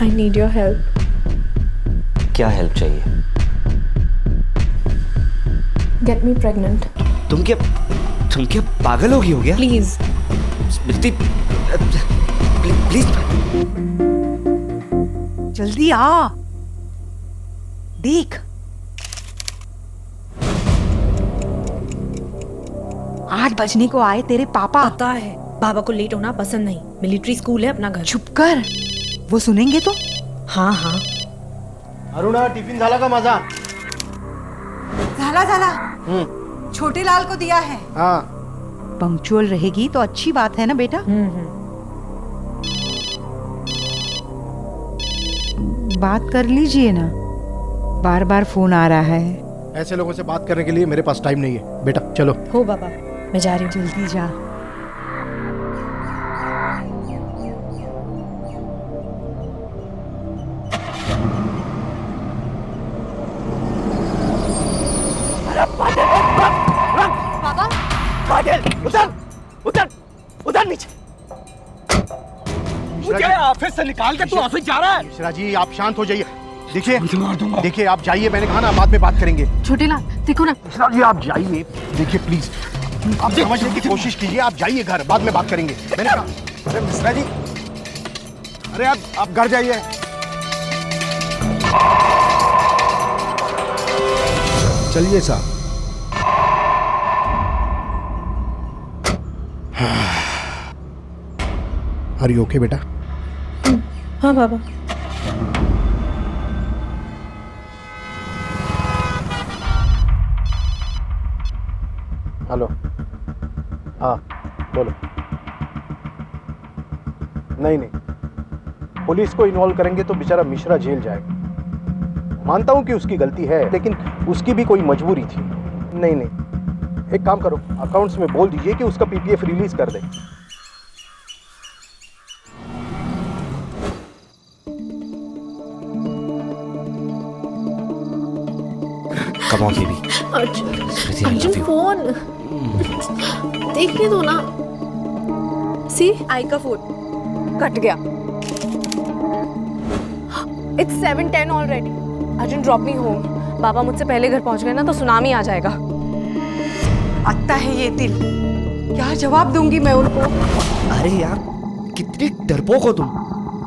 I need your help. क्या help चाहिए? Get me pregnant. तुम क्या पागल हो गया? प्लीज। Smriti, please. जल्दी आ, देख 8 बजने को आए तेरे पापा। पता है बाबा को लेट होना पसंद नहीं। मिलिट्री स्कूल है अपना घर। चुप कर, वो सुनेंगे तो। हाँ हाँ। अरुणा, टिफिन झाला का माझा? झाला छोटे लाल को दिया है। हाँ। पंक्चुअल रहेगी तो अच्छी बात है ना बेटा। बात कर लीजिए ना, बार बार फोन आ रहा है। ऐसे लोगों से बात करने के लिए मेरे पास टाइम नहीं है बेटा, चलो। हो बाबा, मैं जा रही हूँ। जल्दी जा। उधर नीचे। मुझे ऑफिस से निकाल के तू ऑफिस जा रहा है? मिश्रा जी, आप शांत हो जाइए। देखिए आप जाइए, मैंने कहा ना बाद में बात करेंगे। छोटे लाल देखो ना। मिश्रा जी आप जाइए, देखिए प्लीज, आप समझने की कोशिश कीजिए। आप जाइए घर, बाद में बात करेंगे, मैंने कहा। अरे मिश्रा जी, अरे आप घर जाइए। चलिए साहब। आर यू ओके बेटा? हाँ बाबा। हेलो, हाँ बोलो। नहीं, पुलिस को इन्वॉल्व करेंगे तो बेचारा मिश्रा जेल जाएगा। मानता हूं कि उसकी गलती है, लेकिन उसकी भी कोई मजबूरी थी। नहीं, एक काम करो, अकाउंट्स में बोल दीजिए कि उसका पीपीएफ रिलीज कर दे। Come on, baby. Arjun phone देखने दो ना। सी आई का फोन कट गया। It's 7:10 already. Arjun drop me home. बाबा मुझसे पहले घर पहुंच गए ना तो सुनामी आ जाएगा। आता है ये दिल, क्या जवाब दूंगी मैं उनको? अरे यार, कितनी डरपोक हो तुम।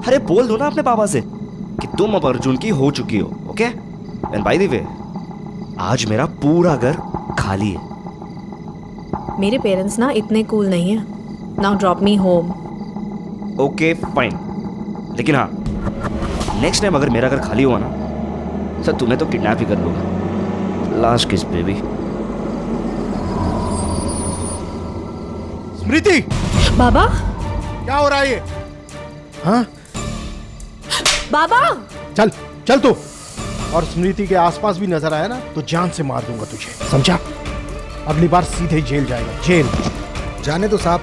अरे बोल दो ना अपने पापा से कि तुम अब अर्जुन की हो चुकी हो। Okay? And by the way, आज मेरा पूरा घर खाली है। मेरे पेरेंट्स ना इतने कूल नहीं है। Now drop me home. Okay fine, लेकिन हाँ, नेक्स्ट टाइम अगर मेरा घर खाली हुआ ना, सर तुम्हें तो किडनैप ही कर लूंगा। लास्ट किस बेबी। स्मृति, बाबा। क्या हो रहा है ये? हाँ, बाबा चल तू। और स्मृति के आसपास भी नजर आया ना तो जान से मार दूंगा तुझे, समझा? अगली बार सीधे जेल जाएगा, जेल। जाने दो साहब।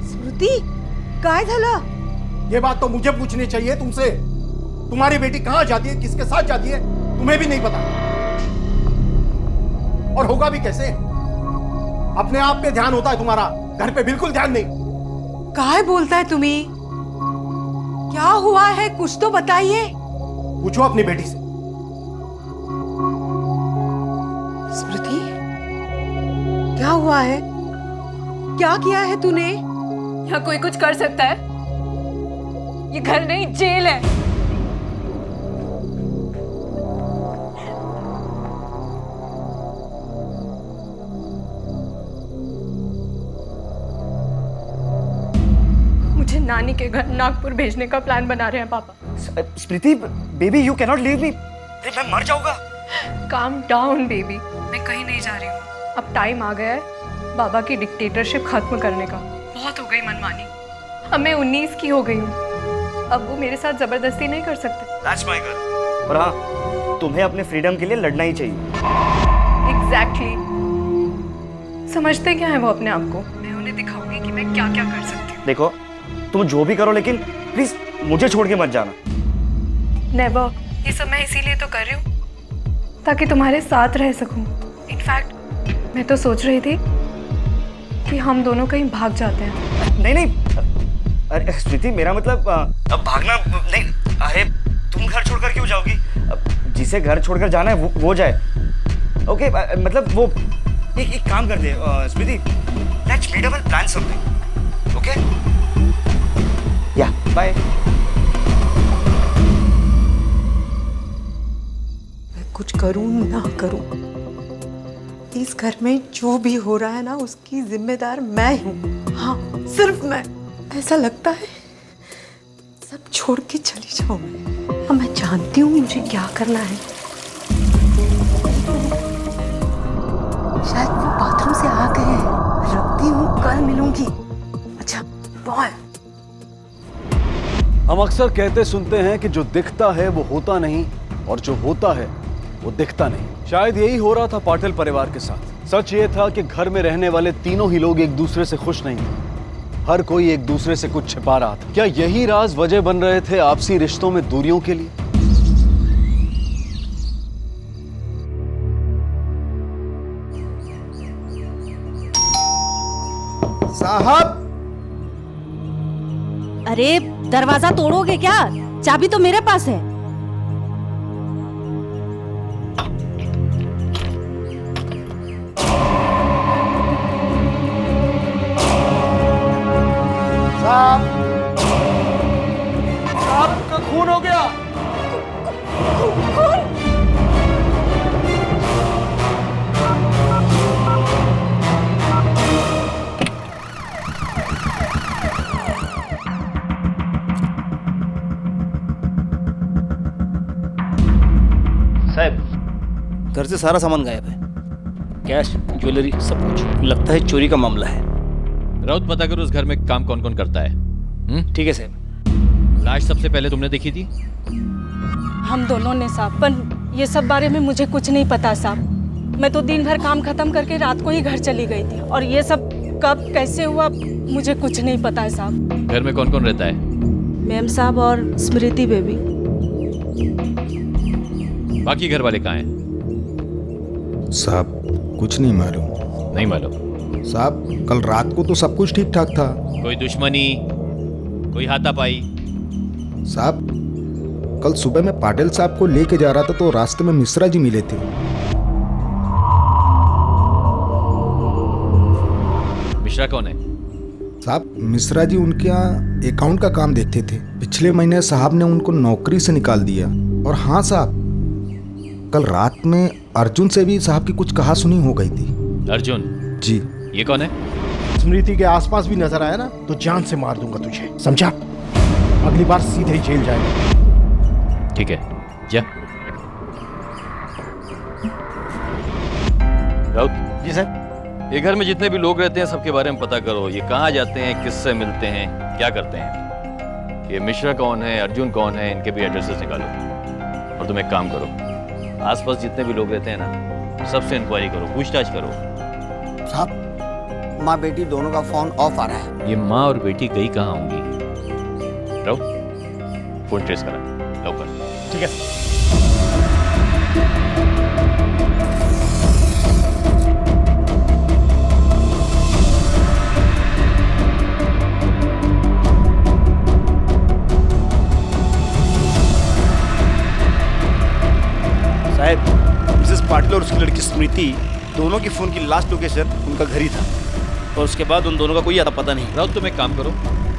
स्मृति, काय झालं? ये बात तो मुझे पूछनी चाहिए तुमसे। तुम्हारी बेटी कहां जाती है, किसके साथ जाती है, तुम्हें भी नहीं पता। और होगा भी कैसे? अपने आप पे ध्यान होता है तुम्हारा, घर पे बिल्कुल ध्यान नहीं। काय बोलता है तुम्ही? क्या हुआ है, कुछ तो बताइए। पूछो अपनी बेटी से। स्मृति, क्या हुआ है? क्या किया है तूने? यहाँ कोई कुछ कर सकता है? ये घर नहीं, जेल है। मुझे नानी के घर नागपुर भेजने का प्लान बना रहे हैं पापा। Smriti baby, you cannot leave me. मैं मर जाऊंगा। काम डाउन बेबी, मैं कहीं नहीं जा रही हूँ। अब टाइम आ गया है बाबा की डिक्टेटरशिप खत्म करने का। बहुत हो गई मनमानी। अब मैं 19 की हो गई हूँ। अब वो मेरे साथ जबरदस्ती नहीं कर सकते। That's my girl। और हाँ, तुम्हें अपने फ्रीडम के लिए लड़ना ही चाहिए। एग्जैक्टली। समझते क्या है वो अपने आप को? मैं उन्हें दिखाऊंगी कि मैं क्या क्या कर सकती हूँ। देखो, तुम जो भी करो, लेकिन प्लीज मुझे छोड़ के मत जाना। नेवर। ये सब मैं इसीलिए तो कर रही हूँ ताकि तुम्हारे साथ रह सकूं। इनफैक्ट मैं तो सोच रही थी कि हम दोनों कहीं भाग जाते हैं। नहीं नहीं, अरे स्मृति मेरा मतलब अब भागना नहीं। अरे तुम घर छोड़कर क्यों जाओगी? जिसे घर छोड़कर जाना है वो जाए। ओके मतलब वो एक काम कर दे Smriti, let's meet up and plan something. Okay yeah bye. मैं कुछ करूं ना करूं, इस घर में जो भी हो रहा है ना उसकी जिम्मेदार मैं हूं। हाँ, सिर्फ मैं। ऐसा लगता है सब छोड़ के चली जाऊं मैं। अब मैं जानती हूँ मुझे क्या करना है। शायद वो बाथरूम से आ गए हैं। रखती हूँ, कल मिलूंगी। अच्छा बॉय। हम अक्सर कहते सुनते हैं कि जो दिखता है वो होता नहीं और जो होता है वो दिखता नहीं। शायद यही हो रहा था पाटिल परिवार के साथ। सच ये था कि घर में रहने वाले तीनों ही लोग एक दूसरे से खुश नहीं थे। हर कोई एक दूसरे से कुछ छिपा रहा था। क्या यही राज वजह बन रहे थे आपसी रिश्तों में दूरियों के लिए? साहब, अरे दरवाजा तोड़ोगे क्या? चाबी तो मेरे पास है। साहब का खून हो गया। साहब, घर से सारा सामान गायब है। कैश, ज्वेलरी, सब कुछ। लगता है चोरी का मामला है। राउत, पता करो उस घर में काम कौन कौन करता है। ठीक है साहब। लाश सबसे पहले तुमने देखी थी? हम दोनों ने साहब, पर ये सब बारे में मुझे कुछ नहीं पता साहब। मैं तो दिन भर काम खत्म करके रात को ही घर चली गई थी, और ये सब कब कैसे हुआ मुझे कुछ नहीं पता है साहब। घर में कौन कौन रहता है? मैम साहब और स्मृति बेबी। बाकी घर वाले कहाँ हैं? साहब कुछ नहीं मालूम। नहीं मालूम? साहब कल रात को तो सब कुछ ठीक ठाक था। कोई दुश्मनी, कोई हाथापाई? साहब कल सुबह मैं पाटिल साहब को लेके जा रहा था तो रास्ते में मिश्रा जी मिले थे। मिश्रा कौन है? साहब मिश्रा जी उनके यहाँ अकाउंट का काम देखते थे। पिछले महीने साहब ने उनको नौकरी से निकाल दिया। और हाँ साहब, कल रात में अर्जुन से भी साहब की कुछ कहा सुनी हो गई थी। अर्जुन? जी। ये कौन है? स्मृति के आसपास भी नजर आया ना तो जान से मार दूंगा तुझे, समझा? अगली बार सीधे ही जेल जाएगा। ठीक है, जा। राउत जी सर। ये घर में जितने भी लोग रहते हैं सबके बारे में पता करो। ये कहाँ जाते हैं, किससे मिलते हैं, क्या करते हैं। ये मिश्रा कौन है, अर्जुन कौन है, इनके भी एड्रेसेस निकालो। और तुम एक काम करो, आसपास जितने भी लोग रहते हैं ना, सबसे इंक्वायरी करो, पूछताछ करो। साहब, माँ बेटी दोनों का फोन ऑफ आ रहा है। ये माँ और बेटी गई कहाँ होंगी? राउत, फोन ट्रेस करा लवकर। ठीक है। साहब मिसेस पाटिल और उसकी लड़की स्मृति दोनों की फोन की लास्ट लोकेशन उनका घर ही था, और उसके बाद उन दोनों का कोई आता पता नहीं। राउत, तुम एक काम करो,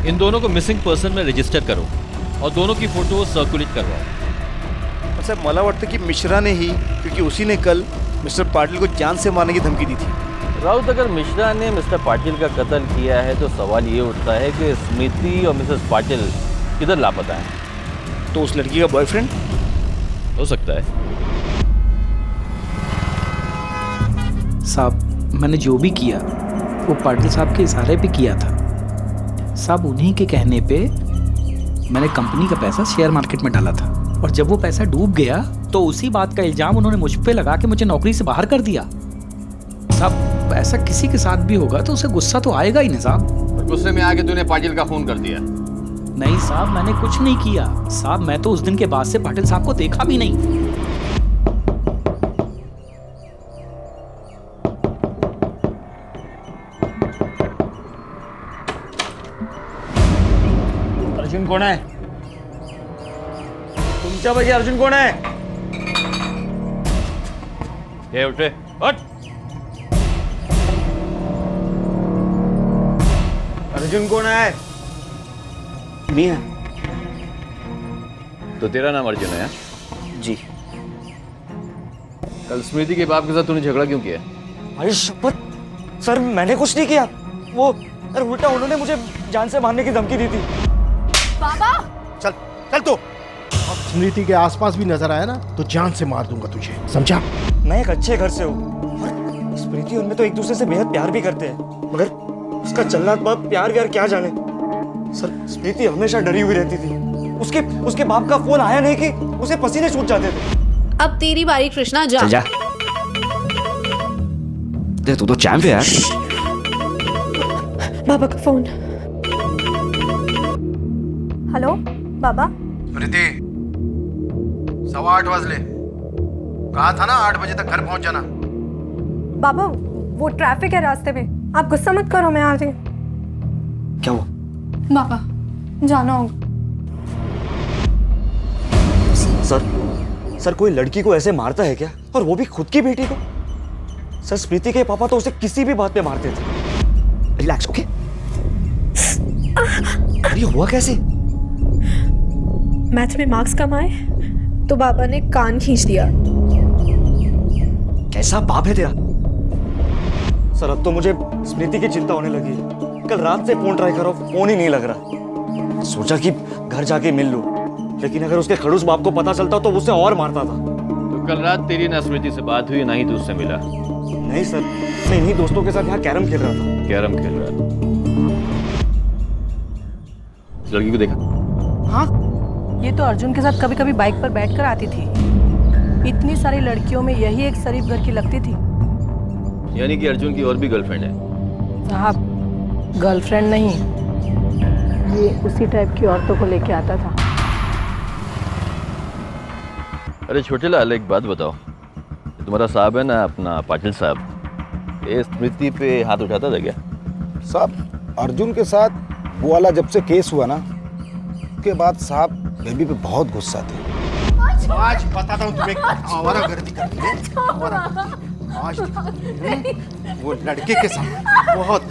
इन दोनों को मिसिंग पर्सन में रजिस्टर करो और दोनों की फोटो सर्कुलेट करवाओ। और साहब मला वाटतं की मिश्रा ने ही, क्योंकि उसी ने कल मिस्टर पाटिल को जान से मारने की धमकी दी थी। राउत, अगर मिश्रा ने मिस्टर पाटिल का कत्ल किया है तो सवाल ये उठता है कि स्मृति और मिसेस पाटिल किधर लापता है? तो उस लड़की का बॉयफ्रेंड हो सकता है। साहब मैंने जो भी किया वो पाटिल साहब के इशारे पे किया था। साहब उन्हीं के कहने पे मैंने कंपनी का पैसा शेयर मार्केट में डाला था, और जब वो पैसा डूब गया तो उसी बात का इल्जाम उन्होंने मुझ पे लगा के मुझे नौकरी से बाहर कर दिया। साहब ऐसा किसी के साथ भी होगा तो उसे गुस्सा तो आएगा ही ना साहब। गुस्से में आके तूने पाटिल का खून कर दिया? नहीं साहब, मैंने कुछ नहीं किया साहब। मैं तो उस दिन के बाद से पाटिल साहब को देखा भी नहीं। अर्जुन कोण आहे? तुमच्यापैकी अर्जुन कोण आहे? ये उठे, हट। अर्जुन कोण आहे? मी है। तो तेरा नाम अर्जुन है? जी। कल स्मृति के बाप के साथ तूने झगड़ा क्यों किया? अरे शपथ सर, मैंने कुछ नहीं किया। वो अरे उल्टा उन्होंने मुझे जान से मारने की धमकी दी थी। बाबा चल चल तो। अब स्मृति के आसपास भी नजर आया ना तो जान से मार दूंगा तुझे, समझा? मैं एक अच्छे घर से हूँ और स्मृति उनमें तो एक दूसरे से बेहद प्यार भी करते हैं, मगर उसका चलना बाप प्यार व्यार क्या जाने। सर स्मृति हमेशा डरी हुई रहती थी। उसके बाप का फोन आया नहीं कि उसे पसीने छूट जाते थे। अब तेरी बारी कृष्णा, जा। चल जा। दे तू तो चैंप है यार। बाबा का फोन। हेलो बाबा। प्रीति, 8:15 वाजले। कहा था ना 8 बजे तक घर पहुंच जाना। बाबा वो ट्रैफिक है रास्ते में, आप गुस्सा मत करो, मैं आ रही हूँ। क्या हुआ? बाबा जाना होगा। सर कोई लड़की को ऐसे मारता है क्या, और वो भी खुद की बेटी को? सर स्मृति के पापा तो उसे किसी भी बात पे मारते थे। Relax, okay? ये हुआ कैसे? मैथ में मार्क्स कम आए तो बाबा ने कान खींच दिया। कैसा बाप है तेरा? सर अब तो मुझे स्मृति की चिंता होने लगी है। कल रात से फोन ट्राई करो, फोन ही नहीं लग रहा। सोचा कि घर जाके मिल लूं, लेकिन अगर उसके खड़ूस बाप को पता चलता तो उसे और मारता था। तो कल रात तेरी ना स्मृति से बात हुई, ना ही तू उससे मिला? नहीं सर, मैं इन्हीं दोस्तों के साथ यहाँ कैरम खेल रहा था। कैरम खेल रहा था? इस लड़की को देखा? हाँ, ये तो अर्जुन के साथ कभी कभी बाइक पर बैठकर आती थी। इतनी सारी लड़कियों में यही एक शरीफ घर की लगती थी। यानी कि अर्जुन की और भी गर्लफ्रेंड है? साहब गर्लफ्रेंड नहीं, ये उसी टाइप की औरतों को लेके आता था। अरे छोटे लाल, एक बात बताओ, तुम्हारा साहब है ना अपना पाटिल साहब, ये स्मृति पे हाथ उठाता था क्या? साहब अर्जुन के साथ वो वाला जब से केस हुआ ना, उसके बाद साहब बेबी पे बहुत गुस्सा थे। आज बताता हूँ तुम्हें आवारागर्दी करती है। आवारागर्दी। आज वो लड़के के साथ बहुत,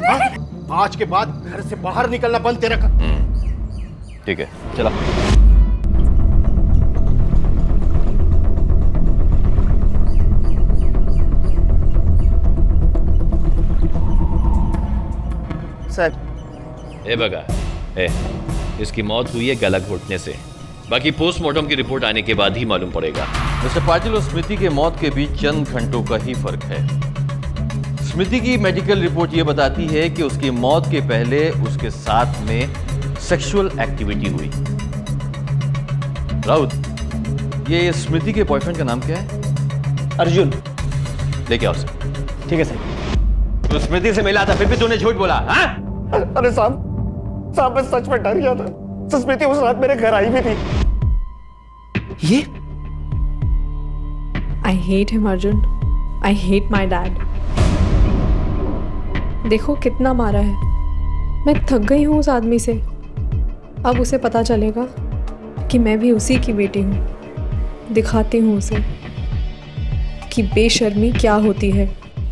आज के बाद घर से बाहर निकलना बंद तेरा कर। ठीक है, चला। सर ए बगा, इसकी मौत हुई है गला घोटने से। बाकी पोस्टमार्टम की रिपोर्ट आने के बाद ही मालूम पड़ेगा। मिस्टर पाटिल और स्मृति के मौत के बीच चंद घंटों का ही फर्क है। स्मृति की मेडिकल रिपोर्ट यह बताती है कि उसकी मौत के पहले उसके साथ में सेक्सुअल एक्टिविटी हुई। राउत, ये स्मृति के बॉयफ्रेंड का नाम क्या है? अर्जुन। लेके आओ सर। ठीक है सर। तो स्मृति से मिला था, फिर भी तूने झूठ बोला? हाँ? अरे साहब मैं सच में डर गया था। स्मृति उस रात मेरे घर आई भी थी। ये I hate him, Arjun. I hate my dad। देखो कितना मारा है। मैं थक गई हूँ उस आदमी से। अब उसे पता चलेगा कि मैं भी उसी की बेटी हूँ। दिखाती हूँ उसे कि बेशर्मी क्या होती है।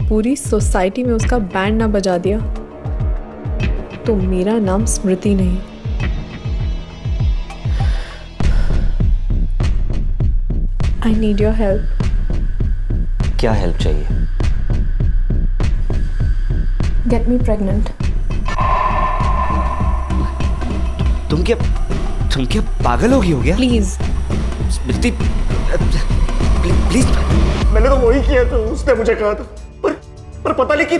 पूरी सोसाइटी में उसका बैंड ना बजा दिया तो मेरा नाम स्मृति नहीं। I need your help। क्या हेल्प चाहिए? Get me pregnant। तुम क्या पागल हो गया? Please। Smriti please. मैंने तो वही किया था, उसने मुझे कहा था, पर पता नहीं कि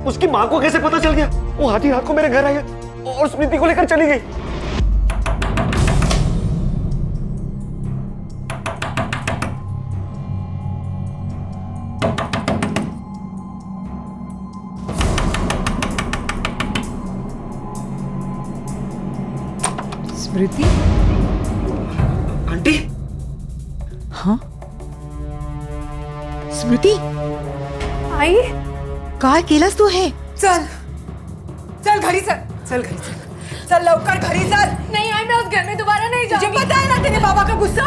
उसकी माँ को कैसे पता चल गया। वो हाथ ही हाथ को मेरे घर आई और स्मृति को लेकर चली गई। स्मृति? आंटी? हाँ स्मृति, आई कहा अकेलास तू है? चल घड़ी चल, चल लवकर घरी चल। नहीं आई, मैं उस घर में दोबारा नहीं तुझे जाऊंगी। पता है ना तेरे बाबा का गुस्सा?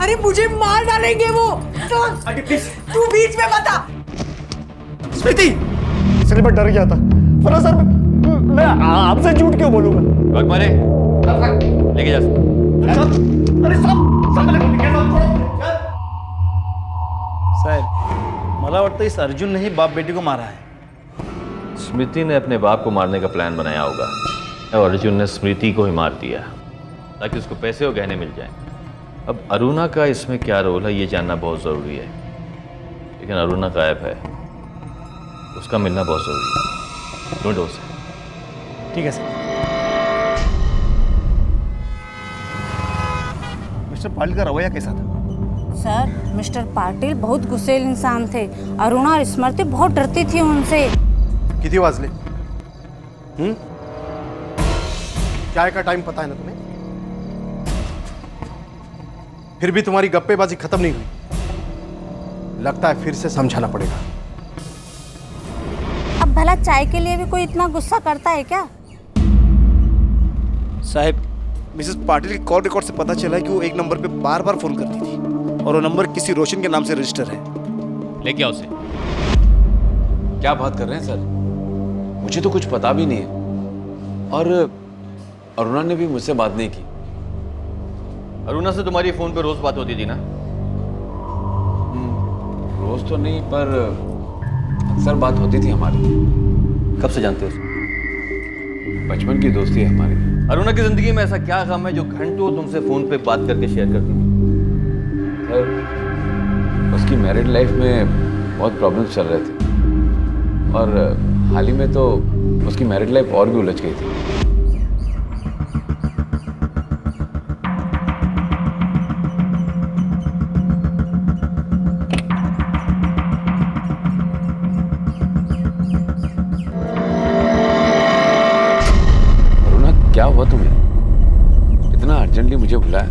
अरे मुझे मार डालेंगे वो। तो तू बीच में बता। स्मृति, इसलिए मैं डर गया था, वरना सर मैं आपसे झूठ क्यों बोलूंगा? वक्त मारे लेके जा। साहेब मला वाटतं इस अर्जुन ने ही बाप बेटी को मारा है। स्मृति ने अपने बाप को मारने का प्लान बनाया होगा और अर्जुन ने स्मृति को ही मार दिया ताकि उसको पैसे और गहने मिल जाएं। अब अरुणा का इसमें क्या रोल है ये जानना बहुत ज़रूरी है, लेकिन अरुणा गायब है, उसका मिलना बहुत ज़रूरी है। ढूंढो उसे। ठीक है सर। मिस्टर पाटिल का रवैया कैसा था? सर, मिस्टर पाटिल बहुत गुस्सेल इंसान थे। अरुणा और स्मृति बहुत डरती थी उनसे। किती वाजले? चाय का टाइम पता है ना तुम्हें? फिर भी तुम्हारी गप्पेबाजी खत्म नहीं हुई। लगता है फिर से समझाना पड़ेगा। अब भला चाय के लिए भी कोई इतना गुस्सा करता है क्या? साहब, मिसेस पाटिल के कॉल रिकॉर्ड से पता चला है कि वो एक नंबर पे बार बार फोन करती थी और वो नंबर किसी रोशन के नाम से रजिस्टर है। लेके आओ उसे। क्या बात कर रहे हैं सर? मुझे तो कुछ पता भी नहीं है और अरुणा ने भी मुझसे बात नहीं की। अरुणा से तुम्हारी फोन पे रोज बात होती थी ना? रोज तो नहीं पर अक्सर बात होती थी हमारी। कब से जानते हो उसे? बचपन की दोस्ती है हमारी। अरुणा की जिंदगी में ऐसा क्या काम है जो घंटों तुमसे फोन पे बात करके शेयर करती थी? सर, उसकी मैरिड लाइफ में बहुत प्रॉब्लम्स चल रहे थे और हाल ही में तो उसकी मैरिड लाइफ और भी उलझ गई थी। अरुणा, क्या हुआ तुम्हें? इतना अर्जेंटली मुझे बुलाया?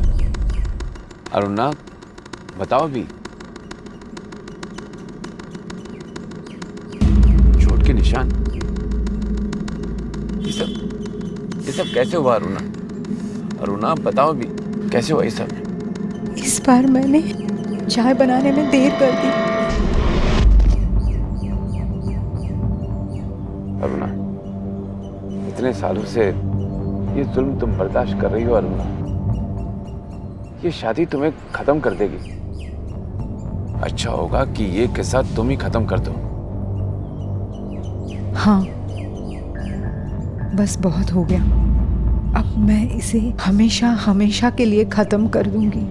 अरुणा, बताओ अभी। चोट के निशान? ये सब कैसे हुआ अरुणा? अरुणा, बताओ अभी, कैसे हुआ ये सब? इस बार मैंने चाय बनाने में देर कर दी। अरुणा, इतने सालों से ये जुल्म तुम बर्दाश्त कर रही हो अरुणा। ये शादी तुम्हें खत्म कर देगी। अच्छा होगा कि ये किस्सा तुम ही खत्म कर दो। हाँ, बस बहुत हो गया। अब मैं इसे हमेशा हमेशा के लिए खत्म कर दूंगी।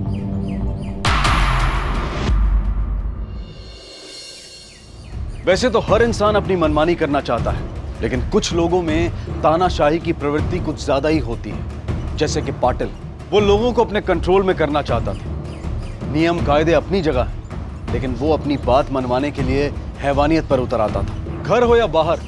वैसे तो हर इंसान अपनी मनमानी करना चाहता है, लेकिन कुछ लोगों में तानाशाही की प्रवृत्ति कुछ ज्यादा ही होती है। जैसे कि पाटिल, वो लोगों को अपने कंट्रोल में करना चाहता था। नियम कायदे अपनी जगह, लेकिन वो अपनी बात मनवाने के लिए हैवानियत पर उतर आता था। घर हो या बाहर,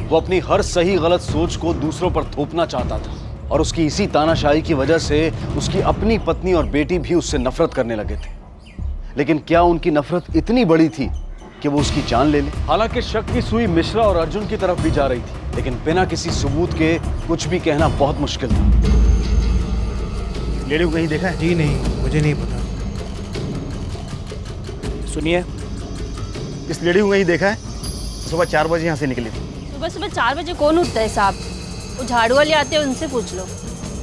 वो अपनी हर सही गलत सोच को दूसरों पर थोपना चाहता था और उसकी इसी तानाशाही की वजह से उसकी अपनी पत्नी और बेटी भी उससे नफरत करने लगे थे। लेकिन क्या उनकी नफरत इतनी बड़ी थी कि वो उसकी जान ले ले? हालांकि शक की सुई मिश्रा और अर्जुन की तरफ भी जा रही थी, लेकिन बिना किसी सबूत के कुछ भी कहना बहुत मुश्किल था। लेडी को कहीं देखा है? जी नहीं, मुझे नहीं पता। सुनिए, इस लेडी को कहीं देखा है? सुबह 4 बजे यहाँ से निकली थी। सुबह सुबह 4 बजे कौन उठता है साहब? वो झाड़ू वाली आते हैं, उनसे पूछ लो।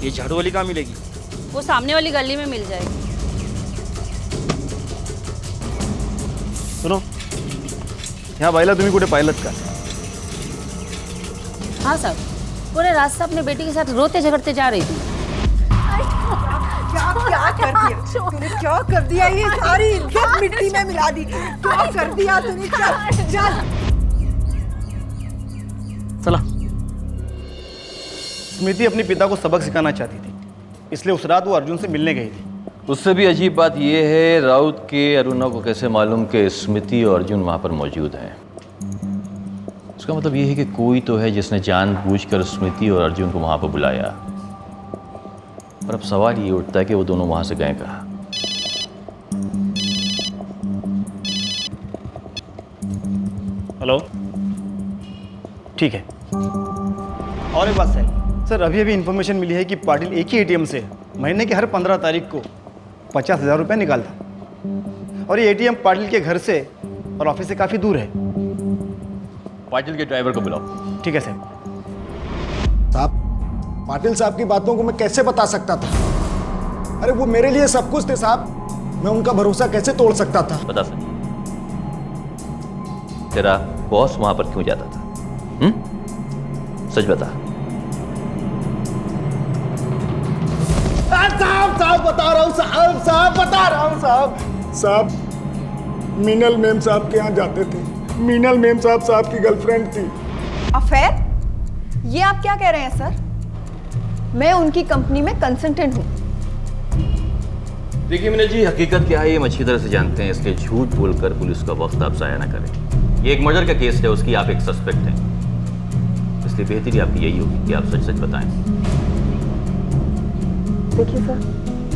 ये झाड़ू वाली कहाँ मिलेगी? वो सामने वाली गली में मिल जाएगी। सुनो, यहाँ बाईला तुम्ही कुठे पाहिलत का? हाँ साहब, पूरे रास्ता अपने बेटी के साथ रोते झगड़ते जा रही थी। क्या कर दिया तूने? क्या कर दिया? ये सारी इज्जत मिट्टी में मिला दी। क्या कर दिया तूने? चल चला। स्मृति अपने पिता को सबक सिखाना चाहती थी, इसलिए उस रात वो अर्जुन से मिलने गई थी। उससे भी अजीब बात यह है राउत के अरुणा को कैसे मालूम कि स्मृति और अर्जुन वहाँ पर मौजूद हैं। उसका मतलब ये है कि कोई तो है जिसने जानबूझकर स्मृति और अर्जुन को वहाँ पर बुलाया। और अब सवाल ये उठता है कि वो दोनों वहाँ से गए कहाँ। हेलो, ठीक है। और एक बात है, सर अभी अभी इन्फॉर्मेशन मिली है कि पाटिल एक ही एटीएम से महीने के हर 15 तारीख को 50,000 रुपये निकालता और ये एटीएम पाटिल के घर से और ऑफिस से काफ़ी दूर है। पाटिल के ड्राइवर को बुलाओ। ठीक है सर। साहब, पाटिल साहब की बातों को मैं कैसे बता सकता था? अरे वो मेरे लिए सब कुछ थे साहब, मैं उनका भरोसा कैसे तोड़ सकता था? बता सच, तेरा बॉस वहां पर क्यों जाता था? सच बता। साहब बता रहा हूँ साहब बता रहा हूँ साहब मीनल मेम साहब के यहाँ जाते थे। मीनल मेम साहब की गर्लफ्रेंड थी। अफेयर? ये आप क्या कह रहे हैं सर? मैं उनकी कंपनी में कंसल्टेंट हूँ। देखिए मीना जी, हकीकत क्या है ये हम अच्छी तरह से जानते हैं, इसलिए झूठ बोलकर पुलिस का वक्त आप जाया ना करें। ये एक मर्डर का केस है, उसकी आप एक सस्पेक्ट हैं, इसलिए बेहतरी आपकी यही होगी कि आप सच सच बताएं। देखिए सर,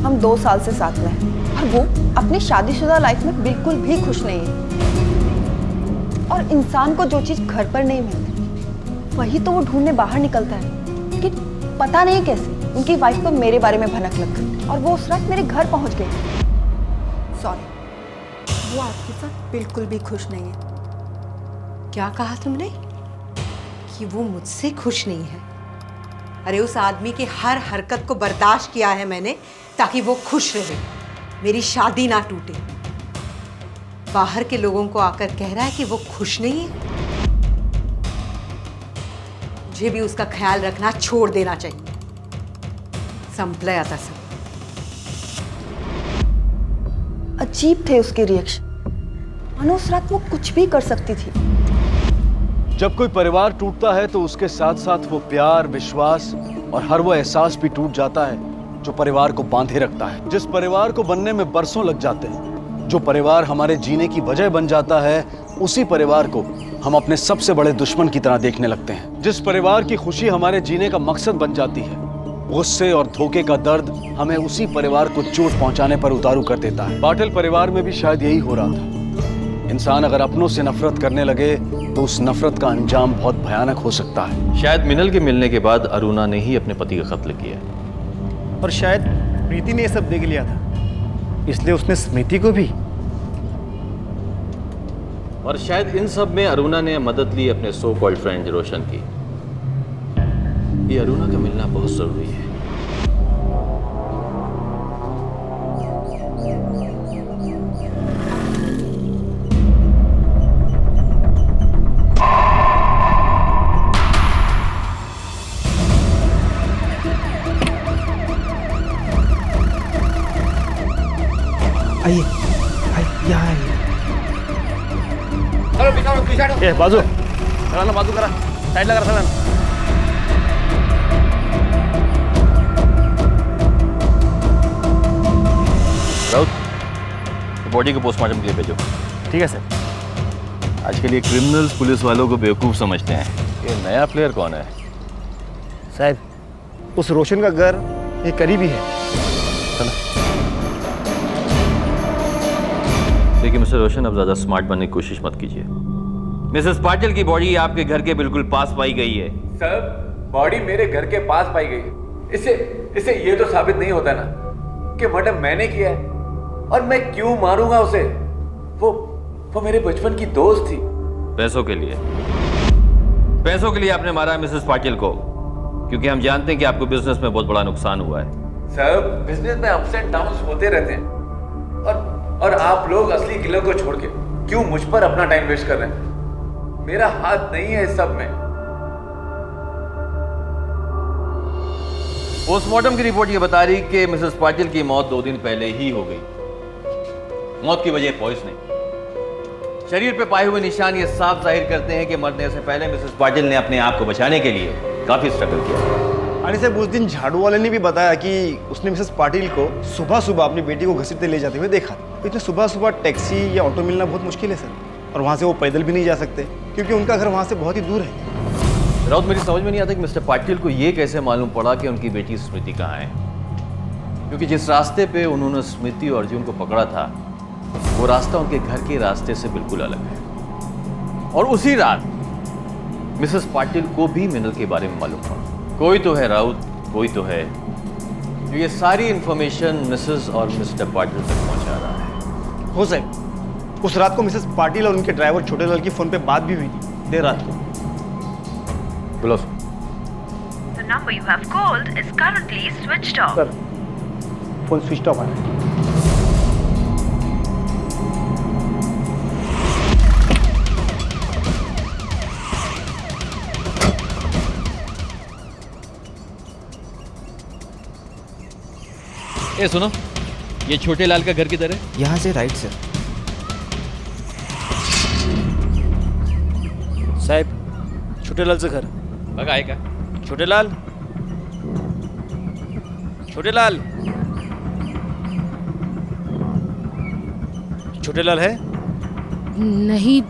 हम 2 साल से साथ में हैं और वो अपनी शादीशुदा लाइफ में बिल्कुल भी खुश नहीं है। और इंसान को जो चीज़ घर पर नहीं मिलती वही तो वो ढूंढने बाहर निकलता है। लेकिन पता नहीं कैसे उनकी वाइफ को मेरे बारे में भनक लग गई और वो उस रात मेरे घर पहुंच गई। सॉरी, वो आपके साथ बिल्कुल भी खुश नहीं है। क्या कहा तुमने? कि वो मुझसे खुश नहीं है? अरे उस आदमी की हर हरकत को बर्दाश्त किया है मैंने ताकि वो खुश रहे, मेरी शादी ना टूटे। बाहर के लोगों को आकर कह रहा है कि वो खुश नहीं है। मुझे भी उसका ख्याल रखना छोड़ देना चाहिए। संपले आता सब। अजीब थे उसके रिएक्शन, मानो उस रात वो कुछ भी कर सकती थी। जब कोई परिवार टूटता है तो उसके साथ साथ वो प्यार, विश्वास और हर वो एहसास भी टूट जाता है जो परिवार को बांधे रखता है। जिस परिवार को बनने में बरसों लग जाते हैं, जो परिवार हमारे जीने की वजह बन जाता है, उसी परिवार को हम अपने सबसे बड़े दुश्मन की तरह देखने लगते हैं। जिस परिवार की खुशी हमारे जीने का मकसद बन जाती है, गुस्से और धोखे का दर्द हमें उसी परिवार को चोट पहुंचाने पर उतारू कर देता है। पाटिल परिवार में भी शायद यही हो रहा था। इंसान अगर अपनों से नफरत करने लगे तो उस नफरत का अंजाम बहुत भयानक हो सकता है। शायद मिनल के मिलने के बाद अरुणा ने ही अपने पति का कत्ल किया और शायद प्रीति ने ये सब देख लिया था, इसलिए उसने स्मृति को भी। और शायद इन सब में अरुणा ने मदद ली अपने सो कॉल्ड फ्रेंड रोशन की। ये अरुणा का मिलना बहुत जरूरी है। आइए यहाँ आइए। ए बाजू करा ना, बाजू करा, साइड लगा रहा ना। राउत, बॉडी को पोस्टमार्टम के लिए भेजो। ठीक है सर। आजकल ये क्रिमिनल्स पुलिस वालों को बेवकूफ़ समझते हैं। ये नया प्लेयर कौन है? शायद उस रोशन का घर ये करीबी है। चलो। देखिए मिस्टर रोशन, अब ज़्यादा स्मार्ट बनने की कोशिश मत कीजिए। मिसेस पाटिल की बॉडी आपके घर के बिल्कुल पास पाई गई है। सर, बॉडी मेरे घर के पास पाई गई है। इससे ये तो साबित नहीं होता ना कि मर्डर मैंने किया है, और मैं क्यों मारूंगा उसे? वो मेरे बचपन की दोस्त थी। पैसों के लिए आपने मारा मिसेस पाटिल को, क्योंकि हम जानते हैं कि आपको बिजनेस में बहुत बड़ा नुकसान हुआ है। सर, बिजनेस में अप्स एंड डाउन्स होते रहते हैं, और आप लोग असली किलर को छोड़ के क्यों मुझ पर अपना टाइम वेस्ट कर रहे हैं? मेरा हाथ नहीं है इस सब में। पोस्टमार्टम की रिपोर्ट ये बता रही कि मिसेस पाटिल की मौत 2 दिन पहले ही हो गई। मौत की वजह पॉइजनिंग। शरीर पे पाए हुए निशान ये साफ जाहिर करते हैं कि मरने से पहले मिसेस पाटिल ने अपने आप को बचाने के लिए काफी स्ट्रगल किया। अरे साहब, उस दिन झाड़ू वाले ने भी बताया कि उसने मिसेस पाटिल को सुबह सुबह अपनी बेटी को घसीटते ले जाते हुए देखा। इतने सुबह सुबह टैक्सी या ऑटो मिलना बहुत मुश्किल है सर, और वहाँ से वो पैदल भी नहीं जा सकते क्योंकि उनका घर वहाँ से बहुत ही दूर है। राउत, मेरी समझ में नहीं आता कि मिस्टर पाटिल को ये कैसे मालूम पड़ा कि उनकी बेटी स्मृति कहाँ है, क्योंकि जिस रास्ते पे उन्होंने स्मृति और अर्जुन को पकड़ा था वो रास्ता उनके घर के रास्ते से बिल्कुल अलग है। और उसी रात मिसेस पाटिल को भी मिनल के बारे में मालूम पड़ा। कोई तो है राउत, कोई तो है जो ये सारी इंफॉर्मेशन मिसेस और मिस्टर पाटिल तक पहुंचा रहा है। हो साहब, उस रात को मिसेस पाटिल और उनके ड्राइवर छोटेलाल की फोन पे बात भी हुई थी देर रात को। बोलो। The number you have called is currently switched off. Sir phone switch off है। ए सुनो, ये छोटे लाल का घर किधर है? यहाँ से राइट सर। साहब, छोटे लाल से घर। भगा है क्या? छोटे लाल, छोटे लाल, छोटे लाल है? नहीं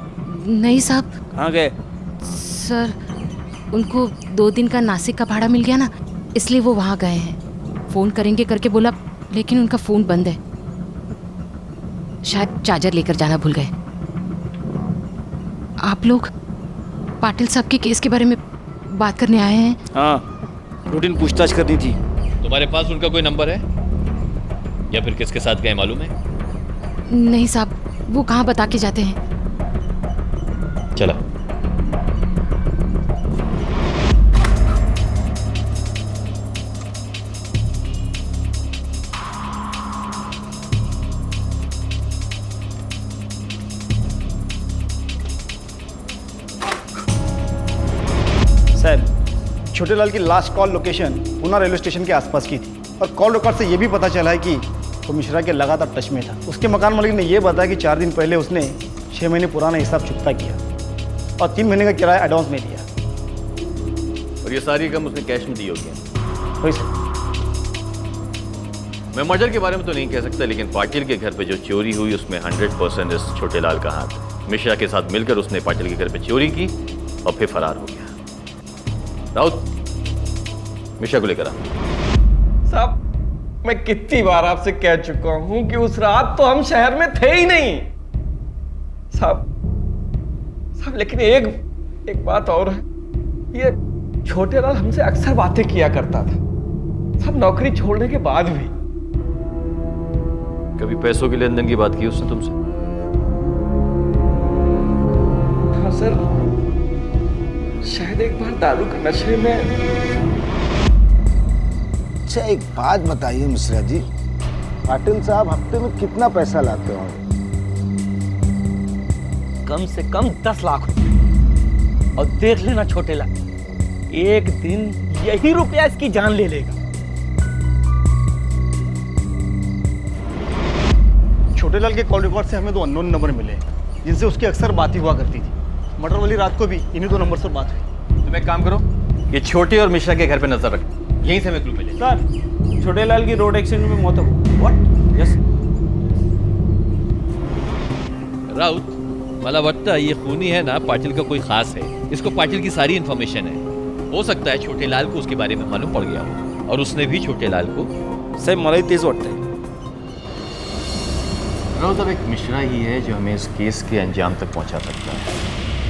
नहीं साहब। कहाँ गए? सर उनको 2 दिन का नासिक का भाड़ा मिल गया ना, इसलिए वो वहाँ गए हैं। फ़ोन करेंगे करके बोला, लेकिन उनका फ़ोन बंद है। शायद चार्जर लेकर जाना भूल गए। आप लोग पाटिल साहब के केस के बारे में बात करने आए हैं? हाँ, रूटीन पूछताछ करनी थी। तुम्हारे पास उनका कोई नंबर है या फिर किसके साथ गए मालूम है? नहीं साहब, वो कहाँ बता के जाते हैं। चला। साहब, छोटेलाल की last call location Poona railway station के आसपास की थी और कॉल रिकॉर्ड से ये भी पता चला है कि वो मिश्रा के लगातार टच में था। उसके मकान मालिक ने यह बताया कि 4 दिन पहले उसने 6 महीने पुराना हिसाब चुकता किया और 3 महीने का किराया एडवांस में दिया। और ये सारी रकम उसने कैश में दी होगी? वही सर। मैं मर्डर के बारे में तो नहीं कह सकता, लेकिन पाटिल के घर पे जो चोरी हुई उसमें 100% इस छोटे लाल का हाथ है। मिश्रा के साथ मिलकर उसने पाटिल के घर पे चोरी की और फिर फरार हो गया। राउत, मिश्रा को लेकर आ। साहब, मैं कितनी बार आपसे कह चुका हूं कि उस रात तो हम शहर में थे ही नहीं। साहब लेकिन एक बात और है, ये छोटे लाल हमसे अक्सर बातें किया करता था, सब नौकरी छोड़ने के बाद भी। कभी पैसों के लेन देन की बात की उसने तुमसे? हाँ सर, शायद एक बार दारू के नशे में। अच्छा एक बात बताइए मिश्रा जी, पाटिल साहब हफ्ते में कितना पैसा लाते होंगे? कम से कम 10 लाख रुपए। और देख लेना छोटे लाल, एक दिन यही रुपया इसकी जान ले लेगा। छोटेलाल के कॉल रिकॉर्ड से हमें 2 अननोन नंबर मिले जिनसे उसकी अक्सर बात ही हुआ करती थी। मर्डर वाली रात को भी इन्हीं 2 नंबर से बात हुई। तुम एक काम करो, ये छोटे और मिश्रा के घर पे नजर रख, यहीं से हमें क्लू मिले। सर, छोटेलाल की रोड एक्सीडेंट में मौत हो गई। व्हाट? यस राउत, मला वाटतं ये खूनी है ना पाटिल का कोई खास है। इसको पाटिल की सारी इन्फॉर्मेशन है। हो सकता है छोटे लाल को उसके बारे में मालूम पड़ गया हो और उसने भी छोटे लाल को। साहब मलाही तेज वाटतंय। राउत, अब एक मिश्रा ही है जो हमें इस केस के अंजाम तक पहुंचा सकता है।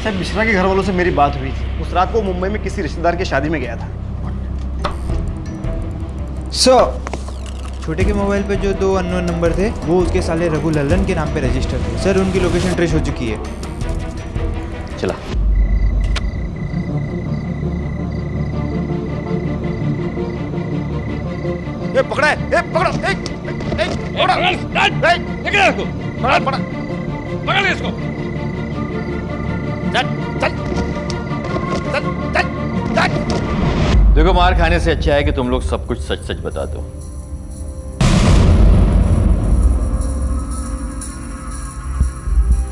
साहब मिश्रा के घर वालों से मेरी बात हुई थी। उस रात को मुंबई में किसी रिश्तेदार की शादी में गया था। छोटे के मोबाइल पे जो 2 अननोन नंबर थे वो उसके साले रघु लल्लन के नाम पे रजिस्टर थे। सर उनकी लोकेशन ट्रेस हो चुकी है। चला। ये पकड़ा है, ये पकड़ो, पकड़ इसको। देखो, मार खाने से अच्छा है कि तुम लोग सब कुछ सच सच बता दो।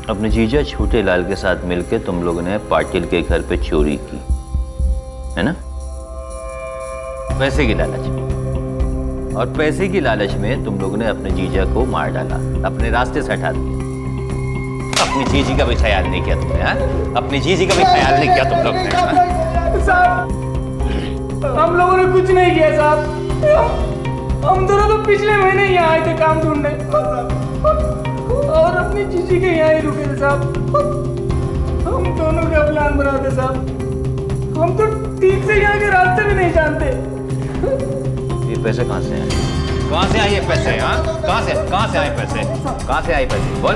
अपने जीजा छोटे लाल के साथ मिलकर तुम लोगों ने पाटिल के घर पे चोरी की है ना? पैसे की लालच में, और पैसे की लालच में तुम लोगों ने अपने जीजा को मार डाला, अपने रास्ते से हटा दिया। अपनी जीजी का भी ख्याल नहीं किया तुमने, हाँ? अपनी जीजी का भी ख्याल नहीं किया तुम लोग ने, हाँ? साहब, हम लोगों ने कुछ नहीं किया साहब। हम दोनों तो पिछले महीने यहाँ आए थे काम ढूंढने और अपनी जीजी के यहाँ ही रुके थे साहब। हम दोनों का प्लान बना थे साहब। हम तो ठीक से यहाँ के रास्ते भी नहीं जानते। ये पैसे कहाँ से आए? कहाँ से आए ये पैसे? हाँ, कहाँ से आए पैसे? कहाँ से आए पैसे? बोल।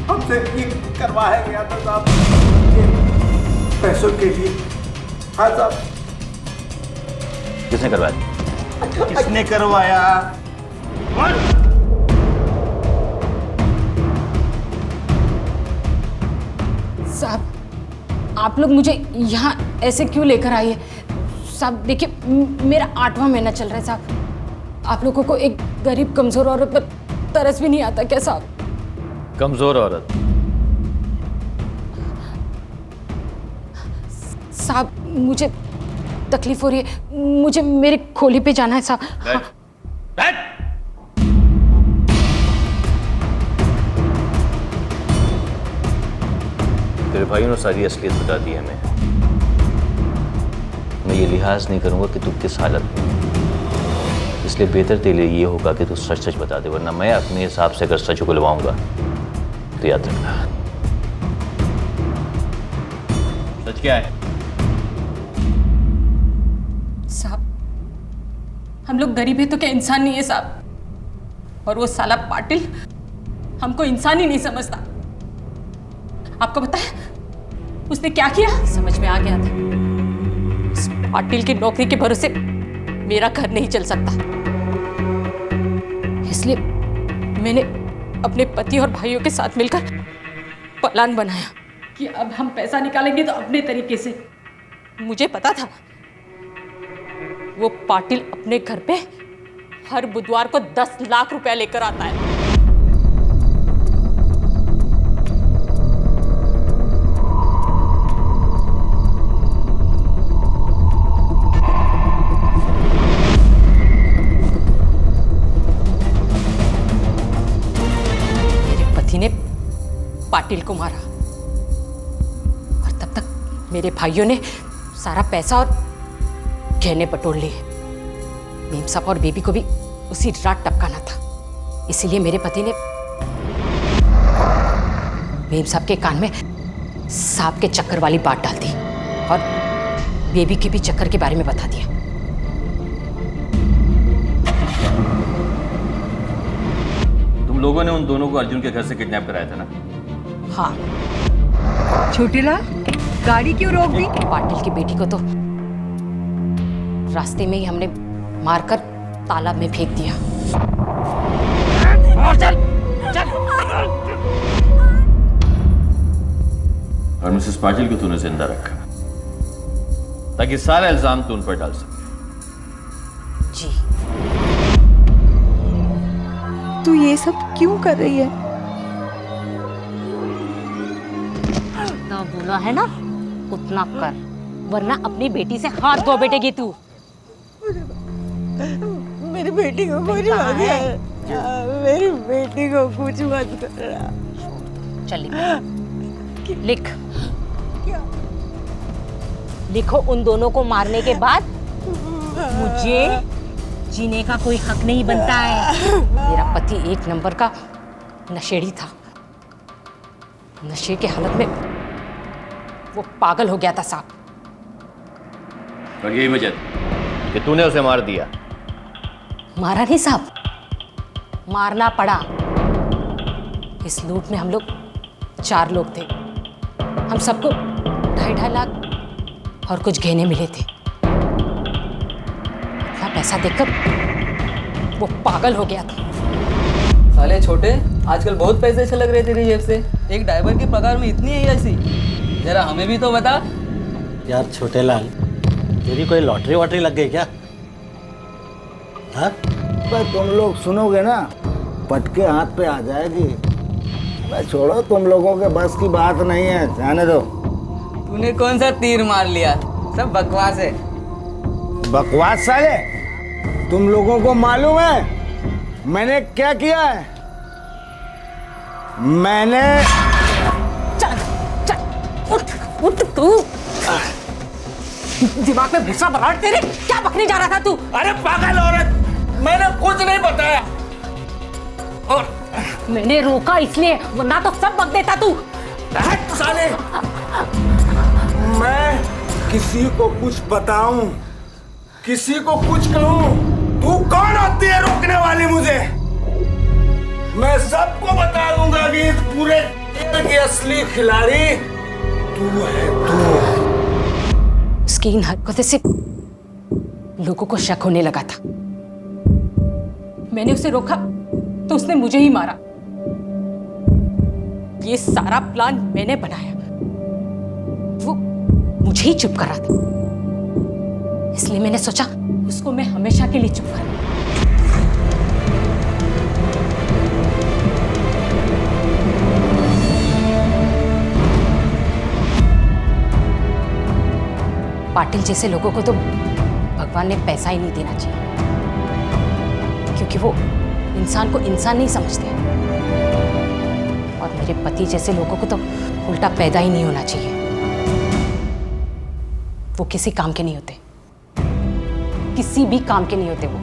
हमसे ये करवाया गया था साहब, पैसों के लिए। हाँ साहब। किसने करवाया? किसने करवाया? साहब आप लोग मुझे यहाँ ऐसे क्यों लेकर आए हैं? साहब देखिए मेरा 8वां महीना चल रहा है साहब। आप लोगों को एक गरीब कमजोर औरत पर तरस भी नहीं आता क्या साहब? कमजोर औरत? साहब मुझे तकलीफ हो रही है, मुझे मेरी खोली पे जाना है साहब। हाँ। तेरे भाइयों ने सारी असलियत बता दी हमें। मैं ये लिहाज नहीं करूंगा कि तू किस हालत में, इसलिए बेहतर तेरे लिए ये होगा कि तू सच सच बता दे, वरना मैं अपने हिसाब से अगर सच उगलवाऊंगा तो याद रखना। सच क्या है? साहब हम लोग गरीब है तो क्या इंसान नहीं है साहब? और वो साला पाटिल हमको इंसान ही नहीं समझता। आपको पता है उसने क्या किया? समझ में आ गया था उस पाटिल की नौकरी के भरोसे मेरा घर नहीं चल सकता, इसलिए मैंने अपने पति और भाइयों के साथ मिलकर प्लान बनाया कि अब हम पैसा निकालेंगे तो अपने तरीके से। मुझे पता था वो पाटिल अपने घर पे हर बुधवार को 10 लाख रुपया लेकर आता है। मेरे पति ने पाटिल को मारा और तब तक मेरे भाइयों ने सारा पैसा और गहने बटोर लिए। मेम साहब और बेबी को भी उसी रात टपकाना था, इसीलिए मेरे पति ने मेम साहब के कान में सांप के चक्कर वाली बात डाल दी और बेबी के भी चक्कर के बारे में बता दिया। तुम लोगों ने उन दोनों को अर्जुन के घर से किडनैप कराया था ना? हाँ। छोटीला गाड़ी क्यों रोक दी? पाटिल की बेटी को तो रास्ते में ही हमने मारकर तालाब में फेंक दिया। चल, चल। और मिसेस पाटिल को तूने जिंदा रखा ताकि सारा इल्जाम तू उन पर डाल सके। जी। तू ये सब क्यों कर रही है? जितना बोला है ना उतना कर, वरना अपनी बेटी से हाथ धो बैठेगी तू। मेरी बेटी को कुछ हो गया है। मेरी बेटी को कुछ मत करना। चल लिख। लिखो उन दोनों को मारने के बाद मुझे जीने का कोई हक नहीं बनता है। मेरा पति 1 नंबर का नशेड़ी था। नशे के हालत में वो पागल हो गया था साहब। और यही वजह कि तूने उसे मार दिया? मारा नहीं साहब, मारना पड़ा। इस लूट में हम लोग 4 लोग थे। हम सबको 2.5 लाख और कुछ गहने मिले थे। इतना पैसा देखकर वो पागल हो गया था। साले छोटे, आजकल बहुत पैसे छलक रहे तेरी जेब से। एक ड्राइवर की पगार में इतनी है ऐसी? जरा हमें भी तो बता। यार छोटे लाल, तेरी कोई लॉटरी वॉटरी लग गई क्या? हाँ? पर तुम लोग सुनोगे ना पटके हाथ पे आ जाएगी। मैं छोड़ो, तुम लोगों के बस की बात नहीं है, जाने दो। तूने कौन सा तीर मार लिया? सब बकवास है। बकवास साले? तुम लोगों को मालूम है मैंने क्या किया है? मैंने उठ तू। दिमाग में भूसा भरा तेरे। क्या बकने जा रहा था तू? अरे पागल औरत, मैंने कुछ नहीं बताया। और मैंने रोका इसलिए, वरना तो सब बक देता तू। साले किसी को कुछ बताऊं, किसी को कुछ कहूं, तू कौन होती है रोकने वाली मुझे? मैं सबको बता दूंगा कि इस पूरे खेल की असली खिलाड़ी तू है, तू। उसकी इन हरकतों से लोगों को शक होने लगा था। मैंने उसे रोका तो उसने मुझे ही मारा। ये सारा प्लान मैंने बनाया। वो मुझे ही चुप कर रहा था, इसलिए मैंने सोचा उसको मैं हमेशा के लिए चुप कर दूं। पाटिल जैसे लोगों को तो भगवान ने पैसा ही नहीं देना चाहिए, क्योंकि वो इंसान को इंसान नहीं समझते। और मेरे पति जैसे लोगों को तो उल्टा पैदा ही नहीं होना चाहिए। वो किसी काम के नहीं होते, किसी भी काम के नहीं होते वो।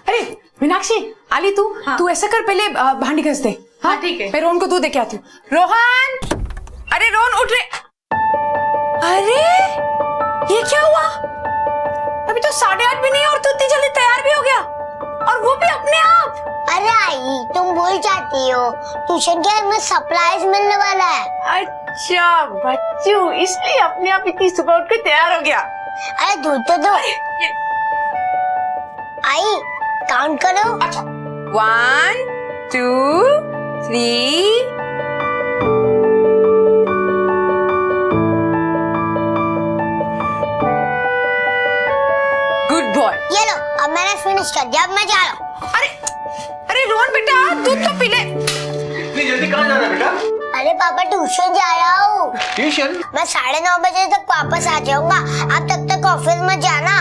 अरे मीनाक्षी, आली तू? हाँ। तू ऐसा कर, पहले भांडी घस दे। हाँ ठीक है। मैं रोहन को दूध दे के आती हूँ। रोहन, अरे रोहन उठ रे। अरे ये क्या हुआ? अभी तो 8:30 भी नहीं और तू इतनी जल्दी तैयार भी हो गया, और वो भी अपने आप। अरे आई, तुम भूल जाती हो ट्यूशन के में सरप्राइज मिलने वाला है। अच्छा बच्चू, इसलिए अपने आप इतनी सुबह उठ के तैयार हो गया। अरे दूध तो दो। आई काउंट करो। अच्छा 1 2 3। Good boy. ये लो, अब मैंने फिनिश कर दिया, अब मैं जा रहा हूँ। अरे रोहन बेटा, दूध तो पी ले। इतनी जल्दी कहाँ जा रहा है बेटा? अरे पापा ट्यूशन जा रहा हूँ। ट्यूशन? मैं 9:30 बजे तक वापस आ जाऊंगा, आप तब तक ऑफिस में जाना।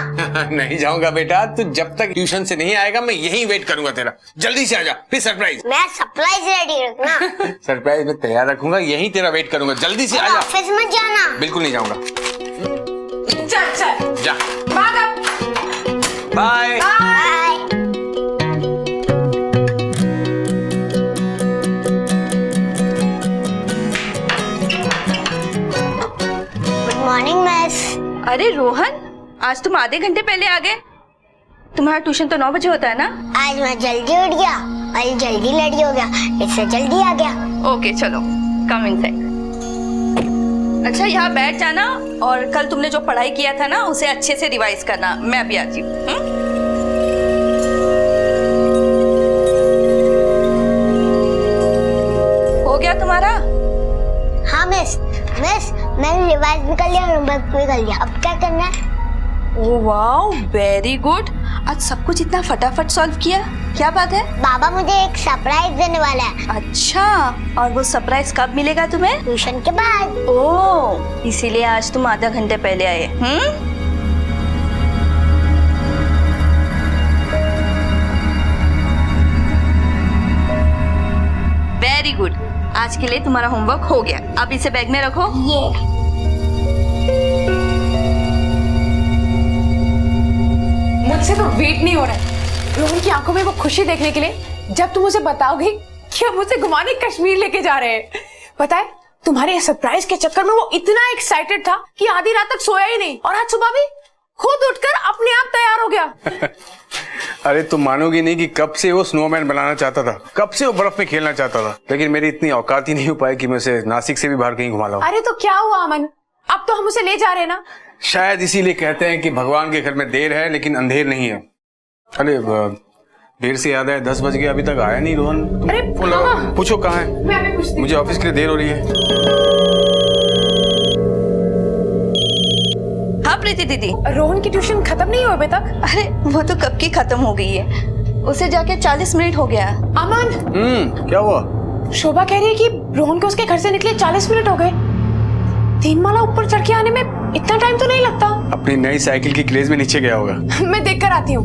नहीं जाऊंगा बेटा, तू जब तक ट्यूशन से नहीं आएगा मैं यहीं वेट करूंगा तेरा। जल्दी से आजा, फिर सरप्राइज। मैं सरप्राइज रेडी रखना। सरप्राइज में तैयार रखूंगा, यहीं तेरा वेट करूंगा। जल्दी से आजा। ऑफिस में जाना। बिल्कुल नहीं जाऊंगा। चल चल जा। बाय। Good morning miss. अरे रोहन, आज तुम आधे घंटे पहले आ गए। तुम्हारा ट्यूशन तो 9 बजे होता है ना? आज मैं जल्दी उठ गया और जल्दी रेडी हो गया, इससे जल्दी आ गया। ओके चलो, कम इनसाइड। अच्छा यहाँ बैठ जाना, और कल तुमने जो पढ़ाई किया था ना उसे अच्छे से रिवाइज करना। मैं अभी आती हूँ। हो गया तुम्हारा? हाँ मिस, मैंने रिवाइज भी कर लिया, होमवर्क भी कर लिया। अब क्या करना है? Oh wow, very good. आज सब कुछ इतना फटाफट सॉल्व किया, क्या बात है? बाबा मुझे एक सरप्राइज देने वाला है। अच्छा, और वो सरप्राइज कब मिलेगा तुम्हें? ट्यूशन के बाद। ओह, इसीलिए आज तुम आधा घंटे पहले आए। वेरी गुड, आज के लिए तुम्हारा होमवर्क हो गया। अब इसे बैग में रखो। मुझसे तो वेट नहीं हो रहा है रोहन की आंखों में वो खुशी देखने के लिए, जब तुम उसे बताओगी कि हम उसे घुमाने कश्मीर लेके जा रहे हैं। पता है, तुम्हारे सरप्राइज के चक्कर में वो इतना एक्साइटेड था कि आधी रात तक सोया ही नहीं, और आज सुबह भी खुद उठकर अपने आप तैयार हो गया। अरे तुम मानोगी नहीं कि कब से वो स्नोमैन बनाना चाहता था, कब से वो बर्फ में खेलना चाहता था, लेकिन मेरी इतनी औकात ही नहीं हो पाई कि मैं उसे नासिक से भी बाहर कहीं घुमा लाऊं। अरे तो क्या हुआ अमन, अब तो हम उसे ले जा रहे हैं ना। शायद इसीलिए कहते हैं कि भगवान के घर में देर है लेकिन अंधेर नहीं है। अरे देर से याद है, 10 बज गए, अभी तक आया नहीं रोहन। अरे पूछो कहाँ है, मैं अभी पूछती हूँ। मुझे ऑफिस के लिए देर हो रही है। हाँ प्रीति दीदी, रोहन की ट्यूशन खत्म नहीं हुई अभी तक? अरे वो तो कब की खत्म हो गई है, उसे जाके 40 मिनट हो गया। अमन, क्या हुआ? शोभा कह रही है कि रोहन को उसके घर से निकले 40 मिनट हो गए। 3 माला ऊपर चढ़ के आने में इतना टाइम तो नहीं लगता। अपनी नई साइकिल की क्रेज में नीचे गया होगा। मैं देख कर आती हूँ।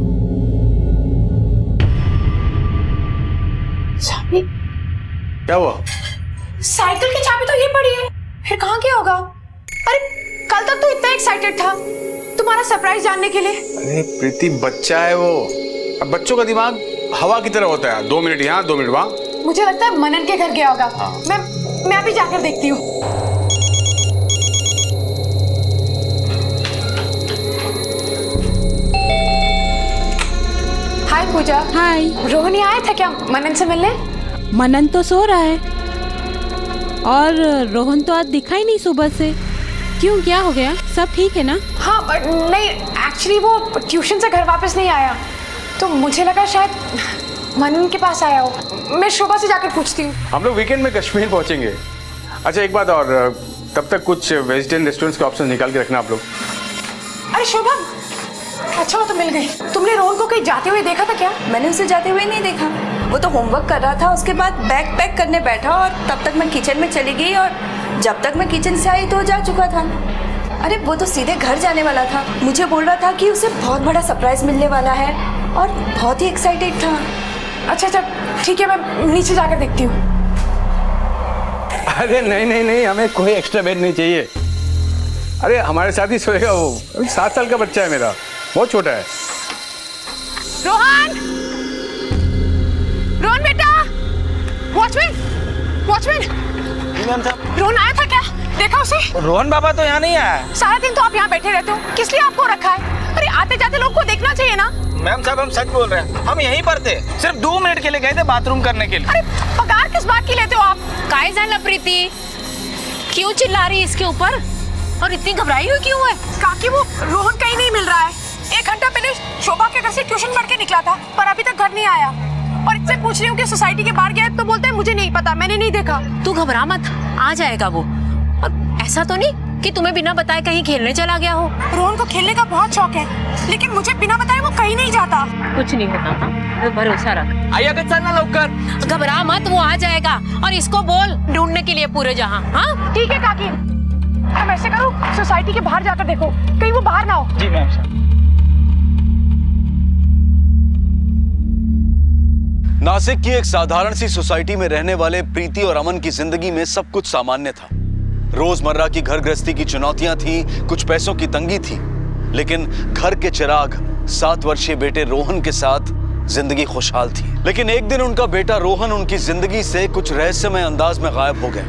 चाबी? क्या हुआ? साइकिल की चाबी तो ये पड़ी है, फिर कहाँ गया होगा? अरे कल तक तो इतना एक्साइटेड था तुम्हारा सरप्राइज जानने के लिए। अरे प्रीति, बच्चा है वो, अब बच्चों का दिमाग हवा की तरह होता है, 2 मिनट यहाँ 2 मिनट वहाँ। मुझे लगता है मनन के घर गया होगा। मैं मैं अभी जाकर देखती हूँ। हाय पूजा। हाय। रोहन आया था क्या मनन से मिलने? मनन तो सो रहा है और रोहन तो आज दिखा ही नहीं सुबह से। क्यों, क्या हो गया? सब ठीक है ना? हाँ नहीं, एक्चुअली वो ट्यूशन से घर वापस नहीं आया तो मुझे लगा शायद मनन के पास आया हो। मैं शोभा से जाकर पूछती हूँ। हम लोग वीकेंड में कश्मीर पहुंचेंगे। अच्छा एक बात और, तब तक कुछ वेजिटेरियन रेस्टोरेंट्स के ऑप्शन निकाल के रखना आप लोग। अरे शोभा, अच्छा वो तो मिल गई। तुमने रोहन को कहीं जाते हुए देखा था क्या? मैंने उसे जाते हुए नहीं देखा, वो तो होमवर्क कर रहा था। उसके बाद बैग पैक करने बैठा और तब तक मैं किचन में चली गई और जब तक मैं किचन से आई तो जा चुका था। अरे वो तो सीधे घर जाने वाला था। मुझे बोल रहा था कि उसे बहुत बड़ा सरप्राइज मिलने वाला है और बहुत ही एक्साइटेड था। अच्छा ठीक है, मैं नीचे जाकर देखती हूँ। अरे नहीं, हमें कोई एक्स्ट्रा बेड नहीं चाहिए। अरे हमारे साथ ही सोएगा वो। 7 साल का बच्चा है मेरा, बहुत छोटा है। रोहन बेटा, वॉचमैन रोहन आया था क्या? देखा उसे? रोहन बाबा तो यहाँ नहीं आया। सारा दिन तो आप यहाँ बैठे रहते हो, किस लिए आपको रखा है? अरे आते जाते लोग को देखना चाहिए ना। मैम साहब हम सच बोल रहे हैं, हम यहीं पर थे, सिर्फ 2 मिनट के लिए गए थे बाथरूम करने के लिए। अरे पगार किस बात की लेते हो आप? काय जान प्रीति, क्यों चिल्ला रही है इसके ऊपर और इतनी घबराई हुई क्यों है? काकी वो रोहन कहीं नहीं मिल रहा है। 1 घंटा पहले शोभा के घर से ट्यूशन पढ़ के निकला था पर अभी तक घर नहीं आया और इससे पूछ रही हूँ कि सोसाइटी के बाहर गया तो बोलता है मुझे नहीं पता, मैंने नहीं देखा। तू घबरा मत, आ जाएगा वो। और ऐसा तो नहीं कि तुम्हें बिना बताए कहीं खेलने चला गया हो? रोहन को खेलने का बहुत शौक है लेकिन मुझे बिना बताए वो कहीं नहीं जाता। कुछ नहीं होता, भरोसा रख। आइए ना लौकर। घबरा मत, वो आ जाएगा और इसको बोल ढूंढने के लिए पूरे जहां। हाँ ठीक है काकी, तुम ऐसे करो सोसाइटी के बाहर जाकर देखो, कहीं वो बाहर ना हो। जी मैम साहब। नासिक की एक साधारण सी सोसाइटी में रहने वाले प्रीति और अमन की जिंदगी में सब कुछ सामान्य था। रोजमर्रा की घर गृहस्थी की चुनौतियां थी, कुछ पैसों की तंगी थी, लेकिन घर के चिराग 7 वर्षीय बेटे रोहन के साथ जिंदगी खुशहाल थी। लेकिन एक दिन उनका बेटा रोहन उनकी जिंदगी से कुछ रहस्यमय अंदाज में गायब हो गया।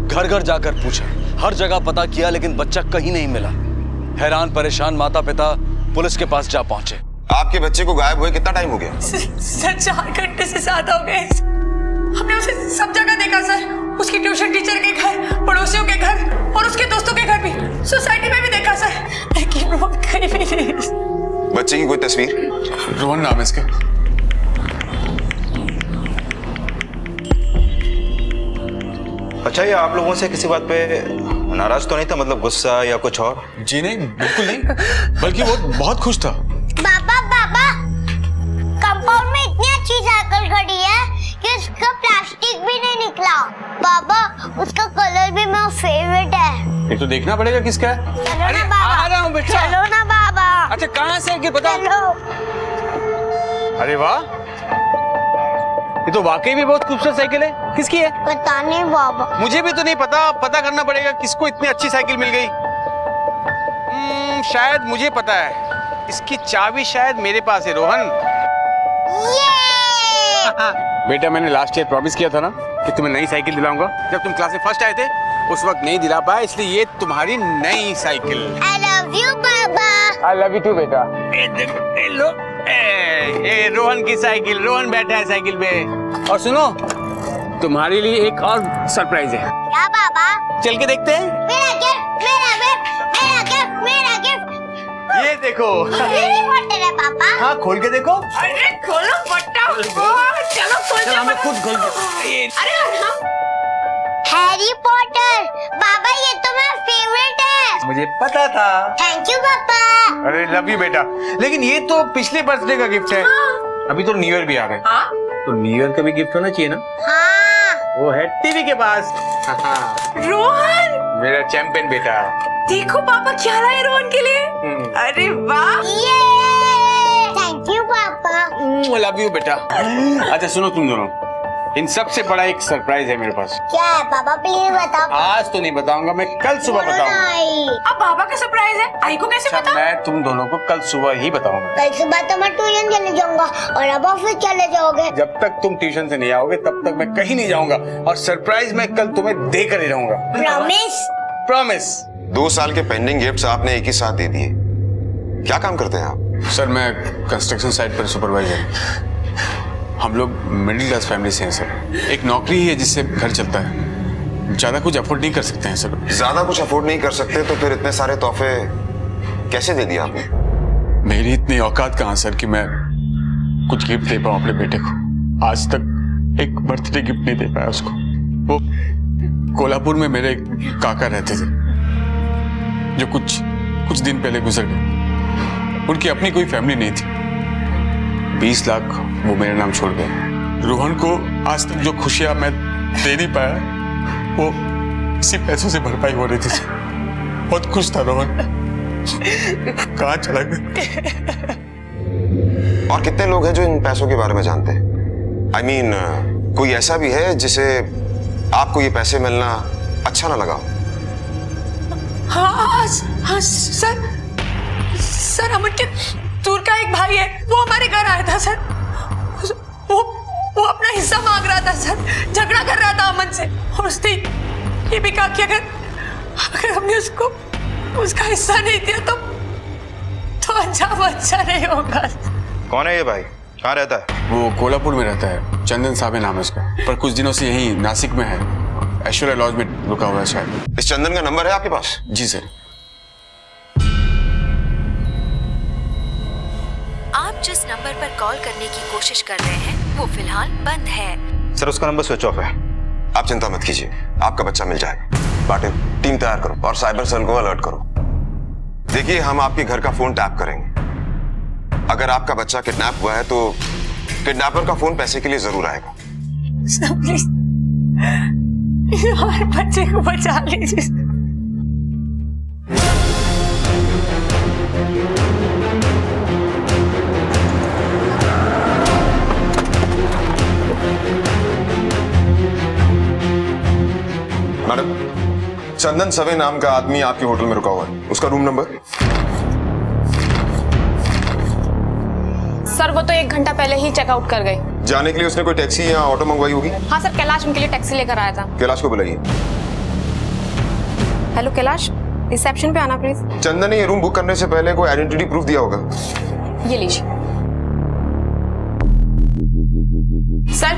घर घर जाकर पूछा, हर जगह पता किया लेकिन बच्चा कहीं नहीं मिला। हैरान परेशान माता पिता पुलिस के पास जा पहुंचे। आपके बच्चे को गायब हुए कितना टाइम हो गया? सर 4 घंटे से ज्यादा हो गए। हमने उसे सब जगह देखा सर, उसकी ट्यूशन टीचर के घर, पड़ोसियों के घर और उसके दोस्तों के घर भी, सोसाइटी में भी देखा सर, लेकिन वो कहीं भी नहीं। बच्चे की कोई तस्वीर? रोहन नाम है इसका। अच्छा ये आप लोगों से किसी बात पे नाराज तो नहीं था, मतलब गुस्सा या कुछ और? जी नहीं, बिल्कुल नहीं, बल्कि वो बहुत खुश था। पापा कंपाउंड में इतनी अच्छी साइकिल खड़ी है कि उसका प्लास्टिक भी नहीं निकला। पापा उसका कलर भी मेरा फेवरेट है। ये तो देखना पड़ेगा किसका है। चलो ना बाबा, आ रहा हूँ बेटा। चलो ना बाबा। अच्छा कहाँ से कि बताओ। अरे वाह, ये तो वाकई भी बहुत खूबसूरत साइकिल है। किसकी है? पता नहीं बाबा, मुझे भी तो नहीं पता, पता करना पड़ेगा किसको इतनी अच्छी साइकिल मिल गई। शायद मुझे पता है, इसकी चाबी शायद मेरे पास है। रोहन बेटा, मैंने लास्ट ईयर प्रॉमिस किया था ना कि तुम्हें नई साइकिल दिलाऊंगा। जब तुम क्लास में फर्स्ट आए थे उस वक्त नहीं दिला पाया, इसलिए ये तुम्हारी नई cycle. I love you Baba. I love you too बेटा। ए, रोहन की साइकिल, रोहन बैठा है साइकिल पे। और सुनो, तुम्हारे लिए एक और सरप्राइज है। क्या बाबा? चल के देखते हैं। मेरा गिफ्ट, मेरा गिफ्ट, मेरा गिफ्ट, मेरा गिफ्ट। ये देखो। हैरी पॉटर है पापा। हाँ खोल के देखो। अरे खोलो फटा। चलो खोल चल हमें खुद खोल अरे हम हैरी पॉटर बाबा, ये तो मेरा फेवरेट है। मुझे पता था। थैंक यू पापा। अरे लव यू बेटा, लेकिन ये तो पिछले बर्थडे का गिफ्ट है। अभी तो न्यू ईयर भी आ गए। तो न्यू ईयर का भी गिफ्ट होना चाहिए ना। वो है टीवी के पास। रोहन मेरा चैंपियन बेटा। देखो पापा क्या लाए रोहन के लिए। अरे वाह, थैंक यू पापा। लव यू बेटा। अच्छा सुनो तुम दोनों, इन सब से बड़ा एक सरप्राइज है मेरे पास। क्या है पापा, प्लीज बताओ। आज तो नहीं बताऊंगा, मैं कल सुबह बताऊंगा। अब बाबा का सरप्राइज है, आई को कैसे पता? मैं तुम दोनों को कल सुबह ही बताऊंगा। कल सुबह तो मैं ट्यूशन चले जाऊंगा और अब ऑफिस चले जाओगे। जब तक तुम ट्यूशन से नहीं आओगे तब तक मैं कहीं नहीं जाऊंगा, और सरप्राइज मैं कल तुम्हें देकर ही रहूंगा। प्रॉमिस? प्रॉमिस। 2 साल के पेंडिंग गिफ्ट्स आपने एक ही साथ दे दिए। क्या काम करते हैं आप? सर मैं कंस्ट्रक्शन साइट पर सुपरवाइजर। हम लोग मिडिल क्लास फैमिली से हैं सर। एक नौकरी ही है जिससे घर चलता है, ज्यादा कुछ अफोर्ड नहीं कर सकते हैं सर। ज्यादा कुछ अफोर्ड नहीं कर सकते तो फिर इतने सारे तोहफे कैसे दे दिए आपने? मेरी इतनी औकात कहाँ सर कि मैं कुछ गिफ्ट दे पाऊं अपने बेटे को। आज तक एक बर्थडे गिफ्ट नहीं दे पाया उसको। वो कोल्हापुर में मेरे काका रहते थे जो कुछ दिन पहले गुजर गए। उनकी अपनी कोई फैमिली नहीं थी। 20 लाख वो मेरे नाम छोड़ गए। रोहन को आज तक जो खुशियां मैं दे नहीं पाया वो इसी पैसों से भरपाई हो रही थी। बहुत खुश था रोहन, कहाँ चला गया? और कितने लोग हैं जो इन पैसों के बारे में जानते हैं? I mean, कोई ऐसा भी है जिसे आपको ये पैसे मिलना अच्छा ना लगा? हाँ सर अमन के दूर का एक भाई है, वो हमारे घर आया था सर। वो अपना हिस्सा मांग रहा था सर, झगड़ा कर रहा था अमन से, और उसने ये भी कहा कि अगर हमने उसको उसका हिस्सा नहीं दिया तो अंजाम अच्छा नहीं होगा। कौन है ये भाई? कहाँ रहता है? वो कोल्हापुर में रहता है, चंदन साहब नाम है उसका, पर कुछ दिनों से यही नासिक में है, ऐश्वर्या लॉज में रुका हुआ है शायद। इस चंदन का नंबर है आपके पास? जी सर। आप जिस नंबर पर कॉल करने की कोशिश कर रहे हैं वो फिलहाल बंद है। सर उसका नंबर स्विच ऑफ है। आप चिंता मत कीजिए, आपका बच्चा मिल जाएगा। पाटिल, टीम तैयार करो और साइबर सेल को अलर्ट करो। देखिए हम आपके घर का फोन टैप करेंगे। अगर आपका बच्चा किडनैप हुआ है तो किडनैपर का फोन पैसे के लिए जरूर आएगा। हमारे बच्चे को बचा लीजिए। मैडम, चंदन सवे नाम का आदमी आपके होटल में रुका हुआ है, उसका रूम नंबर? सर वो तो 1 घंटा पहले ही चेकआउट कर गए। जाने के लिए उसने कोई टैक्सी या ऑटो मंगवाई होगी? हाँ सर, कैलाश उनके लिए टैक्सी लेकर आया था। कैलाश को बुलाइए। हेलो कैलाश, रिसेप्शन पे आना प्लीज। चंदन ने ये रूम बुक करने से पहले कोई आइडेंटिटी प्रूफ दिया होगा। ये लीजिए सर,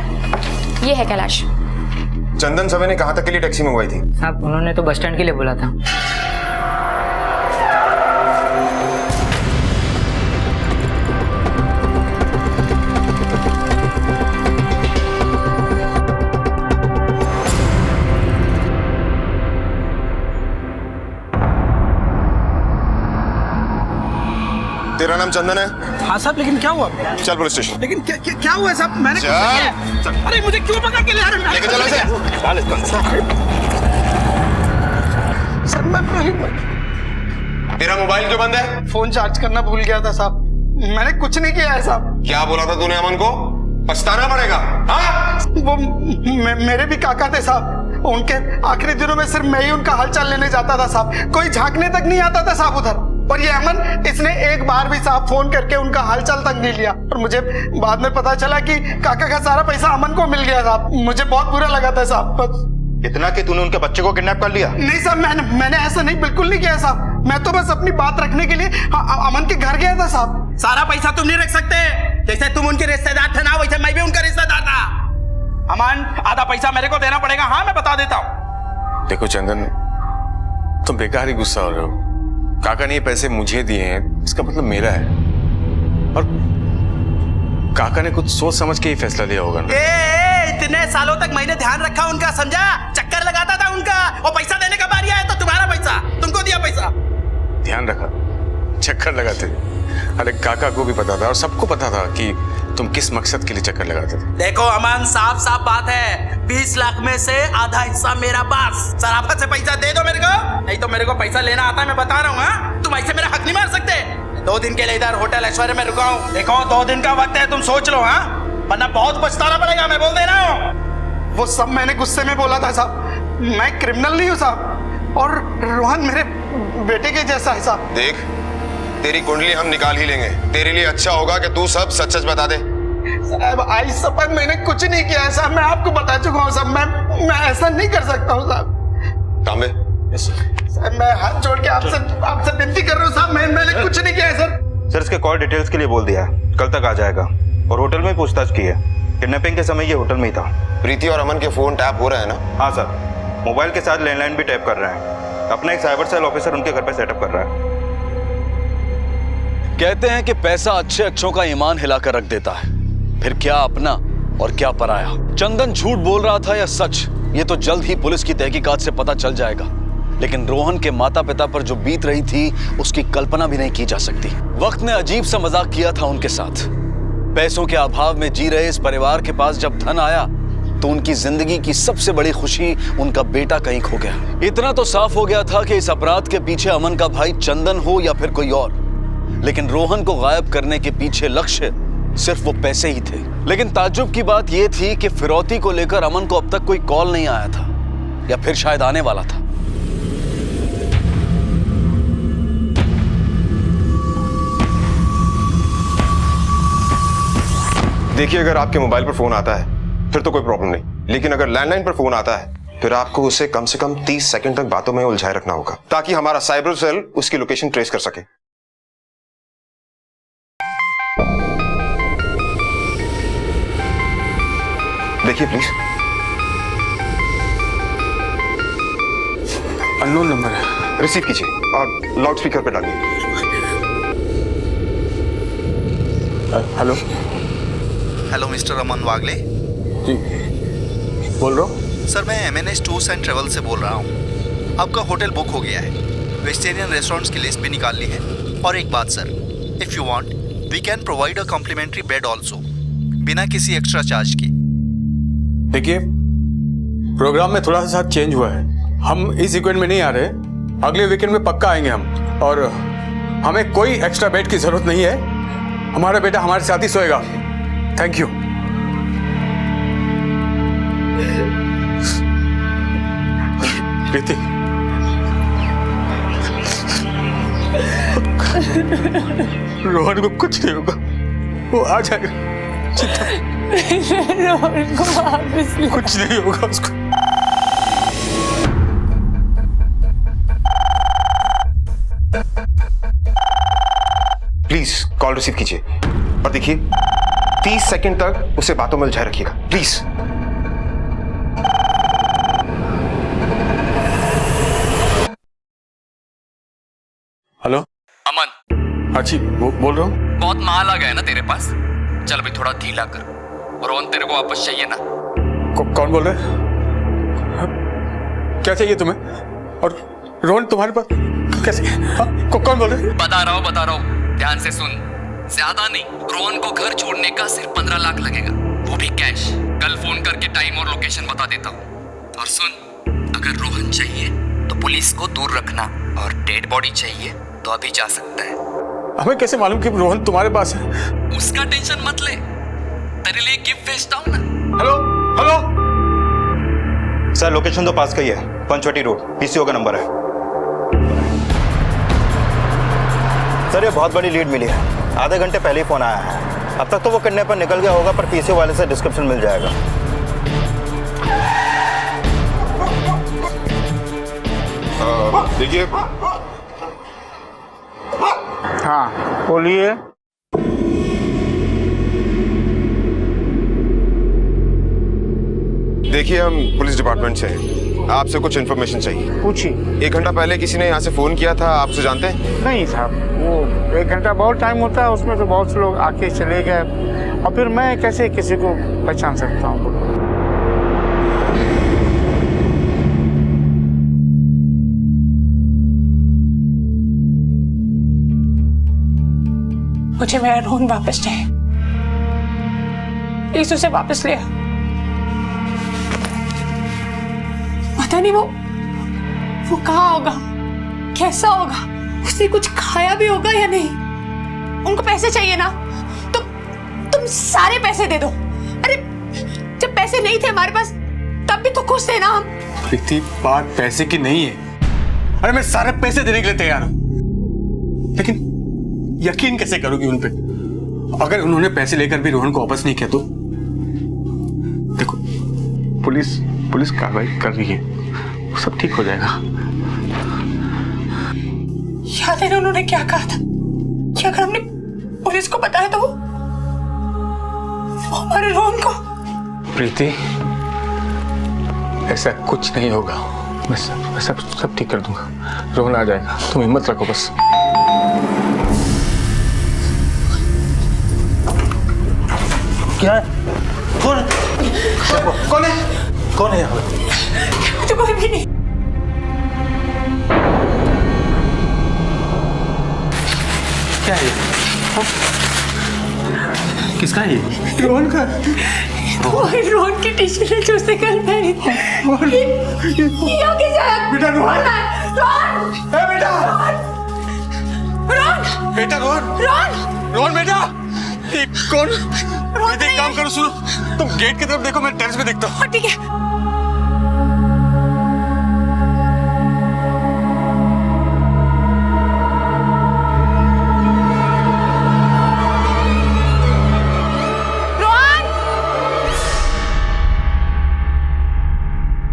ये है कैलाश। चंदन सवे ने कहाँ तक के लिए टैक्सी मंगवाई थी? साहब उन्होंने तो बस स्टैंड के लिए बोला था। तेरा नाम चंदन है? हाँ साहब, लेकिन क्या हुआ? चल पुलिस स्टेशन। लेकिन क्या हुआ साहब? मैंने चल। अरे मुझे क्यों पकड़ के ले रहे हैं? लेके चलो इसे। सर तेरा मोबाइल क्यों बंद है? फोन चार्ज करना भूल गया था साहब। मैंने कुछ नहीं किया है साहब। क्या बोला था तूने अमन को? पछताना पड़ेगा। हाँ? वो मेरे भी काका थे साहब। उनके आखिरी दिनों में सिर्फ मैं ही उनका हालचाल लेने जाता था साहब। कोई झांकने तक नहीं आता था साहब उधर। और ये अमन, इसने एक बार भी साहब फोन करके उनका हालचाल तक नहीं लिया। और मुझे बाद में पता चला कि काका का सारा पैसा अमन को मिल गया साहब। मुझे बहुत बुरा लगा था साहब। इतना कि तूने उनके बच्चे को किडनैप कर लिया? नहीं साहब, मैंने ऐसा नहीं, बिल्कुल नहीं किया साहब। मैं तो बस अपनी बात रखने के लिए अमन के घर गया था साहब। सारा पैसा तुम नहीं रख सकते। जैसे तुम उनके रिश्तेदार थे ना, वैसे मैं भी उनका रिश्तेदार था। अमन, आधा पैसा मेरे को देना पड़ेगा। हाँ, मैं बता देता हूँ। देखो चंदन, तुम बेकार ही गुस्सा हो रहे हो। काका ने ये पैसे मुझे दिए हैं, इसका मतलब मेरा है। और काका ने कुछ सोच समझ के ही फैसला लिया होगा ना। इतने सालों तक मैंने ध्यान रखा उनका, समझा? चक्कर लगाता था उनका। वो पैसा देने का बारी आया तो तुम्हारा पैसा, तुमको दिया पैसा। ध्यान रखा, चक्कर लगाते। अरे काका को भी पता था और सबको पता था कि तुम किस मकसद के लिए चक्कर लगाते थे। देखो अमन, साफ साफ बात है, 20 लाख में से आधा हिस्सा मेरा पास। सराफत से पैसा दे दो मेरे को, नहीं तो मेरे को पैसा लेना आता है, मैं बता रहा हूँ। तुम ऐसे मेरा हक नहीं मार सकते। 2 दिन के लिए इधर होटल ऐश्वर्या में रुका हूँ। देखो 2 दिन का वक्त है, तुम सोच लो। हाँ, वरना बहुत पछताना पड़ेगा, मैं बोल दे रहा हूँ। वो सब मैंने गुस्से में बोला था साहब, मैं क्रिमिनल नहीं हूँ साहब, और रोहन मेरे बेटे के जैसा है साहब। देख, तेरी कुंडली हम निकाल ही लेंगे, तेरे लिए अच्छा होगा कि तू सब सच सच बता दे। साहब आई शपथ मैंने कुछ नहीं किया है साहब, मैं आपको बता चुका हूँ साहब, मैं ऐसा नहीं कर सकता हूँ साहब। तांबे, साहब मैं हाथ जोड़ के आपसे विनती कर रहा हूँ साहब, मैंने कुछ नहीं किया है सर। सर इसके कॉल डिटेल्स के लिए बोल दिया है, कल तक आ जाएगा, और होटल में पूछताछ की है। किडनैपिंग के समय ये होटल में ही था। प्रीति और अमन के फोन टैप हो रहे हैं ना? हाँ सर, मोबाइल के साथ लैंडलाइन भी टैप कर रहे हैं। अपना एक साइबर सेल ऑफिसर उनके घर पे सेटअप कर रहा है। कहते हैं कि पैसा अच्छे अच्छों का ईमान हिलाकर रख देता है, फिर क्या अपना और क्या पराया। चंदन झूठ बोल रहा था या सच, ये तो जल्द ही पुलिस की तहकीकात से पता चल जाएगा। लेकिन रोहन के माता पिता पर जो बीत रही थी उसकी कल्पना भी नहीं की जा सकती। वक्त ने अजीब सा मजाक किया था उनके साथ। पैसों के अभाव में जी रहे इस परिवार के पास जब धन आया तो उनकी जिंदगी की सबसे बड़ी खुशी उनका बेटा कहीं खो गया। इतना तो साफ हो गया था कि इस अपराध के पीछे अमन का भाई चंदन हो या फिर कोई और, लेकिन रोहन को गायब करने के पीछे लक्ष्य सिर्फ वो पैसे ही थे। लेकिन ताज्जुब की बात यह थी कि फिरौती को लेकर अमन को अब तक कोई कॉल नहीं आया था, या फिर शायद आने वाला था। देखिए, अगर आपके मोबाइल पर फोन आता है फिर तो कोई प्रॉब्लम नहीं, लेकिन अगर लैंडलाइन पर फोन आता है फिर आपको उसे कम से कम 30 सेकंड तक बातों में उलझाए रखना होगा, ताकि हमारा साइबर सेल उसकी लोकेशन ट्रेस कर सके। देखिए प्लीज। अननोन नंबर है। रिसीव कीजिए और लाउड स्पीकर पे डालिए। हेलो हेलो मिस्टर अमन वागले जी, बोल रहा हूँ सर। मैं MNS टूर्स एंड ट्रेवल से बोल रहा हूँ। आपका होटल बुक हो गया है, वेजिटेरियन रेस्टोरेंट्स की लिस्ट भी निकाल ली है। और एक बात sir, if you want we can provide a complimentary bed also, बिना किसी एक्स्ट्रा चार्ज के। देखिए, प्रोग्राम में थोड़ा सा चेंज हुआ है, हम इस वीकेंड में नहीं आ रहे, अगले वीकेंड में पक्का आएंगे हम। और हमें कोई एक्स्ट्रा बेड की जरूरत नहीं है, हमारा बेटा हमारे साथ ही सोएगा। Thank you. प्रीति, रोहन को कुछ नहीं होगा, वो आ जाएगा, रोहन को वापस ला। कुछ नहीं होगा उसको। प्लीज कॉल रिसीव कीजिए और देखिए 30 सेकंड तक उसे बातों में उलझाए रखिएगा प्लीज। हेलो अमन। हाँ जी, बोल रहा हूँ। बहुत माल आ गया ना तेरे पास, चल अभी थोड़ा ढीला कर। रोहन तेरे को वापस चाहिए ना? कौन बोल रहा है? क्या चाहिए तुम्हें? और रोहन तुम्हारे पास कैसे? कौन बोल रहा है? बता रहा हूँ, ध्यान से सुन। ज्यादा नहीं, रोहन को घर छोड़ने का सिर्फ 15 लाख लगेगा, वो भी कैश। कल फोन करके टाइम और लोकेशन बता देता हूँ। और सुन, अगर रोहन चाहिए तो पुलिस को दूर रखना, और डेड बॉडी चाहिए तो अभी जा सकता है। हमें कैसे मालूम कि रोहन तुम्हारे पास है? उसका टेंशन मत ले, तेरे लिए गिफ्ट भेजता हूँ ना। हेलो हेलो सर, लोकेशन तो पास का ही है, पंचवटी रोड, PCO का नंबर है। सर, ये बहुत बड़ी लीड मिली है, आधे घंटे पहले ही फोन आया है। अब तक तो वो किडनैपर निकल गया होगा, पर PCO वाले से डिस्क्रिप्शन मिल जाएगा। देखिए। हाँ बोलिए। देखिए, हम पुलिस डिपार्टमेंट से हैं, आपसे कुछ इन्फॉर्मेशन चाहिए। पूछिए। 1 घंटा पहले किसी ने यहाँ से फोन किया था, आप उसे जानते हैं? नहीं साहब, वो 1 घंटा बहुत टाइम होता है, उसमें तो बहुत से लोग आके चले गए, और फिर मैं कैसे किसी को पहचान सकता हूँ? मुझे मेरा रोहन वापस चाहिए, प्लीज उसे वापस ले। पता नहीं वो कहाँ होगा, कैसा होगा, उसने कुछ खाया भी होगा या नहीं। उनको पैसे चाहिए ना, तो तुम सारे पैसे दे दो, जब पैसे नहीं थे हमारे पास तब भी तो खुश थे ना हम। प्रीति, बात पैसे की नहीं है। अरे मैं सारे पैसे देने के लिए तैयार हूं, लेकिन यकीन कैसे करोगी उन पे? अगर उन्होंने पैसे लेकर भी रोहन को वापस नहीं किया तो देखो, पुलिस कार्रवाई कर रही है, सब ठीक हो जाएगा। याद है ना उन्होंने क्या कहा था कि अगर हमने पुलिस को बताया तो वो हमारे रोहन को। प्रीति, ऐसा कुछ नहीं होगा, मैं सब ठीक कर दूंगा। रोहन आ जाएगा, तुम हिम्मत रखो बस। क्या है? कौन है यहाँ पे? तो कोई भी नहीं। क्या है? किसका है ये? रोहन का। रोहन की टी-शर्ट है जो उसने कल पहनी थी। ये आगे जाए। बेटा रोहन। रोहन। बेटा। रोहन। बेटा रोहन। रोहन बेटा। ये कौन? एक काम करो, सुनो, तुम गेट की तरफ देखो, मैं टेरेस पे देखता हूँ। ठीक है।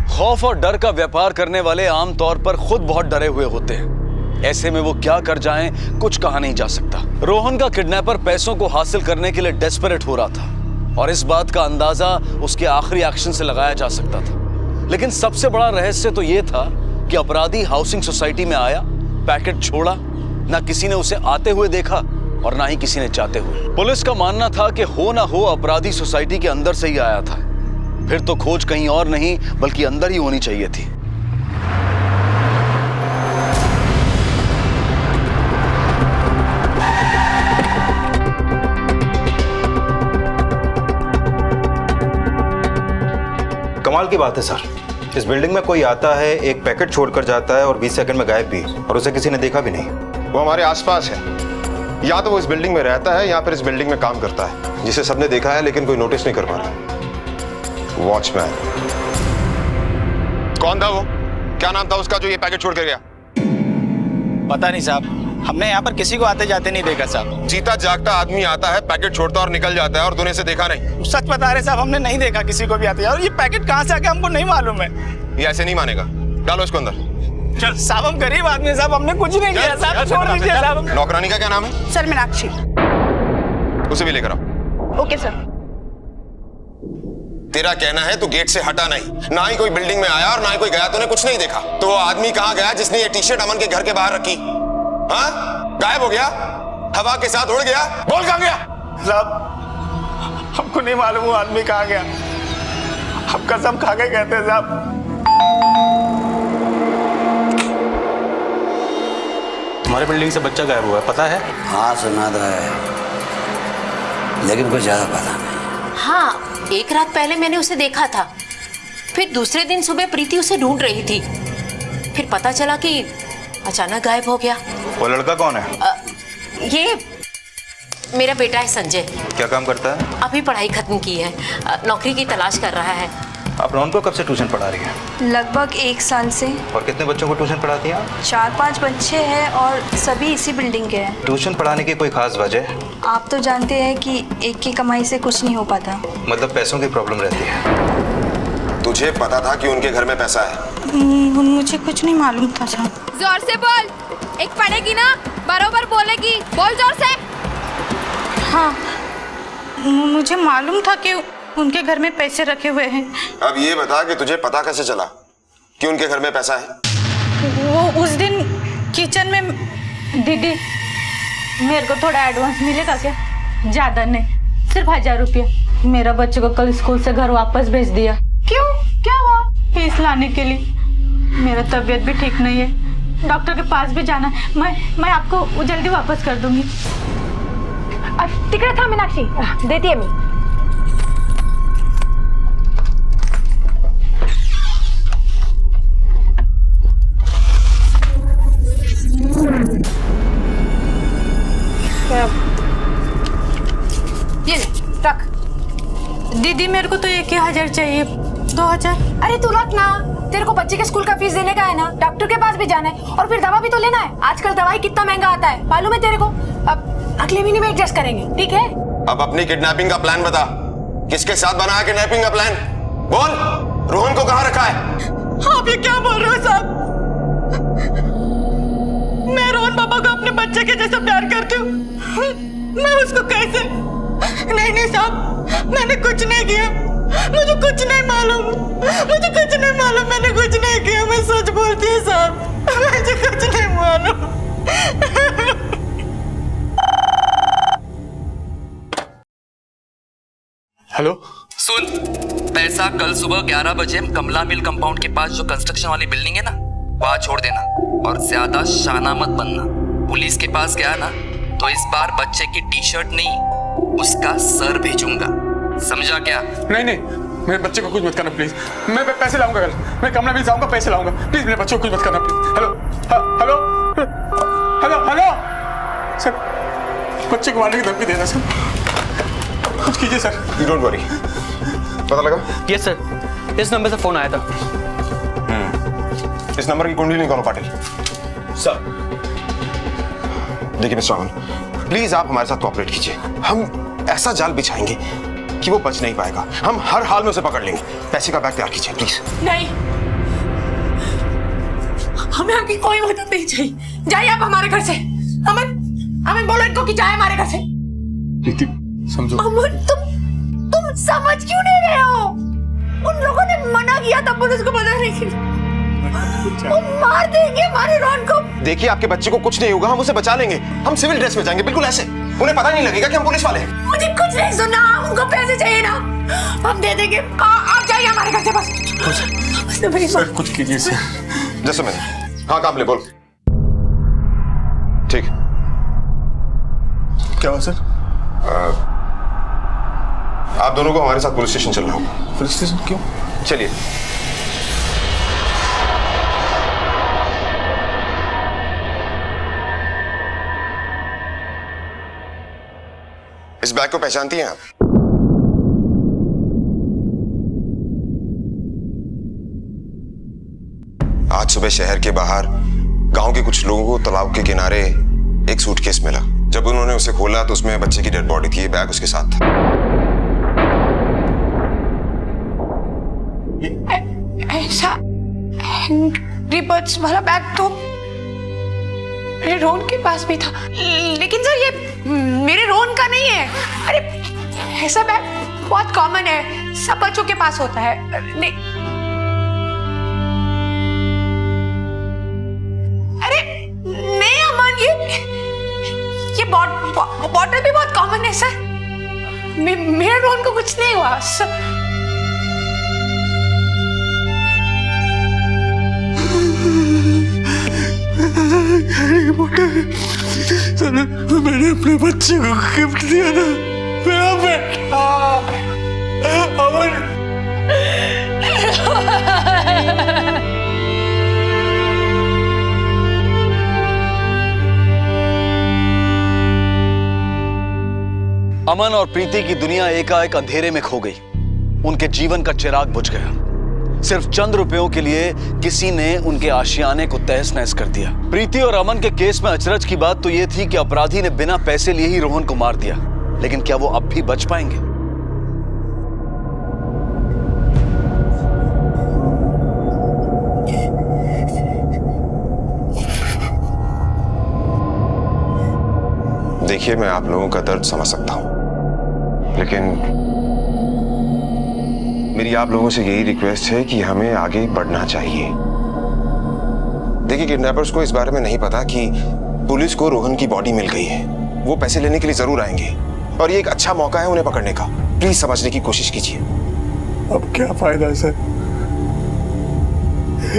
खौफ और डर का व्यापार करने वाले आमतौर पर खुद बहुत डरे हुए होते हैं। ऐसे में वो क्या कर जाएं, कुछ कहा नहीं जा सकता। रोहन का किडनैपर पैसों को हासिल करने के लिए डेस्परेट हो रहा था और इस बात का अंदाजा उसके आखिरी एक्शन से लगाया जा सकता था। लेकिन सबसे बड़ा रहस्य तो ये था कि अपराधी हाउसिंग सोसाइटी में आया, पैकेट छोड़ा, ना किसी ने उसे आते हुए देखा और ना ही किसी ने जाते हुए। पुलिस का मानना था कि हो ना हो अपराधी सोसाइटी के अंदर से ही आया था, फिर तो खोज कहीं और नहीं बल्कि अंदर ही होनी चाहिए थी। कमाल की बात है सर, इस बिल्डिंग में कोई आता है, एक पैकेट छोड़कर जाता है और 20 सेकंड में गायब भी, और उसे किसी ने देखा भी नहीं। वो हमारे आसपास है, या तो वो इस बिल्डिंग में रहता है या फिर इस बिल्डिंग में काम करता है, जिसे सबने देखा है लेकिन कोई नोटिस नहीं कर पा रहा। वॉचमैन। कौन था वो? क्या नाम था उसका जो ये पैकेट छोड़ कर गया? पता नहीं साहब, हमने यहाँ पर किसी को आते जाते नहीं देखा साहब। जीता जागता आदमी आता है, पैकेट छोड़ता और निकल जाता है, और तूने इसे देखा नहीं? सच बता रहे साहब, हमने नहीं देखा किसी को भी आते, और ये पैकेट कहाँ से आ गया हमको नहीं मालूम है। ये ऐसे नहीं मानेगा, डालो इसको अंदर। चल साहब, हम गरीब आदमी साहब, हमने कुछ नहीं किया साहब, छोड़ दीजिए साहब। नौकरानी का क्या नाम है? सर मीनाक्षी। उसे भी लेकर आओ। Okay sir. तेरा कहना है तू गेट से हटा नहीं, ना ही कोई बिल्डिंग में आया और ना ही कोई गया, तूने कुछ नहीं देखा। तो वो आदमी कहाँ गया जिसने ये टी-शर्ट अमन के घर के बाहर रखी? हाँ? गायब हो गया, हवा के साथ उड़ गया, बोल कहाँ गया? साहब हमको नहीं मालूम वो आदमी कहाँ गया, हम कसम खा के कहते हैं साहब। हमारे बिल्डिंग से बच्चा गायब हुआ है, पता है? हाँ सुना तो है, लेकिन कुछ ज्यादा पता नहीं। हाँ, एक रात पहले मैंने उसे देखा था, फिर दूसरे दिन सुबह प्रीति उसे ढूंढ रही थी, फिर पता चला कि अचानक गायब हो गया। वो लड़का कौन है? ये मेरा बेटा है संजय। क्या काम करता है? अभी पढ़ाई खत्म की है, नौकरी की तलाश कर रहा है। आप रोहन को कब से ट्यूशन पढ़ा रही हैं? लगभग 1 साल से। और कितने बच्चों को ट्यूशन पढ़ाती हैं? 4-5 बच्चे हैं और सभी इसी बिल्डिंग के हैं। ट्यूशन पढ़ाने की कोई खास वजह? आप तो जानते हैं कि एक की कमाई से कुछ नहीं हो पाता। मतलब पैसों की प्रॉब्लम रहती है। तुझे पता था कि उनके घर में पैसा है? मुझे कुछ नहीं मालूम था सर। जोर से बोल, एक पढ़ेगी ना बरोबर बोलेगी, बोल जोर से। हाँ, मुझे मालूम था कि उनके घर में पैसे रखे हुए हैं। अब ये बता कि तुझे पता कैसे चला कि उनके घर में पैसा है? वो उस दिन किचन में। दीदी, मेरे को थोड़ा एडवांस मिलेगा क्या? ज्यादा नहीं, सिर्फ 1000 रुपया। मेरा बच्चे को कल स्कूल से घर वापस भेज दिया। क्यों, क्या हुआ? फीस लाने के लिए। मेरा तबीयत भी ठीक नहीं है, डॉक्टर के पास भी जाना है। मैं आपको जल्दी वापस कर दूंगी। तिकडे था मीनाक्षी, देती है मी। ये ले, रख। दीदी, मेरे को तो एक 1000 चाहिए। 2000। अरे तू रख ना, तेरे को बच्चे के स्कूल का फीस देने का है ना, डॉक्टर के पास भी जाना है और फिर दवा भी तो लेना है। आजकल दवाई कितना महंगा आता है मालूम है तेरे को। अब अगले महीने में एडजस्ट करेंगे, ठीक है? अब अपनी किडनैपिंग का प्लान बता, किसके साथ बना है किडनैपिंग का प्लान? बोल, रोहन को कहाँ रखा है? आप ये क्या बोल रहे हो साहब? मैं रोहन पापा को अपने बच्चे के जैसा प्यार करती हूँ। मैं उसको कैसे? नहीं साहब, मैंने कुछ नहीं किया, मुझे कुछ नहीं मालूम, मुझे कुछ नहीं मालूम, मैंने कुछ नहीं किया, मैं सच बोलती हूँ साहब, मुझे कुछ नहीं मालूम। हेलो सुन, पैसा कल सुबह 11 बजे कमला मिल कंपाउंड के पास जो कंस्ट्रक्शन वाली बिल्डिंग है ना, वहां छोड़ देना और ज्यादा शाना मत बनना। पुलिस के पास गया ना तो इस बार बच्चे की टी शर्ट नहीं, उसका सर भेजूंगा, समझा क्या? नहीं, मेरे बच्चे को कुछ मत करना प्लीज। मैं पैसे लाऊंगा कल, मैं कमला मिल जाऊंगा, पैसे लाऊंगा, प्लीज मेरे बच्चे को कुछ मत करना please. Hello hello hello sir, बच्चे को मारने की धमकी दे रहा सर, कुछ कीजिए सर। You don't worry. पता लगा? यस सर, इस नंबर से फोन आया था। इस नंबर की कुंडली निकालो पाटिल। सर देखिए मिस्टर रावल, प्लीज आप हमारे साथ कोऑपरेट कीजिए। हम ऐसा जाल बिछाएंगे कि वो बच नहीं पाएगा। हम हर हाल में उसे पकड़ लेंगे। पैसे का बैग तैयार कीजिए प्लीज। नहीं, हमें आपकी कोई मदद नहीं चाहिए। जाइए आप हमारे घर से। अमन बोलो इनको कि जाए हमारे घर से। समझो। अमन तुम समझ क्यों नहीं रहे हो? उन लोगों ने मना किया था पुलिस को बताने के लिए। वो मार देंगे हमारे रोहन को। देखिए आपके बच्चे को कुछ नहीं होगा, हम उसे बचा लेंगे। हम सिविल ड्रेस में जाएंगे, बिल्कुल ऐसे, उन्हें पता नहीं लगेगा कि हम पुलिस वाले हैं। मुझे कुछ नहीं सुनना, उनको पैसे चाहिए ना, हम दे देंगे। आप जाइए हमारे घर से बस। सर कुछ कीजिए सर। जैसे मैंने, हाँ काबले बोल। ठीक। क्या हुआ सर? आप दोनों को हमारे साथ पुलिस स्टेशन चलना होगा। पुलिस स्टेशन क्यों? चलिए। इस बैग को पहचानती हैं आप? आज सुबह शहर के बाहर गांव के कुछ लोगों को तालाब के किनारे एक सूटकेस मिला। जब उन्होंने उसे खोला तो उसमें बच्चे की डेड बॉडी थी। ये बैग उसके साथ था। ऐसा एंग्री बर्ड्स वाला बैग तो मेरे रोहन के पास भी था, लेकिन सर ये मेरे रोहन का नहीं है। अरे ऐसा बैग बहुत कॉमन है, सब बच्चों के पास होता है। नहीं, अरे नहीं अमन, ये बॉटल भी बहुत कॉमन है सर। मेरे रोहन को कुछ नहीं हुआ सर। मैंने अपने बच्चे को गिफ्ट दिया था, मेरा बेटा अमन। अमन और प्रीति की दुनिया एकाएक अंधेरे में खो गई। उनके जीवन का चिराग बुझ गया। सिर्फ चंद रुपयों के लिए किसी ने उनके आशियाने को तहस नहस कर दिया। प्रीति और अमन के केस में अचरज की बात तो यह थी कि अपराधी ने बिना पैसे लिए ही रोहन को मार दिया, लेकिन क्या वो अब भी बच पाएंगे? देखिए मैं आप लोगों का दर्द समझ सकता हूं, लेकिन मेरी आप लोगों से यही रिक्वेस्ट है कि हमें आगे बढ़ना चाहिए। देखिए किडनैपर्स को इस बारे में नहीं पता कि पुलिस को रोहन की बॉडी मिल गई है। वो पैसे लेने के लिए जरूर आएंगे और ये एक अच्छा मौका है उन्हें पकड़ने का। प्लीज समझने की कोशिश कीजिए। अब क्या फायदा सर,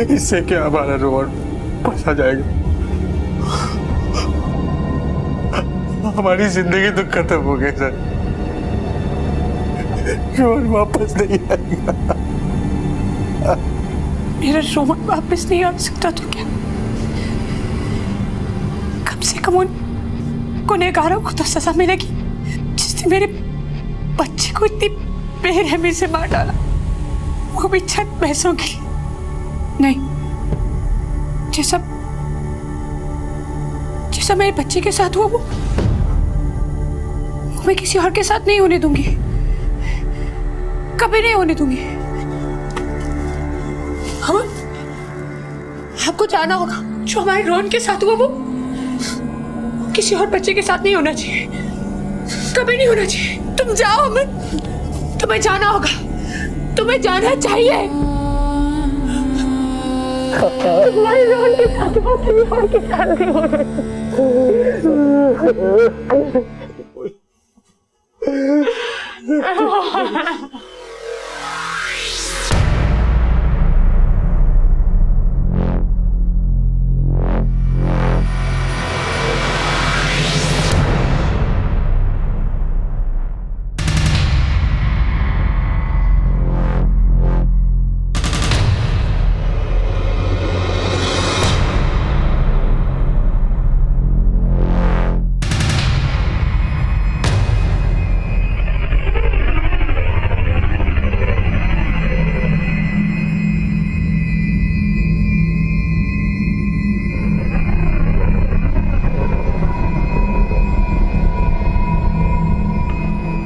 इससे क्या हमारा रोहन फंसा जाएगा? हमारी जिंदगी तो खत्म हो गई सर, रोहन वापस नहीं आएगा। मेरा रोहन वापस नहीं आ सकता तो क्या, कम से कम उन गुनहगारों को तो सजा मिलेगी जिसने मेरे बच्चे को इतनी बेरहमी से मार डाला, वो भी चंद पैसों के लिए। नहीं, जैसा मेरे बच्चे के साथ हुआ वो मैं किसी और के साथ नहीं होने दूंगी, कभी नहीं होने दूंगी। आपको जाना होगा, जो हमारे रोहन के साथ हुआ वो किसी और बच्चे के साथ नहीं होना चाहिए, कभी नहीं होना चाहिए। तुम जाओ अमन, तुम्हें जाना होगा, तुम्हें जाना चाहिए। तुम्हारे रोहन के साथ हुआ किसी और के साथ नहीं होना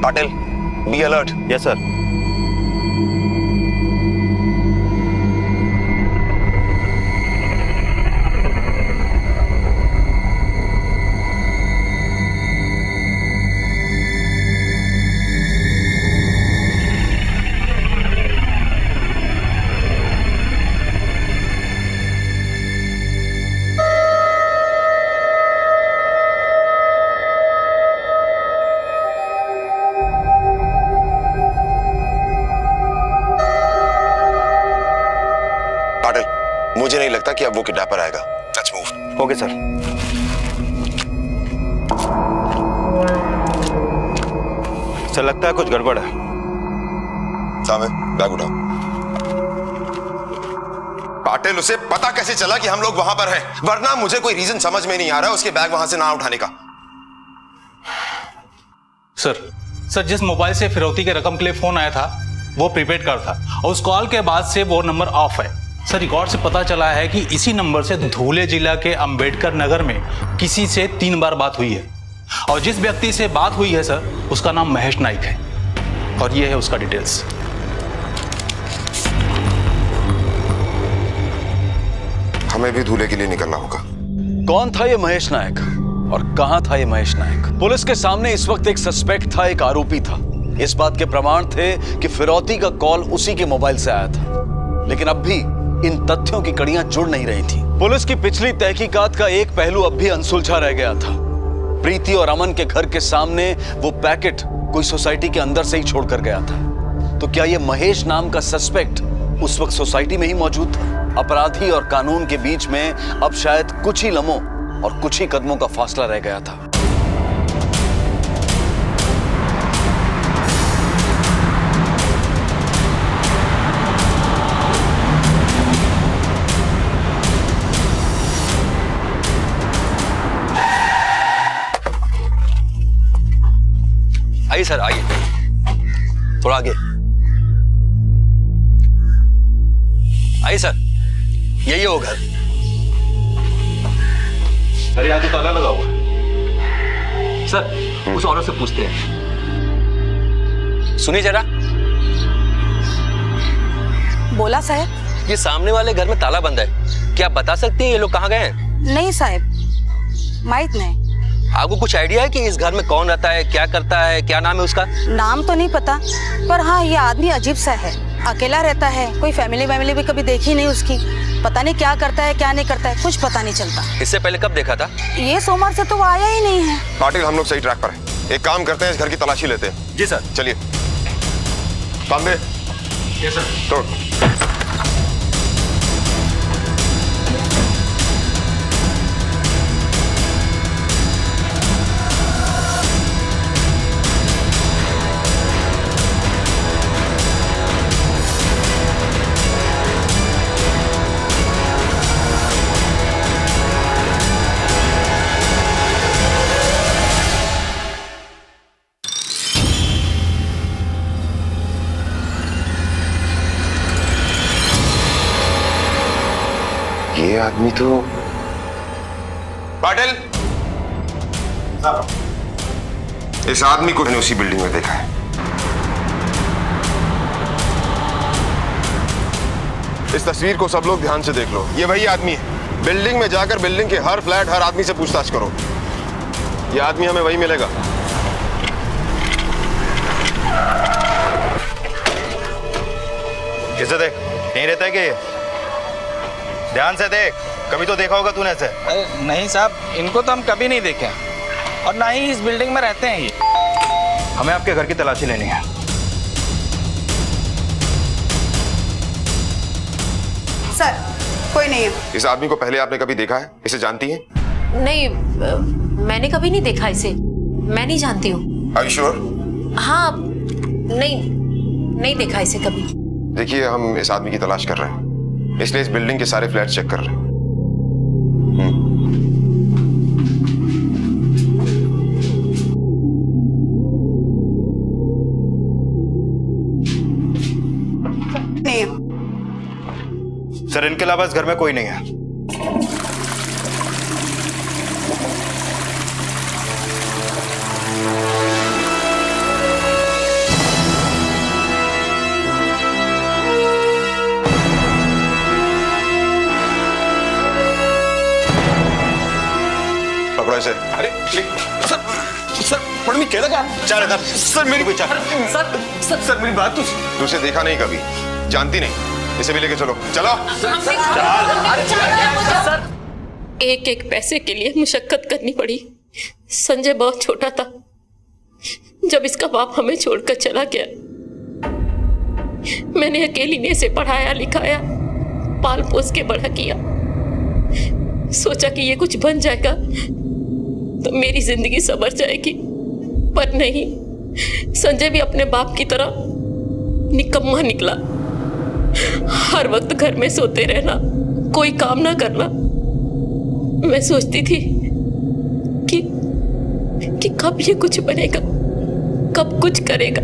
Patil, be alert. Yes sir. मुझे नहीं लगता कि अब वो किडनैपर आएगा। Let's move. Okay sir. Sir लगता है कुछ गड़बड़ है। सामे, बैग उठाओ। पाटिल, उसे पता कैसे चला कि हम लोग वहां पर हैं? वरना मुझे कोई रीजन समझ में नहीं आ रहा उसके बैग वहां से ना उठाने का। सर जिस मोबाइल से फिरौती के रकम के लिए फोन आया था वो प्रीपेड कार्ड था और उस कॉल के बाद से वो नंबर ऑफ है। सर रिकॉर्ड से पता चला है कि इसी नंबर से धुले जिला के अंबेडकर नगर में किसी से 3 बार बात हुई है और जिस व्यक्ति से बात हुई है सर उसका नाम महेश नाइक है और ये है उसका डिटेल्स। हमें भी धुले के लिए निकलना होगा। कौन था ये महेश नायक और कहां था ये महेश नायक? पुलिस के सामने इस वक्त एक सस्पेक्ट था, एक आरोपी था। इस बात के प्रमाण थे कि फिरौती का कॉल उसी के मोबाइल से आया था, लेकिन अब भी इन तथ्यों की कड़ियां जुड़ नहीं रही थी। पुलिस की पिछली तहकीकात का एक पहलू अब भी अनसुलझा रह गया था। प्रीति और अमन के घर के सामने वो पैकेट कोई सोसाइटी के अंदर से ही छोड़कर गया था। तो क्या ये महेश नाम का सस्पेक्ट उस वक्त सोसाइटी में ही मौजूद था? अपराधी और कानून के बीच में अब शायद कुछ ही लम्हों और कुछ ही कदमों का फासला रह गया था। आइए सर, आइए, थोड़ा आगे आइए सर, यही हो घर। अरे यहाँ तो ताला लगा हुआ है। सर उस औरत से पूछते हैं। सुनिए जरा। बोला साहब। ये सामने वाले घर में ताला बंद है, क्या आप बता सकती हैं ये लोग कहाँ गए हैं? नहीं साहब, माहित नहीं। आपको कुछ आइडिया है कि इस घर में कौन रहता है, क्या करता है, क्या नाम है उसका? नाम तो नहीं पता, पर हाँ ये आदमी अजीब सा है, अकेला रहता है, कोई फैमिली भी कभी देखी नहीं उसकी। पता नहीं क्या करता है क्या नहीं करता है, कुछ पता नहीं चलता। इससे पहले कब देखा था? ये सोमवार से तो वो आया ही नहीं है। पाटिल, हम लोग सही ट्रैक पर हैं। एक काम करते हैं, इस घर की तलाशी लेते हैं। जी सर। चलिए। तांबे। Yes sir. तोड़। ये आदमी तो पाटिल, इस आदमी को मैंने उसी बिल्डिंग में देखा है। इस तस्वीर को सब लोग ध्यान से देख लो। ये वही आदमी है। बिल्डिंग में जाकर बिल्डिंग के हर फ्लैट, हर आदमी से पूछताछ करो। ये आदमी हमें वही मिलेगा। किसे देख, नहीं रहता है क्या ये? ध्यान से देख, कभी तो देखा होगा तूने ऐसे। नहीं साहब, इनको तो हम कभी नहीं देखे और ना ही इस बिल्डिंग में रहते हैं ये। हमें आपके घर की तलाशी लेनी है। सर, कोई नहीं है। इस आदमी को पहले आपने कभी देखा है? इसे जानती हैं? नहीं, मैंने कभी नहीं देखा इसे। मैं नहीं जानती हूँ। Are you sure? हाँ, नहीं देखा इसे कभी। देखिए, हम इस आदमी की तलाश कर रहे हैं, इसलिए इस बिल्डिंग के सारे फ्लैट चेक कर रहे हैं। नहीं है। सर, इनके अलावा इस घर में कोई नहीं है। पकड़ो इसे। अरे सर पढ़ने क्या लगा? चार इधर। सर मेरी विचार। सर मेरी बात तो। तू उसे देखा नहीं कभी, जानती नहीं। इसे भी लेके चलो। चलो। सर, एक एक पैसे के लिए मुशक्कत करनी पड़ी। संजय बहुत छोटा था जब इसका बाप हमें छोड़कर चला गया। मैंने अकेली ने इसे पढ़ाया लिखाया, पाल पोस के बड़ा किया। सोचा कि ये कुछ बन जाएगा तो मेरी जिंदगी संवर जाएगी, पर नहीं। संजय भी अपने बाप की तरह निकम्मा निकला। हर वक्त घर में सोते रहना, कोई काम ना करना। मैं सोचती थी कि कब ये कुछ बनेगा, कब कुछ करेगा,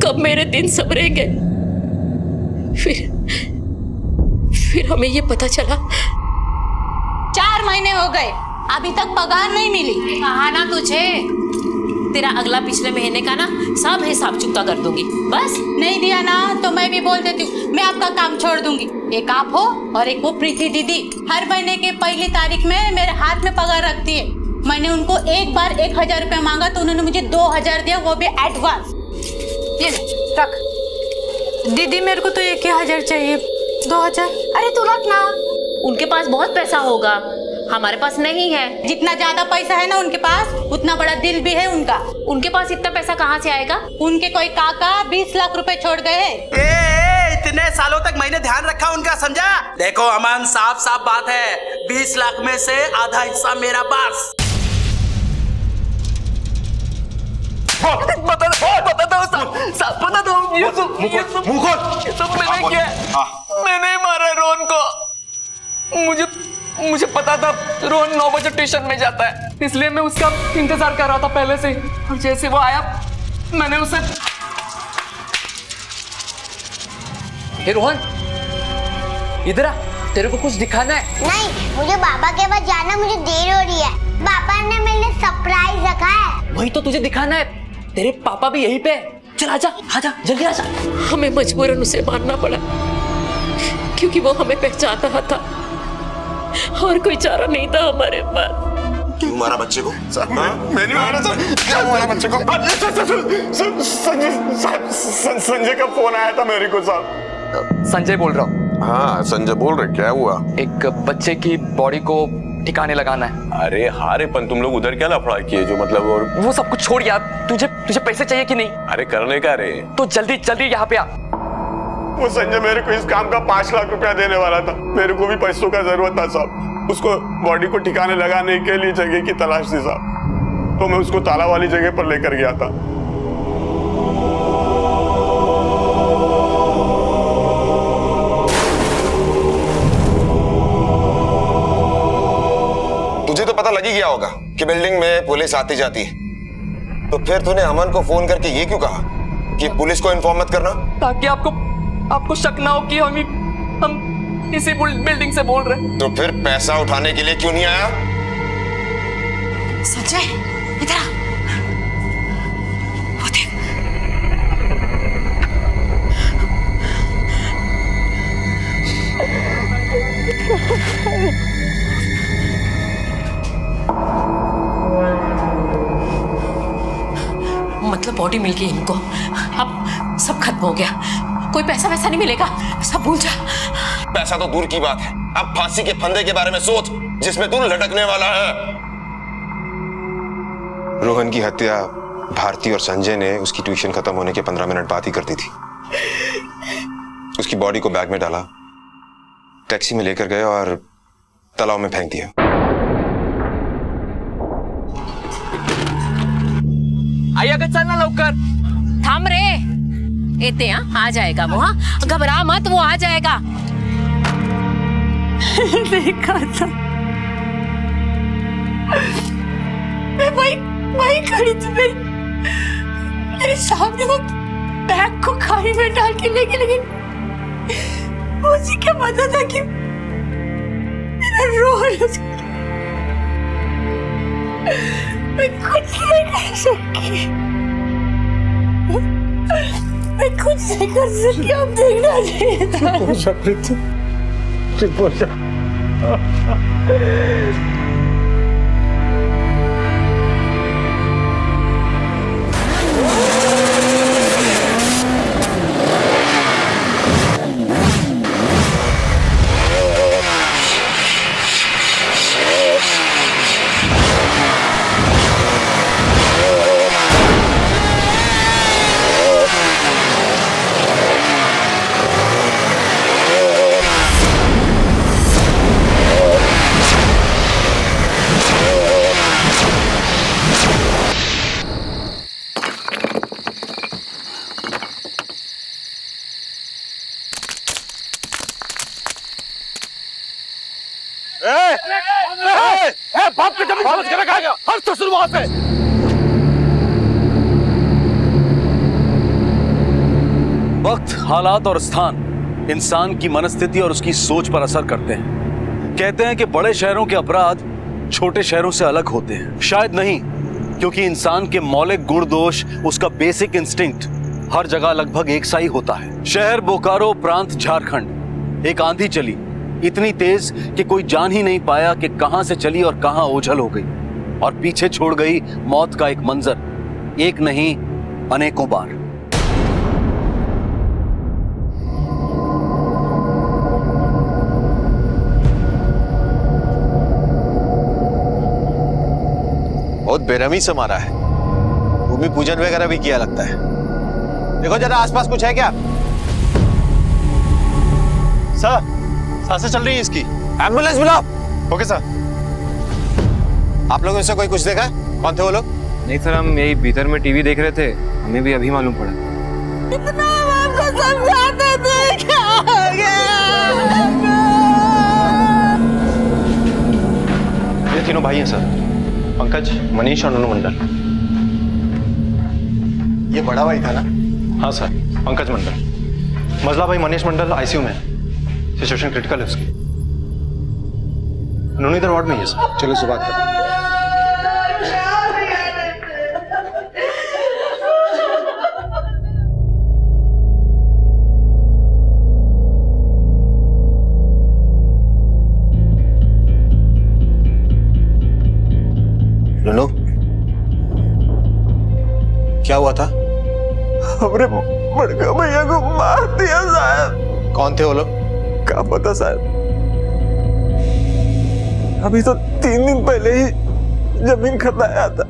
कब मेरे दिन संवरेंगे। फिर हमें ये पता चला 4 महीने हो गए, अभी तक पगार नहीं मिली। कहा ना तुझे, तेरा अगला पिछले महीने का ना सब हिसाब चुकता कर दूंगी। बस नहीं दिया ना तो मैं भी बोल देती हूँ, मैं आपका काम छोड़ दूंगी। एक आप हो और एक वो प्रीति दीदी, हर महीने की पहली तारीख में मेरे हाथ में पगार रखती है। मैंने उनको एक बार 1000 रुपया मांगा तो उन्होंने मुझे 2000 दिया, वो भी एडवांस। ये रख। दीदी मेरे को तो 1000 चाहिए। 2000? अरे तू रख ना, उनके पास बहुत पैसा होगा, हमारे पास नहीं है। जितना ज्यादा पैसा है ना उनके पास, उतना बड़ा दिल भी है उनका। उनके पास इतना पैसा कहाँ से आएगा? उनके कोई काका 20 लाख रुपए छोड़ गए हैं। इतने सालों तक मैंने ध्यान रखा उनका, समझा? देखो अमन, साफ बात है, 20 लाख में से आधा हिस्सा मेरा पास। बता दो, ये सब मैंने किया। मैंने मारा रोहन को। मुझे पता था रोहन 9 बजे ट्यूशन में जाता है, इसलिए मैं उसका इंतजार कर रहा था पहले से। और जैसे वो आया मैंने उसे। हे रोहन, इधर आ, तेरे को कुछ दिखाना है। नहीं, मुझे बाबा के पास जाना, मुझे देर हो रही है। पापा ने मेरे लिए सरप्राइज रखा है। वही तो तुझे दिखाना है, तेरे पापा भी यहीं पे। चल आजा, जल्दी आजा। हमें मजबूरन उसे मारना पड़ा क्योंकि वो हमें पहचान रहा था और कोई चारा नहीं था हमारे पास। क्यों मारा बच्चे को? मैंने मारा सर। क्या मारा बच्चे को? संजय का फोन आया था मेरे को साहब। संजय बोल रहा हूँ। हाँ संजय बोल रहे, क्या हुआ? एक बच्चे की बॉडी को ठिकाने लगाना है। अरे हारे पन तुम लोग उधर क्या लफड़ा किए जो मतलब? और वो सब कुछ छोड़ यार, तुझे पैसे चाहिए कि नहीं? अरे करने का रे, तो जल्दी यहाँ पे आ। वो संजय मेरे को इस काम का 5 लाख रुपया देने वाला था। मेरे को भी पैसों का जरूरत था साहब। उसको बॉडी को ठिकाने लगाने के लिए जगह की तलाश थी साहब, तो मैं उसको ताला वाली जगह पर लेकर गया था। तुझे तो पता लग ही गया होगा कि बिल्डिंग में पुलिस आती जाती है, तो फिर तूने अमन को फोन करके ये क्यों कहा कि पुलिस को इन्फॉर्म मत करना? ताकि आपको शक ना हो कि हम इसी बिल्डिंग से बोल रहे। तो फिर पैसा उठाने के लिए क्यों नहीं आया? संजय इधर आ। वो देख। मतलब बॉडी मिल गई इनको, अब सब खत्म हो गया, कोई पैसा वैसा नहीं मिलेगा, सब भूल जा। पैसा तो दूर की बात है, अब फांसी के फंदे के बारे में सोच जिसमें तू लटकने वाला है। रोहन की हत्या भारती और संजय ने उसकी ट्यूशन खत्म होने के 15 मिनट बाद ही कर दी थी। उसकी बॉडी को बैग में डाला, टैक्सी में लेकर गए और तालाब में फेंक दिया। आइए चलना लवकर। थाम रे, येते आ जाएगा वो। हाँ घबरा मत, वो आ जाएगा। देखा था मैं वही खड़ी थी, मेरे सामने वो बैग को खाई में डाल के लेके, लेकिन मुझे क्या पता था कि मेरा रोल, मैं कुछ नहीं कर सकी, मैं कुछ नहीं कर सकी। अब देखना चाहिए था। चुप हो जा। बाप का जमीन समझ के रखा गया, हर तो शुरुआत है। वक्त, हालात और स्थान इंसान की मनस्थिति और उसकी सोच पर असर करते हैं। कहते हैं कि बड़े शहरों के अपराध छोटे शहरों से अलग होते हैं। शायद नहीं, क्योंकि इंसान के मौलिक गुण दोष, उसका बेसिक इंस्टिंक्ट हर जगह लगभग एक सा ही होता है। शहर बोकारो, प्रांत झारखंड। एक आंधी चली, इतनी तेज कि कोई जान ही नहीं पाया कि कहां से चली और कहां ओझल हो गई, और पीछे छोड़ गई मौत का एक मंजर, एक नहीं अनेकों बार। बहुत बेरहमी से मारा है, भूमि पूजन वगैरह भी किया लगता है। देखो जरा आसपास कुछ है क्या? सर, सांसें चल रही है इसकी। एम्बुलेंस बुलाओ। Okay sir. आप लोगों से कोई कुछ देखा? कौन थे वो लोग? नहीं सर, हम यही भीतर में टीवी देख रहे थे, हमें भी अभी मालूम पड़ा। इतना आपको समझाते थे, क्या हो गया? ये तीनों भाई हैं सर, पंकज, मनीष और नन्नू मंडल। ये बड़ा भाई था ना? हाँ सर, पंकज मंडल। मजला भाई मनीष मंडल आईसीयू में, सिचुएशन क्रिटिकल है उसकी। नन्नू इधर वार्ड में ही है सर। चलो सुबह बात करते हैं। नन्नू, क्या हुआ था? हमरे बड़का भैया को मार दिया साहब। कौन थे वो लोग? क्या पता साहब, अभी तो 3 दिन पहले ही जमीन खरीदाया था।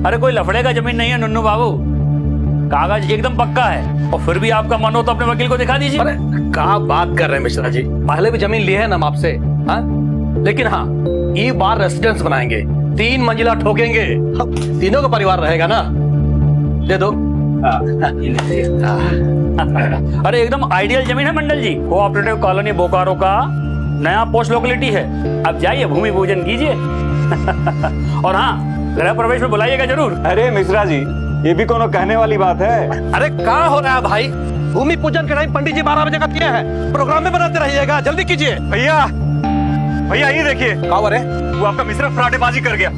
अरे कोई लफड़े का जमीन नहीं है नन्नू बाबू, कागज एकदम पक्का है, और फिर भी आपका मन हो तो अपने वकील को दिखा दीजिए। अरे क्या बात कर रहे हैं मिश्रा जी, पहले भी जमीन ली है ना आपसे, हाँ? लेकिन हाँ, ये बार रेसिडेंस बनाएंगे, 3 मंजिला ठोकेंगे, तीनों का परिवार रहेगा ना। दे दो। अरे एकदम आइडियल जमीन है मंडल जी, कोऑपरेटिव कॉलोनी बोकारो का नया पोस्ट लोकेलिटी है। अब जाइए भूमि पूजन कीजिए। और हाँ, गृह प्रवेश में बुलाइएगा जरूर। अरे मिश्रा जी, ये भी कोनो कहने वाली बात है। अरे कहाँ हो रहा है भाई? भूमि पूजन का टाइम पंडित जी 12 बजे का दिया है, प्रोग्राम में बनाते रहिएगा, जल्दी कीजिए। भैया भैया ये देखिए, कहाँ है? वो आपका मिश्रा फ्राटेबाजी कर गया।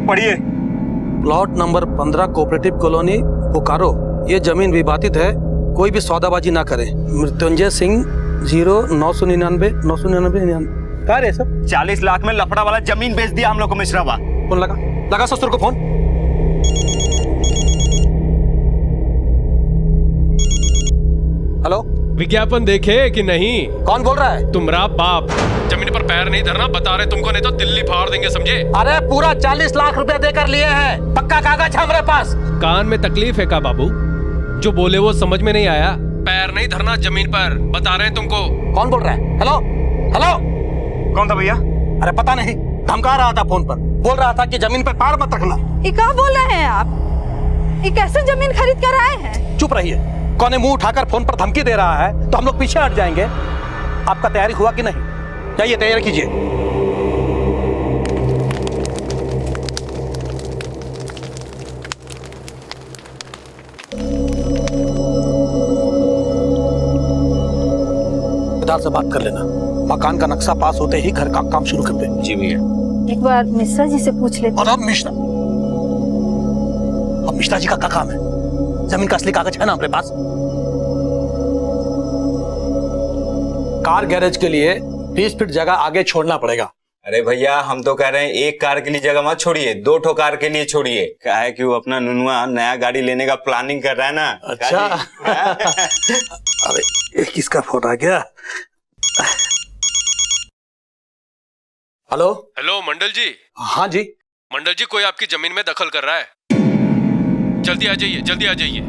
पढ़िए। Plot number 15 cooperative colony Bokaro, ये जमीन विवादित है, कोई भी सौदाबाजी ना करे। मृत्युंजय सिंह 0999 क्या रे सब? 40 लाख में लफड़ा वाला जमीन बेच दिया हम लोग को मिश्रा बा। फोन लगा ससुर को फोन। हेलो, विज्ञापन देखे कि नहीं? कौन बोल रहा है? तुम्हारा बाप। जमीन पर पैर नहीं धरना बता रहे तुमको, नहीं तो दिल्ली फाड़ देंगे, समझे? अरे पूरा 40 लाख रुपए देकर लिए हैं, पक्का कागज है हमारे पास। कान में तकलीफ है का बाबू? जो बोले वो समझ में नहीं आया। पैर नहीं धरना जमीन पर, बता रहे हैं तुमको। कौन बोल रहा है? हेलो हेलो, कौन था भैया? अरे पता नहीं, धमका रहा था फोन पर, बोल रहा था कि जमीन पर पैर मत रखना। ये क्या बोल रहे हैं आप? ये कैसे जमीन खरीद कर आए हैं? चुप रहिए, कौन मुंह उठाकर फोन पर धमकी दे रहा है तो हम लोग पीछे हट जाएंगे। आपका तैयारी हुआ कि नहीं? जाइए तैयारी कीजिए। इधर से बात कर लेना, मकान का नक्शा पास होते ही घर का काम शुरू कर दे। जी भैया। एक बार मिश्रा जी से पूछ लेते। और अब मिश्रा जी का क्या काम है? जमीन का असली कागज है ना हमारे पास? कार गैरेज के लिए 20 फीट जगह आगे छोड़ना पड़ेगा। अरे भैया, हम तो कह रहे हैं एक कार के लिए जगह मत छोड़िए, 2 ठो कार के लिए छोड़िए। क्या है कि वो अपना नुनुआ नया गाड़ी लेने का प्लानिंग कर रहा है ना। अच्छा। अरे ये किसका फोन आ गया? हेलो हेलो मंडल जी। हाँ जी। मंडल जी, कोई आपकी जमीन में दखल कर रहा है, जल्दी आ जाइए, जल्दी आ जाइए।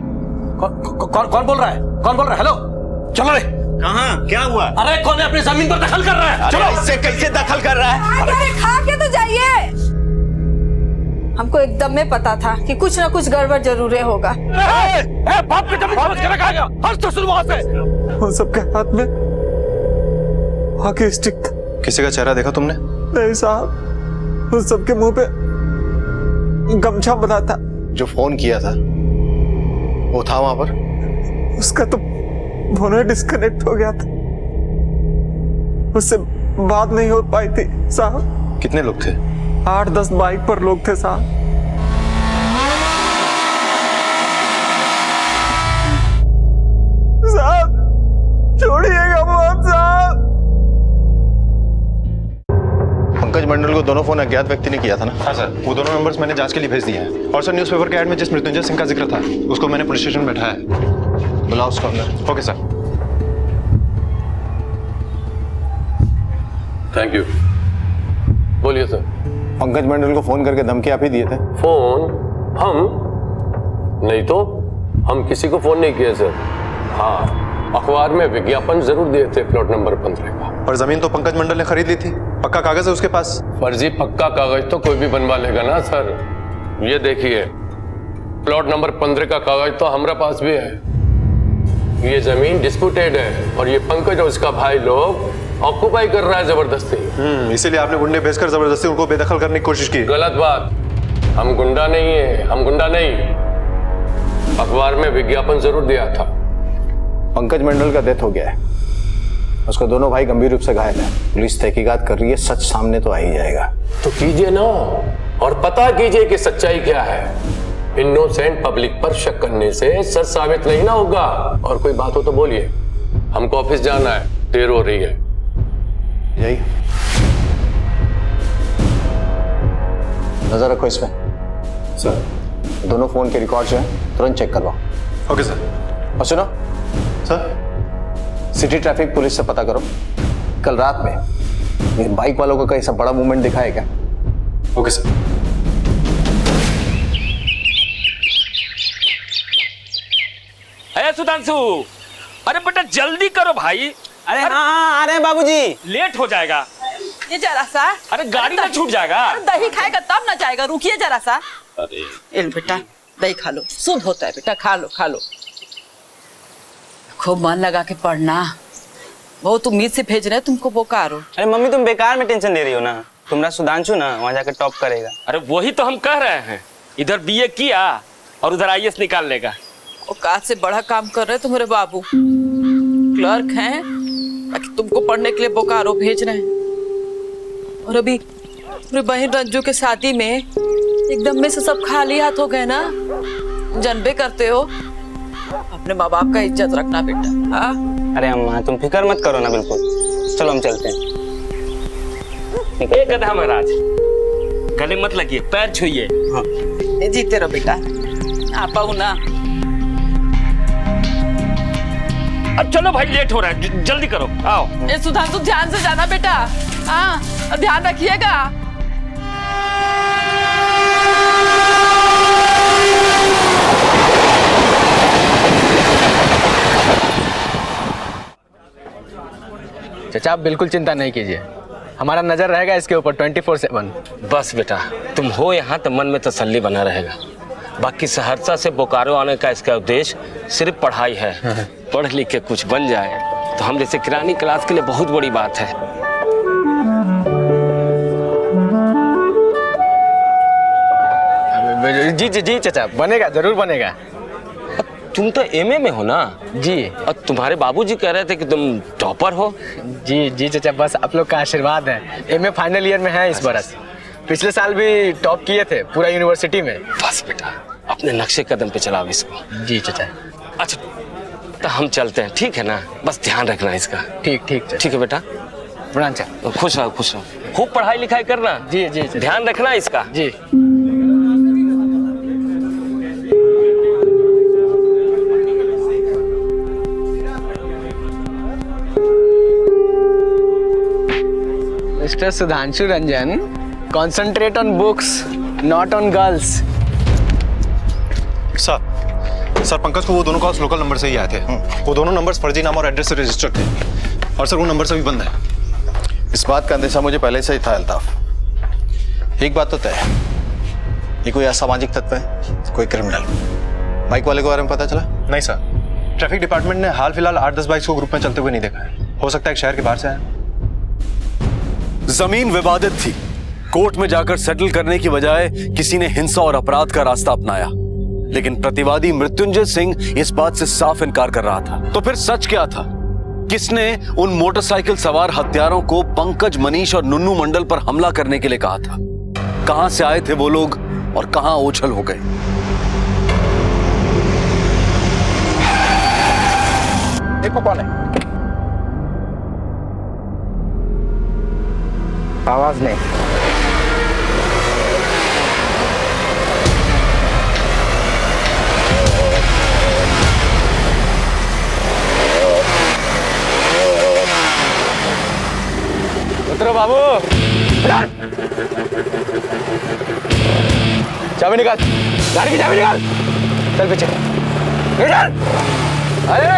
कौन बोल रहा है? कौन बोल रहा है? हेलो, चलो रे। कहाँ? क्या हुआ? अरे कौन अपनी जमीन पर दखल कर रहा है? चलो। इससे कैसे दखल कर रहा है? अरे खा के तो जाइए। हमको एकदम में पता था कि कुछ ना कुछ गड़बड़ जरूर होगा। बाप की जमीन समझ के रखा गया, हर तो शुरू वहां से। उन सबके हाथ में हॉकी स्टिक था। किसी का चेहरा देखा तुमने? नहीं साहब, उन सबके मुंह पे गमछा बना था। जो फोन किया था वो था वहां पर? उसका तो फोन डिस्कनेक्ट हो गया था, उससे बात नहीं हो पाई थी साहब। कितने लोग थे? 8-10 बाइक पर लोग थे साहब। साहब छोड़िएगा मोहन साहब। पंकज मंडल को दोनों फोन अज्ञात व्यक्ति ने किया था ना? हाँ सर। वो दोनों नंबर्स मैंने जांच के लिए भेज दिए हैं। और सर न्यूज़पेपर के ऐड में जिस मृत्युंजय सिंह का जिक्र था उसको मैंने पुलिस स्टेशन में बैठाया है। बुलाओ उसको अंदर। Okay sir. Thank you. बोलिए सर। पंकज मंडल को फोन करके धमकी आप ही दिए थे? फोन? हम नहीं तो, हम किसी को फोन नहीं किए सर। हाँ, अखबार में विज्ञापन जरूर दिए थे प्लॉट नंबर 15 का। और जमीन तो पंकज मंडल ने खरीद ली थी, पक्का कागज है उसके पास? फर्जी पक्का कागज तो कोई भी बनवा लेगा ना सर। ये देखिए, प्लॉट नंबर 15 का कागज तो हमारे पास भी है। ये जमीन डिस्प्यूटेड है और ये पंकज और उसका भाई लोग ऑक्युपाई कर रहा है जबरदस्ती। इसीलिए आपने गुंडे भेजकर जबरदस्ती उनको बेदखल करने की कोशिश की? गलत बात, हम गुंडा नहीं है, हम गुंडा नहीं। अखबार में विज्ञापन जरूर दिया था। पंकज मंडल का डेथ हो गया है, उसको दोनों भाई गंभीर रूप से घायल है। पुलिस तहकीकात कर रही है, सच सामने तो आ ही जाएगा। तो कीजिए ना, और पता कीजिए कि सच्चाई क्या है। इनोसेंट पब्लिक पर शक करने से सच साबित नहीं ना होगा। और कोई बात हो तो बोलिए, हमको ऑफिस जाना है, देर हो रही है। यही नजर रखो इसमें सर। दोनों फोन के रिकॉर्ड जो है तुरंत चेक करवाओ। Okay sir. और सुनो सर, सिटी ट्रैफिक पुलिस से पता करो कल रात में ये बाइक वालों का कैसा बड़ा मूवमेंट दिखा है क्या? Okay sir. अरे सुधांशु, अरे बेटा जल्दी करो भाई। अरे हाँ आ रहे हैं बाबूजी। लेट हो जाएगा। ये जरा सा। अरे गाड़ी ना छूट जाएगा। अरे दही खाएगा तब ना जाएगा, रुकिए जरा सा। अरे बेटा दही खा लो, शुभ होता है बेटा, खा लो खा लो। खूब मन लगा के पढ़ना। बहुत उम्मीद से भेज रहे हैं तुमको बोकारो। अरे मम्मी तुम बेकार में टेंशन ले रही हो ना। तुम्हारा सुधांशु ना वहाँ जाकर टॉप करेगा। अरे वही तो हम कह रहे हैं, इधर बीए किया और उधर आईएएस निकाल लेगा। औकात से बड़ा काम कर रहे तुम्हारे बाबू, क्लर्क हैं, बाकी तुमको पढ़ने के लिए बोकारो भेज रहे हैं। और अभी बहन रंजू के शादी में एकदम में से सब खाली हाथ हो गए ना, जानबे करते हो। अपने माँ बाप का इज्जत रखना बेटा। हाँ अरे अम्मा तुम फिक्र मत करो ना, बिल्कुल। चलो हम चलते हैं। एक गधा महाराज, गले मत लगिए, पैर छुइए। हाँ जीते रहो बेटा, आप आओ ना। अब चलो भाई, लेट हो रहा है, जल्दी करो, आओ। ए सुधांशु ध्यान से जाना बेटा, हाँ ध्यान रखिएगा। चाचा आप बिल्कुल चिंता नहीं कीजिए, हमारा नजर रहेगा इसके ऊपर 24/7। बस बेटा, तुम हो यहाँ तो मन में तसल्ली बना रहेगा। बाकी सहरसा से बोकारो आने का इसका उद्देश्य सिर्फ पढ़ाई है। पढ़ लिख के कुछ बन जाए तो हम जैसे किरानी क्लास के लिए बहुत बड़ी बात है। जी जी जी चाचा, बनेगा, जरूर बनेगा। तुम तो एमए में हो ना? जी। और तुम्हारे बाबूजी कह रहे थे कि तुम टॉपर हो। जी जी चाचा, बस आप लोग का आशीर्वाद है। एमए फाइनल ईयर में है इस बरस। पिछले साल भी टॉप किए थे पूरा यूनिवर्सिटी में। बस बेटा, अपने नक्शे कदम पे चलाओ इसको। जी चाचा। अच्छा तो हम चलते हैं, ठीक है ना? बस ध्यान रखना इसका। ठीक ठीक ठीक है बेटा, प्रणाम चाचा। खुश रहो, खुश रहो, खूब पढ़ाई लिखाई करना। जी जी ध्यान रखना इसका। जी। Mister Sudhanshu Ranjan, concentrate on books, not on girls. Sir Pankaj को वो दोनों कॉल्स लोकल नंबर से ही आए थे। वो दोनों नंबर्स फर्जी नाम और एड्रेस से रजिस्टर्ड थे और सर वो नंबर से भी बंद है। इस बात का अंदेशा मुझे पहले से ही था अल्ताफ। एक बात तो तय है, ये कोई असामाजिक तत्व है, कोई क्रिमिनल। बाइक वाले के बारे में पता चला? नहीं सर, ट्रैफिक डिपार्टमेंट ने हाल फिलहाल 8-10 बाइक्स को ग्रुप में चलते हुए नहीं देखा है। हो सकता है शहर के बाहर से आए। जमीन विवादित थी, कोर्ट में जाकर सेटल करने की बजाय किसी ने हिंसा और अपराध का रास्ता अपनाया। लेकिन प्रतिवादी मृत्युंजय सिंह इस बात से साफ इनकार कर रहा था। तो फिर सच क्या था? किसने उन मोटरसाइकिल सवार हत्यारों को पंकज, मनीष और नुन्नू मंडल पर हमला करने के लिए कहा था? कहां से आए थे वो लोग और कहां ओझल हो गए? देखो कौन है? आवाज नहीं। उतरो बाबू, चाबी निकाल, गाड़ी की चाबी निकाल। चल पीछे, निकाल। अरे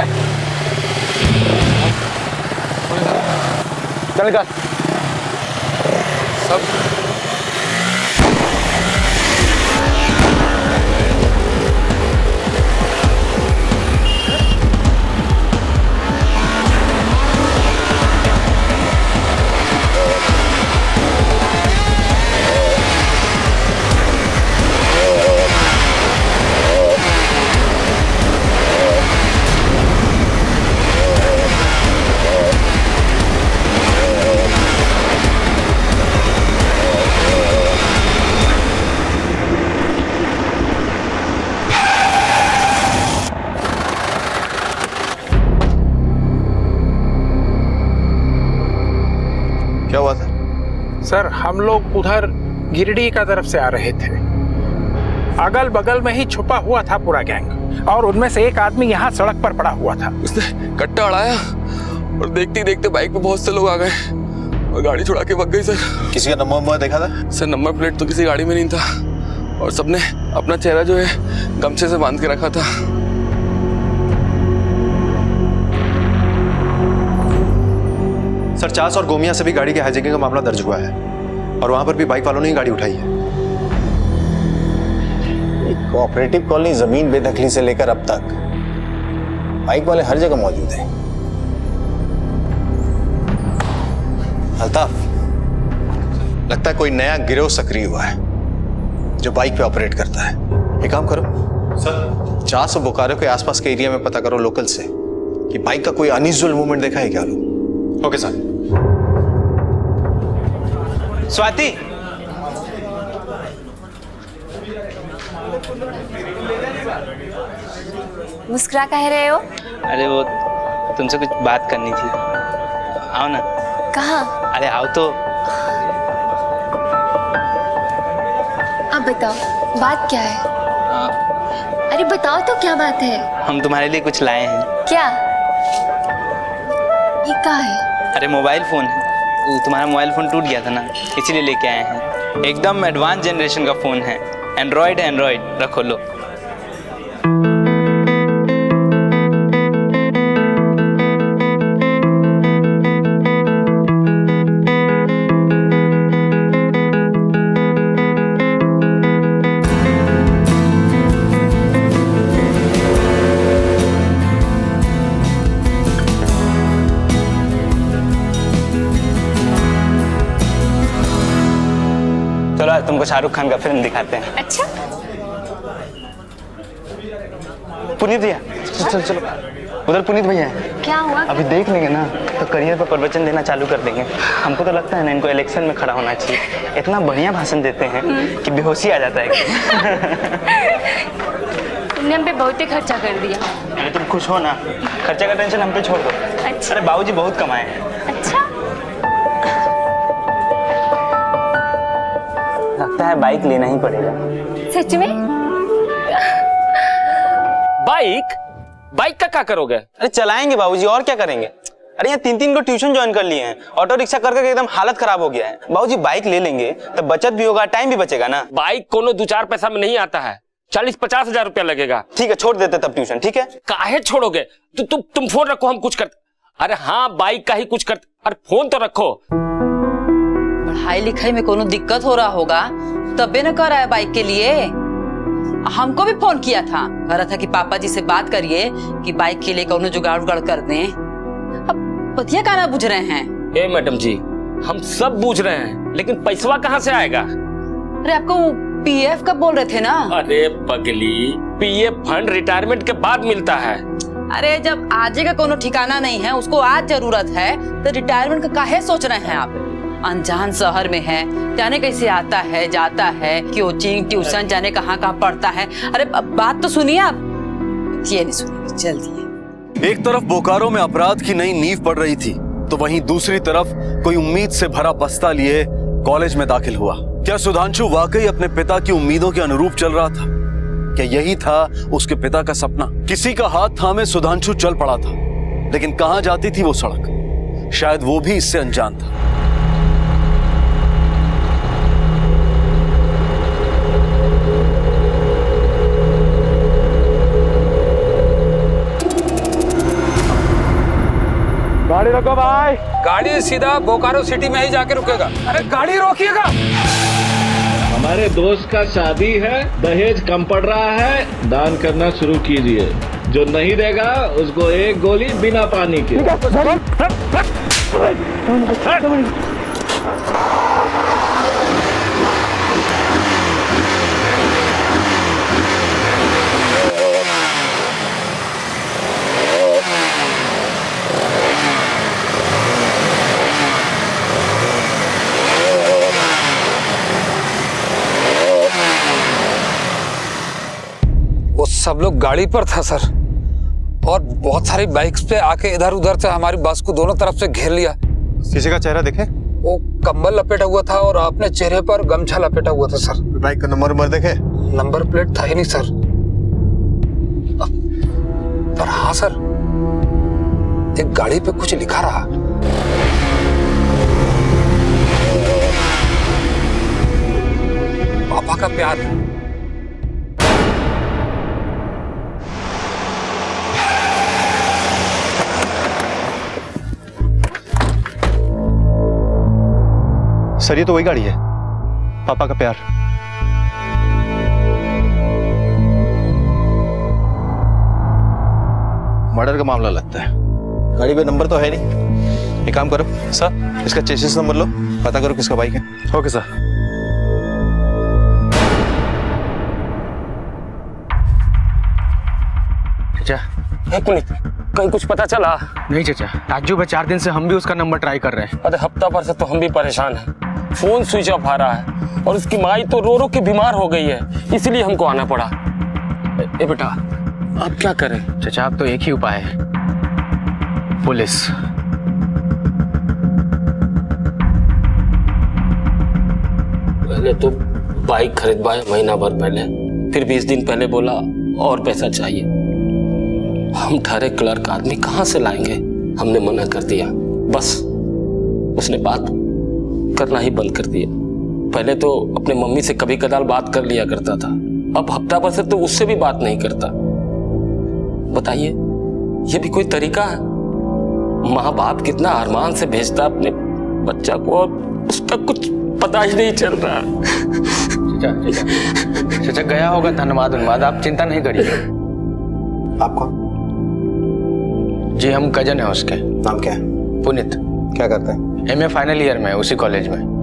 चल निकाल। सब क्या हुआ था? सर हम लोग उधर गिरिडीह का तरफ से आ रहे थे। अगल बगल में ही छुपा हुआ था पूरा गैंग और उनमें से एक आदमी यहाँ सड़क पर पड़ा हुआ था। उसने कट्टा उड़ाया और देखते ही देखते बाइक पे बहुत से लोग आ गए और गाड़ी छुड़ा के भाग गई सर। किसी का नंबर देखा था? सर नंबर प्लेट तो किसी गाड़ी में नहीं था और सबने अपना चेहरा जो है गमछे से बांध के रखा था। सर चास और गोमिया से भी गाड़ी के हाईजैकिंग का मामला दर्ज हुआ है और वहां पर भी बाइक वालों ने ही गाड़ी उठाई है। कोऑपरेटिव कॉलोनी जमीन बेदखली से लेकर अब तक बाइक वाले हर जगह मौजूद हैं। अल्ताफ, लगता है कोई नया गिरोह सक्रिय हुआ है जो बाइक पे ऑपरेट करता है। एक काम करो सर, 400 बोकारो के आसपास के एरिया में पता करो लोकल से कि बाइक का कोई अनयूजुअल मूवमेंट देखा है क्या लोग। Okay sir. स्वाति, मुस्कुरा कह रहे हो? अरे वो तुमसे कुछ बात करनी थी, आओ ना। कहाँ? अरे आओ तो। अब बताओ बात क्या है? अरे बताओ तो क्या बात है? हम तुम्हारे लिए कुछ लाए हैं। क्या? ये क्या है? अरे मोबाइल फोन है, तुम्हारा मोबाइल फोन टूट गया था ना, इसीलिए लेके आए हैं। एकदम एडवांस जनरेशन का फोन है, एंड्रॉइड है, एंड्रॉइड। रखो लो। चलो आज तुमको शाहरुख खान का फिल्म दिखाते हैं। अच्छा। पुनीत भैया, चलो चलो, उधर पुनीत भैया है। क्या हुआ? अभी देख लेंगे ना तो करियर पर प्रवचन देना चालू कर देंगे। हमको तो लगता है ना इनको इलेक्शन में खड़ा होना चाहिए। इतना बढ़िया भाषण देते हैं कि बेहोशी आ जाता है। तुमने हम पे बहुत ही खर्चा कर दिया। अरे तुम खुश हो ना, खर्चे का टेंशन हम पे छोड़ दो। अच्छा। अरे बाबूजी बहुत कमाए हैं। अच्छा। लगता है बाइक लेना ही पड़ेगा। सच में? बाइक का क्या करोगे? अरे चलाएंगे बाबूजी, और क्या करेंगे। अरे यहाँ 3-3 को ट्यूशन ज्वाइन कर लिए हैं, ऑटो रिक्शा कर करके एकदम हालत खराब हो गया है। बाबूजी बाइक ले लेंगे तो बचत भी होगा, टाइम भी बचेगा ना। बाइक कोनो 2-4 पैसा में नहीं आता है, 40-50 हजार रुपया लगेगा। ठीक है, छोड़ देते तब ट्यूशन। ठीक है, काहे छोड़ोगे? तुम फोन रखो, हम कुछ करते। अरे हाँ, बाइक का ही कुछ करते। अरे फोन तो रखो। पढ़ाई लिखाई में कोनो दिक्कत हो रहा होगा तबे न कर रहा है बाइक के लिए। हमको भी फोन किया था, कह रहा था कि पापा जी से बात करिए कि बाइक के लिए कोनो जुगाड़ उगाड़ कर दें। अब पतिया का ना बुझ रहे हैं। ए मैडम जी, हम सब बूझ रहे हैं, लेकिन पैसवा कहाँ से आएगा? अरे आपको पीएफ का बोल रहे थे ना? अरे पगली, पीएफ फंड रिटायरमेंट के बाद मिलता है। अरे जब आजे का कोनो ठिकाना नहीं है, उसको आज जरूरत है, तो रिटायरमेंट का काहे सोच रहे हैं आप? अनजान शहर में है, जाने कैसे आता है जाता है, कोचिंग ट्यूशन जाने कहाँ कहाँ पढ़ता है। अरे बात तो सुनिए आप। ये नहीं सुनिए जल्दी। एक तरफ बोकारो में अपराध की नई नींव पड़ रही थी, तो वहीं दूसरी तरफ कोई उम्मीद से भरा बस्ता लिए कॉलेज में दाखिल हुआ। क्या सुधांशु वाकई अपने पिता की उम्मीदों के अनुरूप चल रहा था? क्या यही था उसके पिता का सपना? किसी का हाथ थामे सुधांशु चल पड़ा था, लेकिन कहां जाती थी वो सड़क? शायद वो भी इससे अनजान था। गाड़ी रोको भाई। गाड़ी सीधा बोकारो सिटी में ही जाके रुकेगा। अरे गाड़ी रोकिएगा। हमारे दोस्त का शादी है, दहेज कम पड़ रहा है, दान करना शुरू कीजिए। जो नहीं देगा उसको एक गोली बिना पानी के। वो सब लोग गाड़ी पर था सर, और बहुत सारी बाइक्स पे आके इधर उधर से हमारी बस को दोनों तरफ से घेर लिया। किसी का चेहरा देखे? वो कंबल लपेटा हुआ था और अपने चेहरे पर गमछा लपेटा हुआ था सर। बाइक का नंबर देखे? नंबर प्लेट था ही नहीं सर। पर हाँ सर, एक गाड़ी पे कुछ लिखा रहा। पापा का प्यार। सर ये तो वही गाड़ी है, पापा का प्यार। मर्डर का मामला लगता है। गाड़ी पे नंबर तो है नहीं, एक काम करो सर, इसका चेसिस नंबर लो, पता करो किसका बाइक है। Okay sir. चाचा पुनीत, कहीं कुछ पता चला? नहीं चाचा, ताज्जुब है, 4 दिन से हम भी उसका नंबर ट्राई कर रहे हैं। अरे हफ्ता भर से तो हम भी परेशान हैं। फोन स्विच ऑफ आ रहा है और उसकी माई तो रो रो के बीमार हो गई है, इसलिए हमको आना पड़ा। ए बेटा, अब क्या करें? चाचा अब तो एक ही उपाय है, पुलिस। पहले तो बाइक खरीदवाया महीना भर पहले, फिर 20 दिन पहले बोला और पैसा चाहिए। हम ठहरे क्लर्क आदमी कहाँ से लाएंगे? हमने मना कर दिया। बस उसने बात करना ही बंद कर दिया। पहले तो अपने मम्मी से कभी कदाल बात कर लिया करता था, अब हफ्ता भर से तो उससे भी बात नहीं करता। बताइए, ये भी कोई तरीका है? माँ बाप कितना अरमान से भेजता अपने बच्चा को और उसका कुछ पता ही नहीं चल रहा। चाचा गया होगा, धन्यवाद, आप चिंता नहीं करिए। आपको? जी हम कजन है उसके। नाम क्या है? पुनीत। क्या करते हैं? एमए फाइनल ईयर में, उसी कॉलेज में।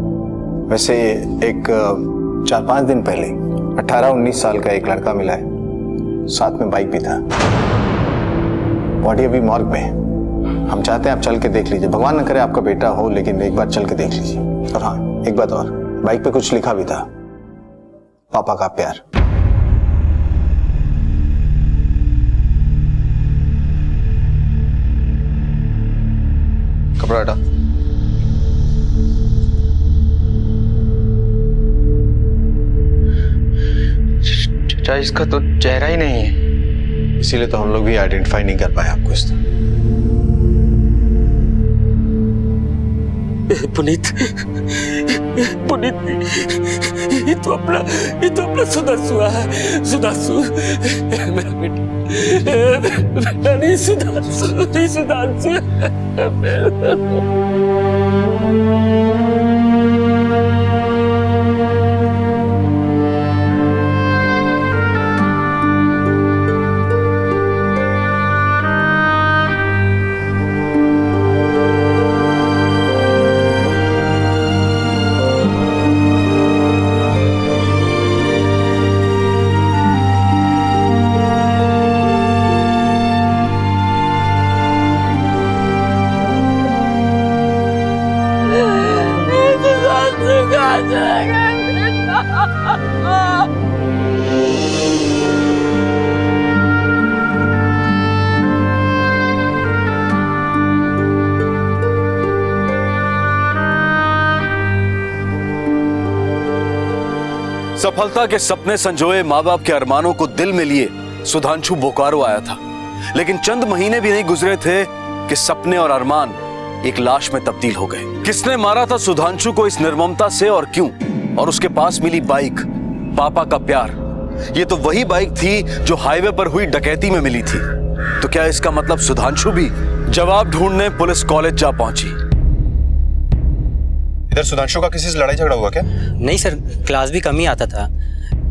वैसे एक 4-5 दिन पहले 18-19 साल का एक लड़का मिला है, साथ में बाइक भी था। बॉडी अभी मॉर्ग में है। हम चाहते हैं आप चल के देख लीजिए, भगवान न करे आपका बेटा हो, लेकिन एक बार चल के देख लीजिए। और हाँ, एक बात और, बाइक पे कुछ लिखा भी था, पापा का प्यार। कपड़ा हटा। चाचा इसका तो चेहरा ही नहीं है, इसीलिए तो हम लोग भी आइडेंटिफाई नहीं कर पाए आपको इस तरह। पुनीत, पुनीत, ये तो अपना सुधांशु है। सुधांशु मेरा बेटा नहीं, सुधांशु। सफलता के सपने संजोए माँ बाप के अरमानों को दिल में लिए सुधांशु बोकारो आया था, लेकिन चंद महीने भी नहीं गुजरे थे कि सपने और अरमान एक लाश में तब्दील हो गए। किसने मारा था सुधांशु को इस निर्ममता से और क्यों? और उसके पास मिली बाइक, पापा का प्यार, ये तो वही बाइक थी जो हाईवे पर हुई डकैती में मिली थी। तो क्या इसका मतलब सुधांशु भी? जवाब ढूंढने पुलिस कॉलेज जा पहुंची। इधर सुधांशु का किसी से लड़ाई झगड़ा हुआ क्या? नहीं सर, क्लास भी कम ही आता था,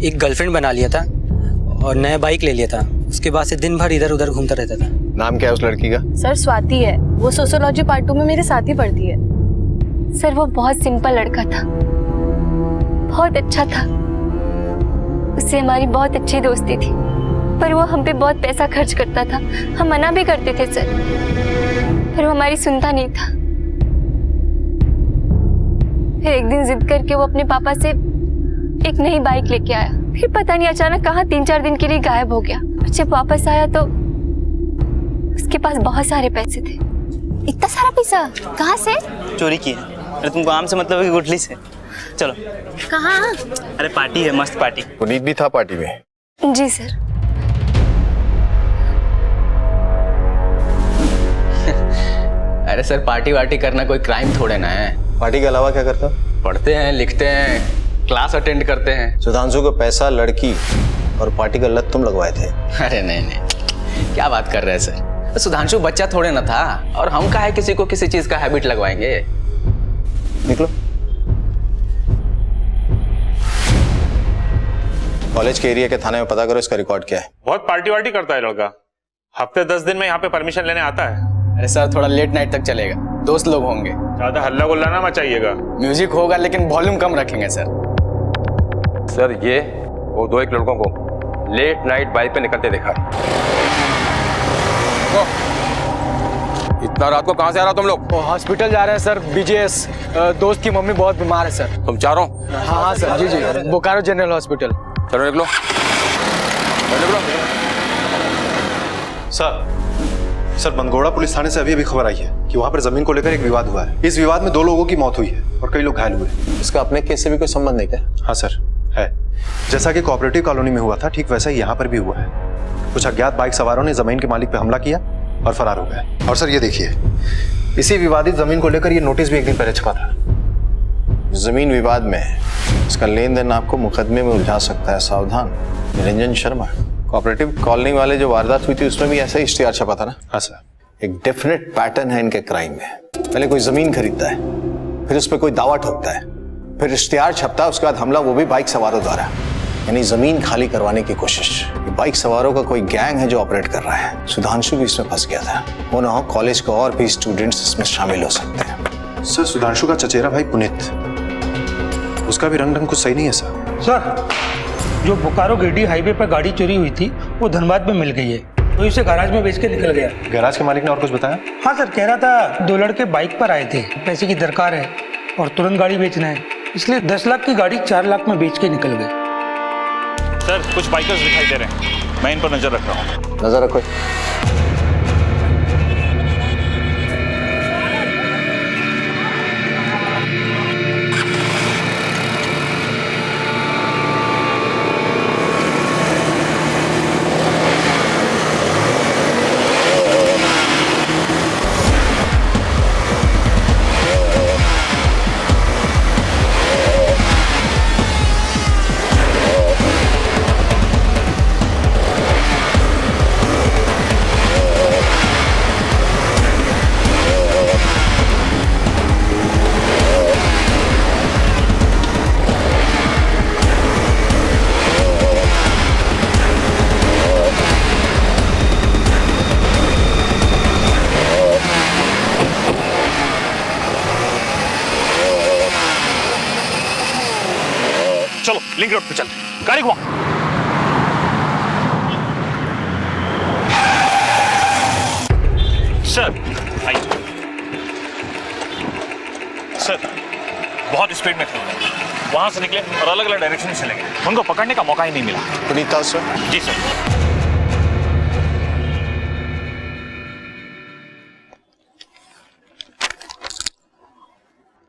एक गर्लफ्रेंड बना लिया था और नया बाइक ले लिया था। उसके बाद से दिन भर इधर उधर घूमता रहता था। नाम क्या है उस लड़की का? सर स्वाति है, वो सोशियोलॉजी पार्ट 2 में मेरे साथ ही पढ़ती है। सर वो बहुत सिंपल लड़का था, बहुत अच्छा था, उससे हमारी बहुत अच्छी दोस्ती थी, पर वो हम पे बहुत पैसा खर्च करता था। हम मना भी करते थे सर, पर वो हमारी सुनता नहीं था। फिर एक दिन जिद करके वो अपने पापा से एक नई बाइक लेके आया। फिर पता नहीं अचानक कहाँ 3-4 दिन के लिए गायब हो गया। जब वापस आया तो उसके पास बहुत सारे पैसे थे। इतना सारा पैसा कहाँ से? चोरी की है। अरे तुमको आम से मतलब है कि गुठली से? चलो। कहाँ? अरे पार्टी है, मस्त पार्टी। पुनीत भी था पार्टी में? जी सर। अरे सर, पार्टी वार्टी करना कोई क्राइम थोड़े ना है। पार्टी के अलावा क्या करता? पढ़ते हैं, लिखते हैं, क्लास अटेंड करते हैं। सुधांशु को पैसा, लड़की और पार्टी का लत तुम लगवाए थे? अरे नहीं, क्या बात कर रहे हैं सर? सुधांशु बच्चा थोड़े ना था, और हम काहे किसी को किसी चीज का हैबिट लगवाएंगे। निकलो। कॉलेज के एरिया के थाने में पता करो इसका रिकॉर्ड क्या है। बहुत पार्टी वार्टी करता है लड़का, हफ्ते 10 दिन में यहाँ पे परमिशन लेने आता है। अरे सर थोड़ा लेट नाइट तक चलेगा, दोस्त लोग होंगे। ज्यादा हल्ला गुल्ला ना मचाइएगा। म्यूजिक होगा लेकिन वॉल्यूम कम रखेंगे सर। सर ये वो 2-1 लड़कों को लेट नाइट बाइक पे निकलते देखा। इतना रात को कहाँ से आ रहा तुम लोग? हॉस्पिटल जा रहे हैं सर, बीजेएस। दोस्त की मम्मी बहुत बीमार है सर। तुम चारों? हाँ सर, जी जी, बोकारो जनरल हॉस्पिटल। चलो निकलो। सर बंदगोड़ा पुलिस थाने से अभी खबर आई है कि वहां पर जमीन को लेकर एक विवाद हुआ है। इस विवाद में 2 लोगों की मौत हुई है और कई लोग घायल हुए। इसका अपने केस से भी कोई संबंध है क्या? हाँ सर है। जैसा कि कोऑपरेटिव कॉलोनी में हुआ था ठीक वैसा ही यहाँ पर भी हुआ है। कुछ अज्ञात बाइक सवारों ने जमीन के मालिक पर हमला किया और फरार हो गए। और सर ये देखिए, इसी विवादित जमीन को लेकर ये नोटिस भी एक दिन पहले छपा था। जमीन विवाद में इसका लेन देन आपको मुकदमे में उलझा सकता है, सावधान। निरंजन शर्मा। कोऑपरेटिव कॉलोनी वाले जो वारदात हुई थी उसमें भी ऐसा ही इश्तिहार छपा था ना? हाँ सर। एक डेफिनेट पैटर्न है इनके क्राइम में। पहले कोई जमीन खरीदता है, फिर उस पर कोई दावा ठोकता है, फिर इश्तिहार छपता है, उसके बाद हमला, वो भी बाइक सवारों द्वारा। यानी जमीन खाली करवाने की कोशिश। ये बाइक सवारों का कोई गैंग है जो ऑपरेट कर रहा है। सुधांशु भी इसमें फंस गया था। हो ना हो कॉलेज के और भी स्टूडेंट्स इसमें शामिल हो सकते हैं। सर सुधांशु का चचेरा भाई पुनीत, उसका भी रंग कुछ सही नहीं है सर। सर जो बोकारो गिरडी हाईवे पर गाड़ी चोरी हुई थी वो धनबाद में मिल गई है, तो इसे गैराज में बेच के निकल गया। गैराज के मालिक ने और कुछ बताया? हाँ सर, कह रहा था 2 लड़के बाइक पर आए थे, पैसे की दरकार है और तुरंत गाड़ी बेचना है, इसलिए 10 लाख की गाड़ी 4 लाख में बेच के निकल गए। सर कुछ बाइकर्स दिखाई दे रहे हैं, मैं इन पर नजर रख रहा हूँ। नजर रखो। चलो लिंक रोड पे चल, गाड़ी घुमा। सर आइए। सर बहुत स्पीड में थे, वहां से निकले और अलग अलग डायरेक्शन में चले गए। उनको पकड़ने का मौका ही नहीं मिला। पुनीता सर? जी सर।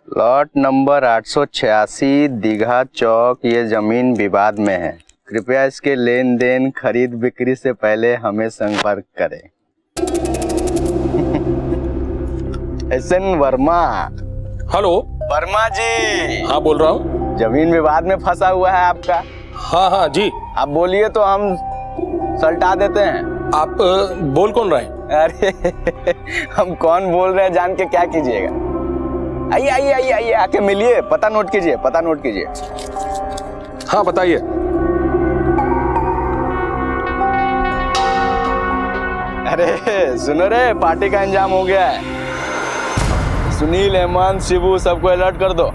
प्लॉट नंबर 886 दीघा चौक, ये जमीन विवाद में है। कृपया इसके लेन देन खरीद बिक्री से पहले हमें संपर्क करें। एसएन वर्मा। हेलो वर्मा जी। हाँ बोल रहा हूँ। जमीन विवाद में फंसा हुआ है आपका? हाँ हाँ जी। आप बोलिए तो हम सल्टा देते हैं। आप बोल कौन रहे हैं? अरे हम कौन बोल रहे हैं जान के क्या कीजिएगा। आइए आइए आइए आइए, आके मिलिए, पता नोट कीजिए, पता नोट कीजिए। हाँ बताइए। अरे सुनो रे, पार्टी का इंतजाम हो गया है। सुनील, हेमंत, शिबू सबको अलर्ट कर दो।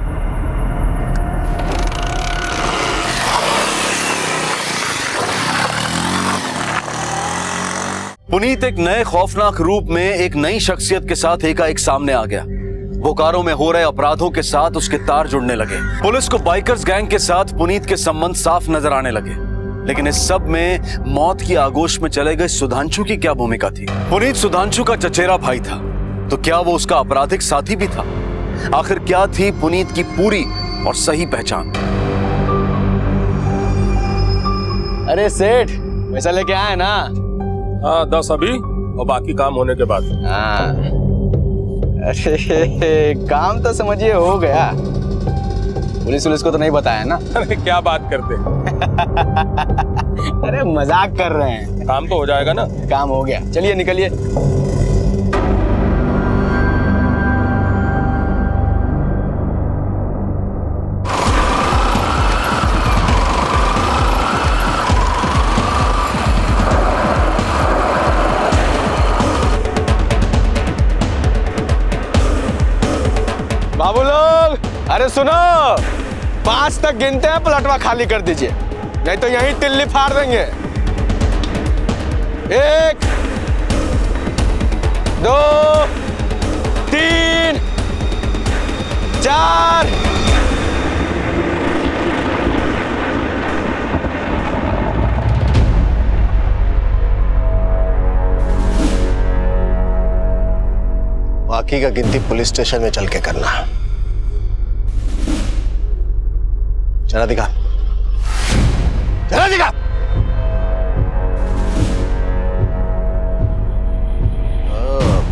पुनीत एक नए खौफनाक रूप में एक नई शख्सियत के साथ एकाएक सामने आ गया। बोकारो में हो रहे अपराधों के साथ उसके तार जुड़ने लगे। पुलिस को बाइकर्स गैंग के साथ पुनीत के संबंध साफ नजर आने लगे। लेकिन इस सब में मौत की आगोश में चले गए सुधांशु की क्या भूमिका थी? पुनीत सुधांशु का चचेरा भाई था, तो क्या वो उसका आपराधिक साथी भी था? आखिर क्या थी पुनीत की पूरी और सही पहचान? अरे सेठ, पैसा लेके आए ना? हाँ 10 अभी और बाकी काम होने के बाद। हाँ अरे काम तो समझिए हो गया। पुलिस को तो नहीं बताया ना? अरे क्या बात करते अरे मजाक कर रहे हैं। काम तो हो जाएगा ना? काम हो गया, चलिए निकलिए। अरे सुनो, 5 तक गिनते हैं, प्लटवा खाली कर दीजिए, नहीं तो यहीं टिल्ली फाड़ देंगे। 1 2 3 4। बाकी का गिनती पुलिस स्टेशन में चल के करना। चला दिखा, चला दिखा।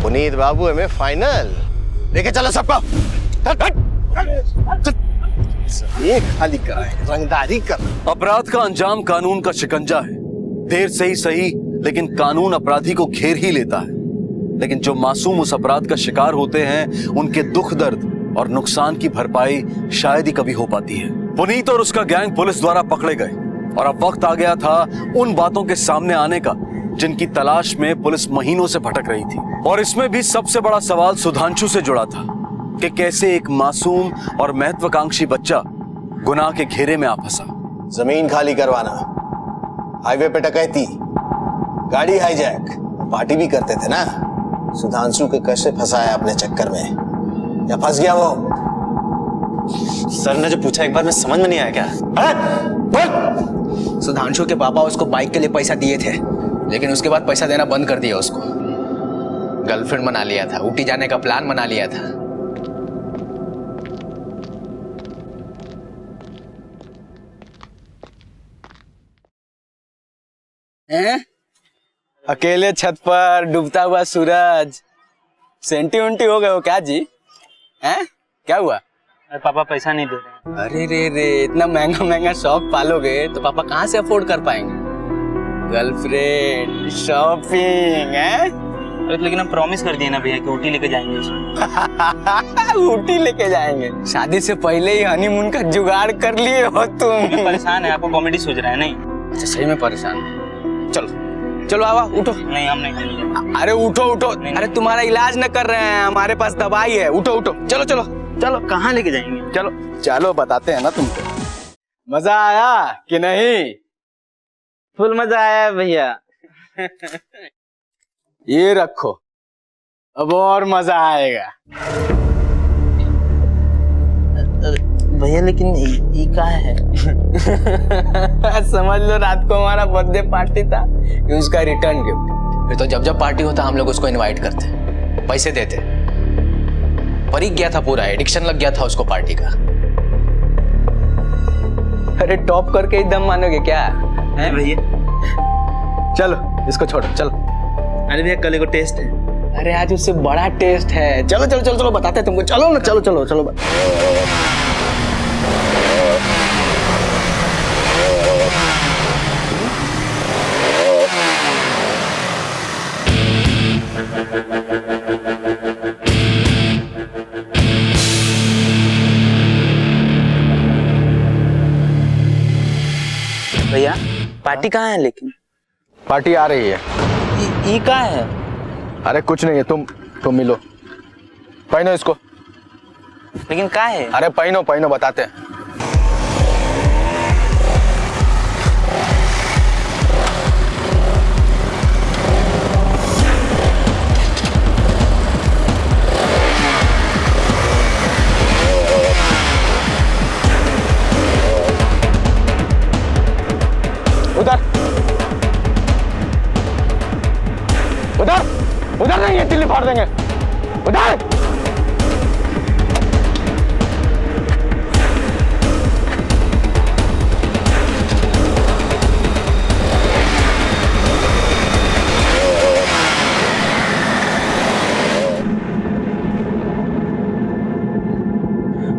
पुनीत बाबू हमें फाइनल लेके चलो सबको। ये खाली कराए, रंगदारी कर। अपराध का अंजाम कानून का शिकंजा है। देर से ही सही, लेकिन कानून अपराधी को घेर ही लेता है। लेकिन जो मासूम उस अपराध का शिकार होते हैं, उनके दुख दर्द और नुकसान की भरपाई शायद ही कभी हो पाती है। पुनीत और उसका गैंग पुलिस द्वारा पकड़े गए और अब वक्त आ गया था उन बातों के सामने आने का जिनकी तलाश में पुलिस महीनों से भटक रही थी। और इसमें भी सबसे बड़ा सवाल सुधांशु से जुड़ा था कि कैसे एक मासूम और महत्वाकांक्षी बच्चा गुनाह के घेरे में आ फंसा। जमीन खाली करवाना, हाईवे पे डकैती, गाड़ी हाईजैक, पार्टी भी करते थे ना। सुधांशु के कैसे फंसाया अपने चक्कर में, या फंस गया वो? सर ने जो पूछा एक बार में समझ में नहीं आया क्या? सुधांशु के पापा उसको बाइक के लिए पैसा दिए थे, लेकिन उसके बाद पैसा देना बंद कर दिया उसको। गर्लफ्रेंड बना लिया था, ऊटी जाने का प्लान बना लिया था। अकेले छत पर डूबता हुआ सूरज, सेंटी उंटी हो गए हो क्या जी? हैं? क्या हुआ? पापा पैसा नहीं दे रहे। अरे रे, इतना महंगा महंगा शौक पालोगे तो पापा कहाँ से अफोर्ड कर पाएंगे? गर्लफ्रेंड, शॉपिंग है? लेकिन हम प्रॉमिस कर दिए ना भैया कि ऊटी लेके जाएंगे। ऊटी लेके जाएंगे? शादी से पहले ही हनीमून का जुगाड़ कर लिए हो तुम। परेशान है, आपको कॉमेडी सोच रहा है? नहीं अच्छा, सही में परेशान है। चलो चलो आवा, उठो। नहीं, हम नहीं। अरे उठो उठो, अरे तुम्हारा इलाज न कर रहे हैं, हमारे पास दवाई है। उठो उठो, चलो चलो चलो। कहाँ लेके जाएंगे? चलो चलो, बताते हैं ना तुमको। मजा आया कि नहीं? फुल मजा आया भैया। ये रखो, अब और मजा आएगा। भैया लेकिन ये क्या है? समझ लो रात को हमारा बर्थडे पार्टी था, ये उसका रिटर्न गिफ्ट। फिर तो जब जब पार्टी होता हम लोग उसको इनवाइट करते, पैसे देते। परीख गया था पूरा, एडिक्शन लग गया था उसको पार्टी का। अरे टॉप करके ही दम मानोगे क्या है भैया? चलो इसको छोड़ो, चलो। अरे भैया कल को टेस्ट है। अरे आज उससे बड़ा टेस्ट है। चलो चलो चलो चलो, बताते हैं तुमको। चलो ना, चलो चलो चलो। भैया पार्टी कहाँ है? लेकिन पार्टी आ रही है। ये कहाँ है? अरे कुछ नहीं है, तुम मिलो। पहनो इसको। लेकिन कहाँ है? अरे पहनो पहनो, बताते हैं। उधर उधर उधर नहीं है, तिल्ली फाड़ देंगे। उधर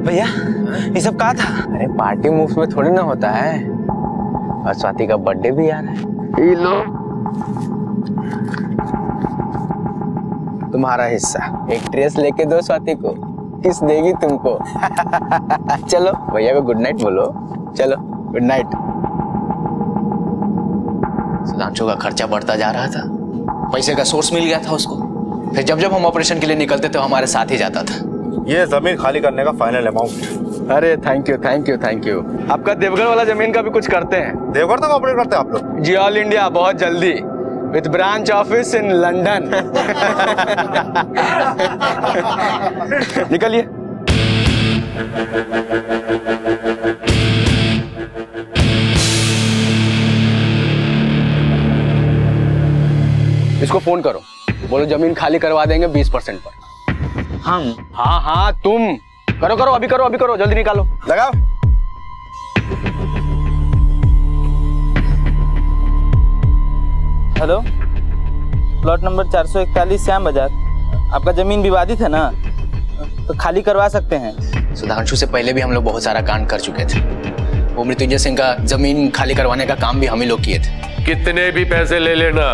भैया ये सब कहा था? अरे पार्टी मूव्स में थोड़ी ना होता है, और स्वाति का बर्थडे भी आ रहा है। ये लो तुम्हारा हिस्सा। एक ड्रेस लेके दो स्वाति को, किस देगी तुमको। चलो भैया को गुड नाइट बोलो। चलो गुड नाइट। सुधांशु का खर्चा बढ़ता जा रहा था, पैसे का सोर्स मिल गया था उसको। फिर जब जब हम ऑपरेशन के लिए निकलते तो हमारे साथ ही जाता था। ये जमीन खाली करने का फाइनल अमाउंट। अरे thank you thank you thank you. आपका देवघर वाला जमीन का भी कुछ करते हैं? देवघर तक ऑपरेट करते हैं आप लोग? जी ऑल इंडिया, बहुत जल्दी, with branch office in London. निकलिए। इसको फोन करो, बोलो जमीन खाली करवा देंगे 20% पर। हम? हाँ हाँ तुम करो करो, अभी करो अभी करो, जल्दी निकालो। लगाओ। हेलो, प्लॉट नंबर 441 श्याम बाजार। आपका जमीन विवादित है ना, तो खाली करवा सकते हैं। सुधांशु से पहले भी हम लोग बहुत सारा कांड कर चुके थे। वो मृत्युंजय सिंह का जमीन खाली करवाने का काम भी हम ही लोग किए थे। कितने भी पैसे ले लेना,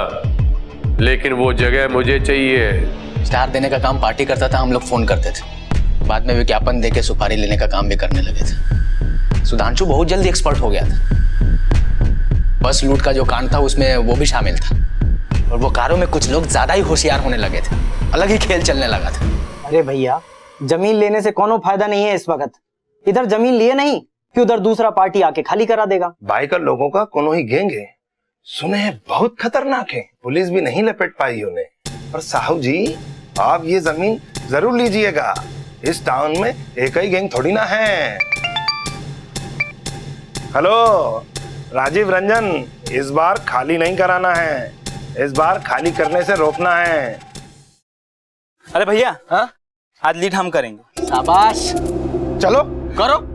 लेकिन वो जगह मुझे चाहिए। स्टार देने का काम पार्टी करता था, हम लोग फोन करते थे। बाद में विज्ञापन देके सुपारी लेने का काम भी करने लगे थे। सुधांशु बहुत जल्दी एक्सपर्ट हो गया था। बस लूट का जो कांड था उसमें वो भी शामिल था। और वो कारों में कुछ लोग ज्यादा ही होशियार होने लगे थे, अलग ही खेल चलने लगा था। अरे भैया, जमीन लेने से कोनो फायदा नहीं है इस वक्त। इधर जमीन लिए नहीं कि उधर दूसरा पार्टी आके खाली करा देगा। बाइकर लोगों का कोनो ही गैंग है, सुने हैं बहुत खतरनाक है, पुलिस भी नहीं लपेट पाई उन्हें। पर साहू जी, आप ये जमीन जरूर लीजिएगा, इस टाउन में एक ही गैंग थोड़ी ना है। हेलो राजीव रंजन, इस बार खाली नहीं कराना है, इस बार खाली करने से रोकना है। अरे भैया, हाँ आज लीड हम करेंगे। शाबाश, चलो करो।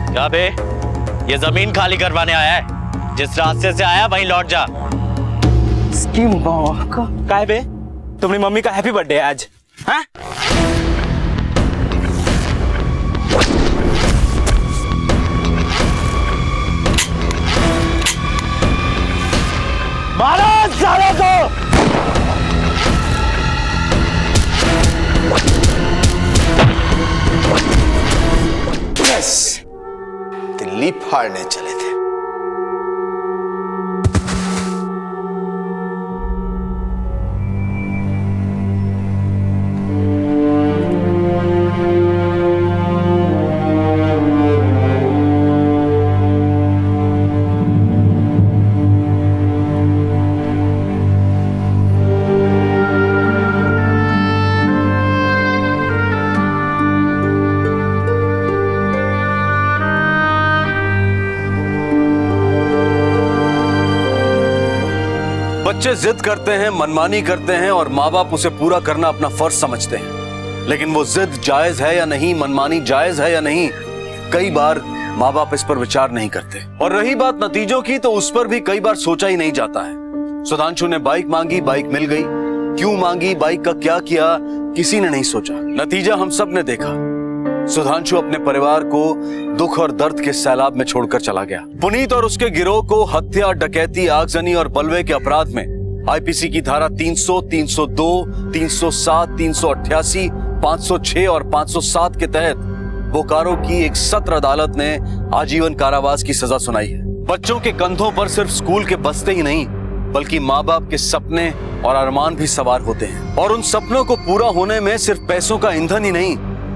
क्या बे, ये जमीन खाली करवाने आया है? जिस रास्ते से आया वहीं लौट जा। का है बे, तुम्हारी मम्मी का हैप्पी बर्थडे है आज? हाँ? मारो साले को। दिल्ली फाड़ने चले थे। बच्चे जिद करते हैं, मनमानी करते हैं और माँ बाप उसे पूरा करना अपना फर्ज समझते हैं। लेकिन वो जिद जायज है या नहीं, मनमानी जायज है या नहीं, कई बार माँ बाप इस पर विचार नहीं करते। और रही बात नतीजों की, तो उस पर भी कई बार सोचा ही नहीं जाता है। सुधांशु ने बाइक मांगी, बाइक मिल गई। क्यों मांगी, बाइक का क्या किया, किसी ने नहीं सोचा। नतीजा हम सब ने देखा। सुधांशु अपने परिवार को दुख और दर्द के सैलाब में छोड़कर चला गया। पुनीत और उसके गिरोह को हत्या, डकैती, आगजनी और बलवे के अपराध में आईपीसी की धारा 300, 302, 307, 388, 506 और 507 के तहत बोकारो की एक सत्र अदालत ने आजीवन कारावास की सजा सुनाई है। बच्चों के कंधों पर सिर्फ स्कूल के बस्ते ही नहीं, बल्कि माँ बाप के सपने और अरमान भी सवार होते हैं। और उन सपनों को पूरा होने में सिर्फ पैसों का ईंधन ही नहीं,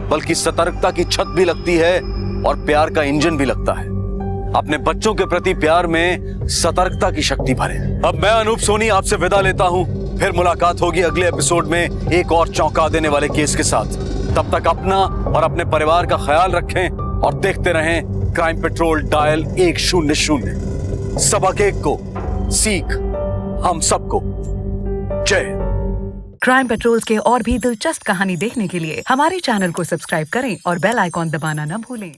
बल्कि सतर्कता की छत भी लगती है और प्यार का इंजन भी लगता है। अपने बच्चों के प्रति प्यार में सतर्कता की शक्ति भरे। अब मैं अनूप सोनी आपसे विदा लेता हूं। फिर मुलाकात होगी अगले एपिसोड में एक और चौंका देने वाले केस के साथ। तब तक अपना और अपने परिवार का ख्याल रखें और देखते रहें क्राइम पेट्रोल डायल 100। सबक एक को सीख हम सबको। जय। क्राइम पेट्रोल के और भी दिलचस्प कहानी देखने के लिए हमारे चैनल को सब्सक्राइब करें और बेल आइकॉन दबाना न भूलें।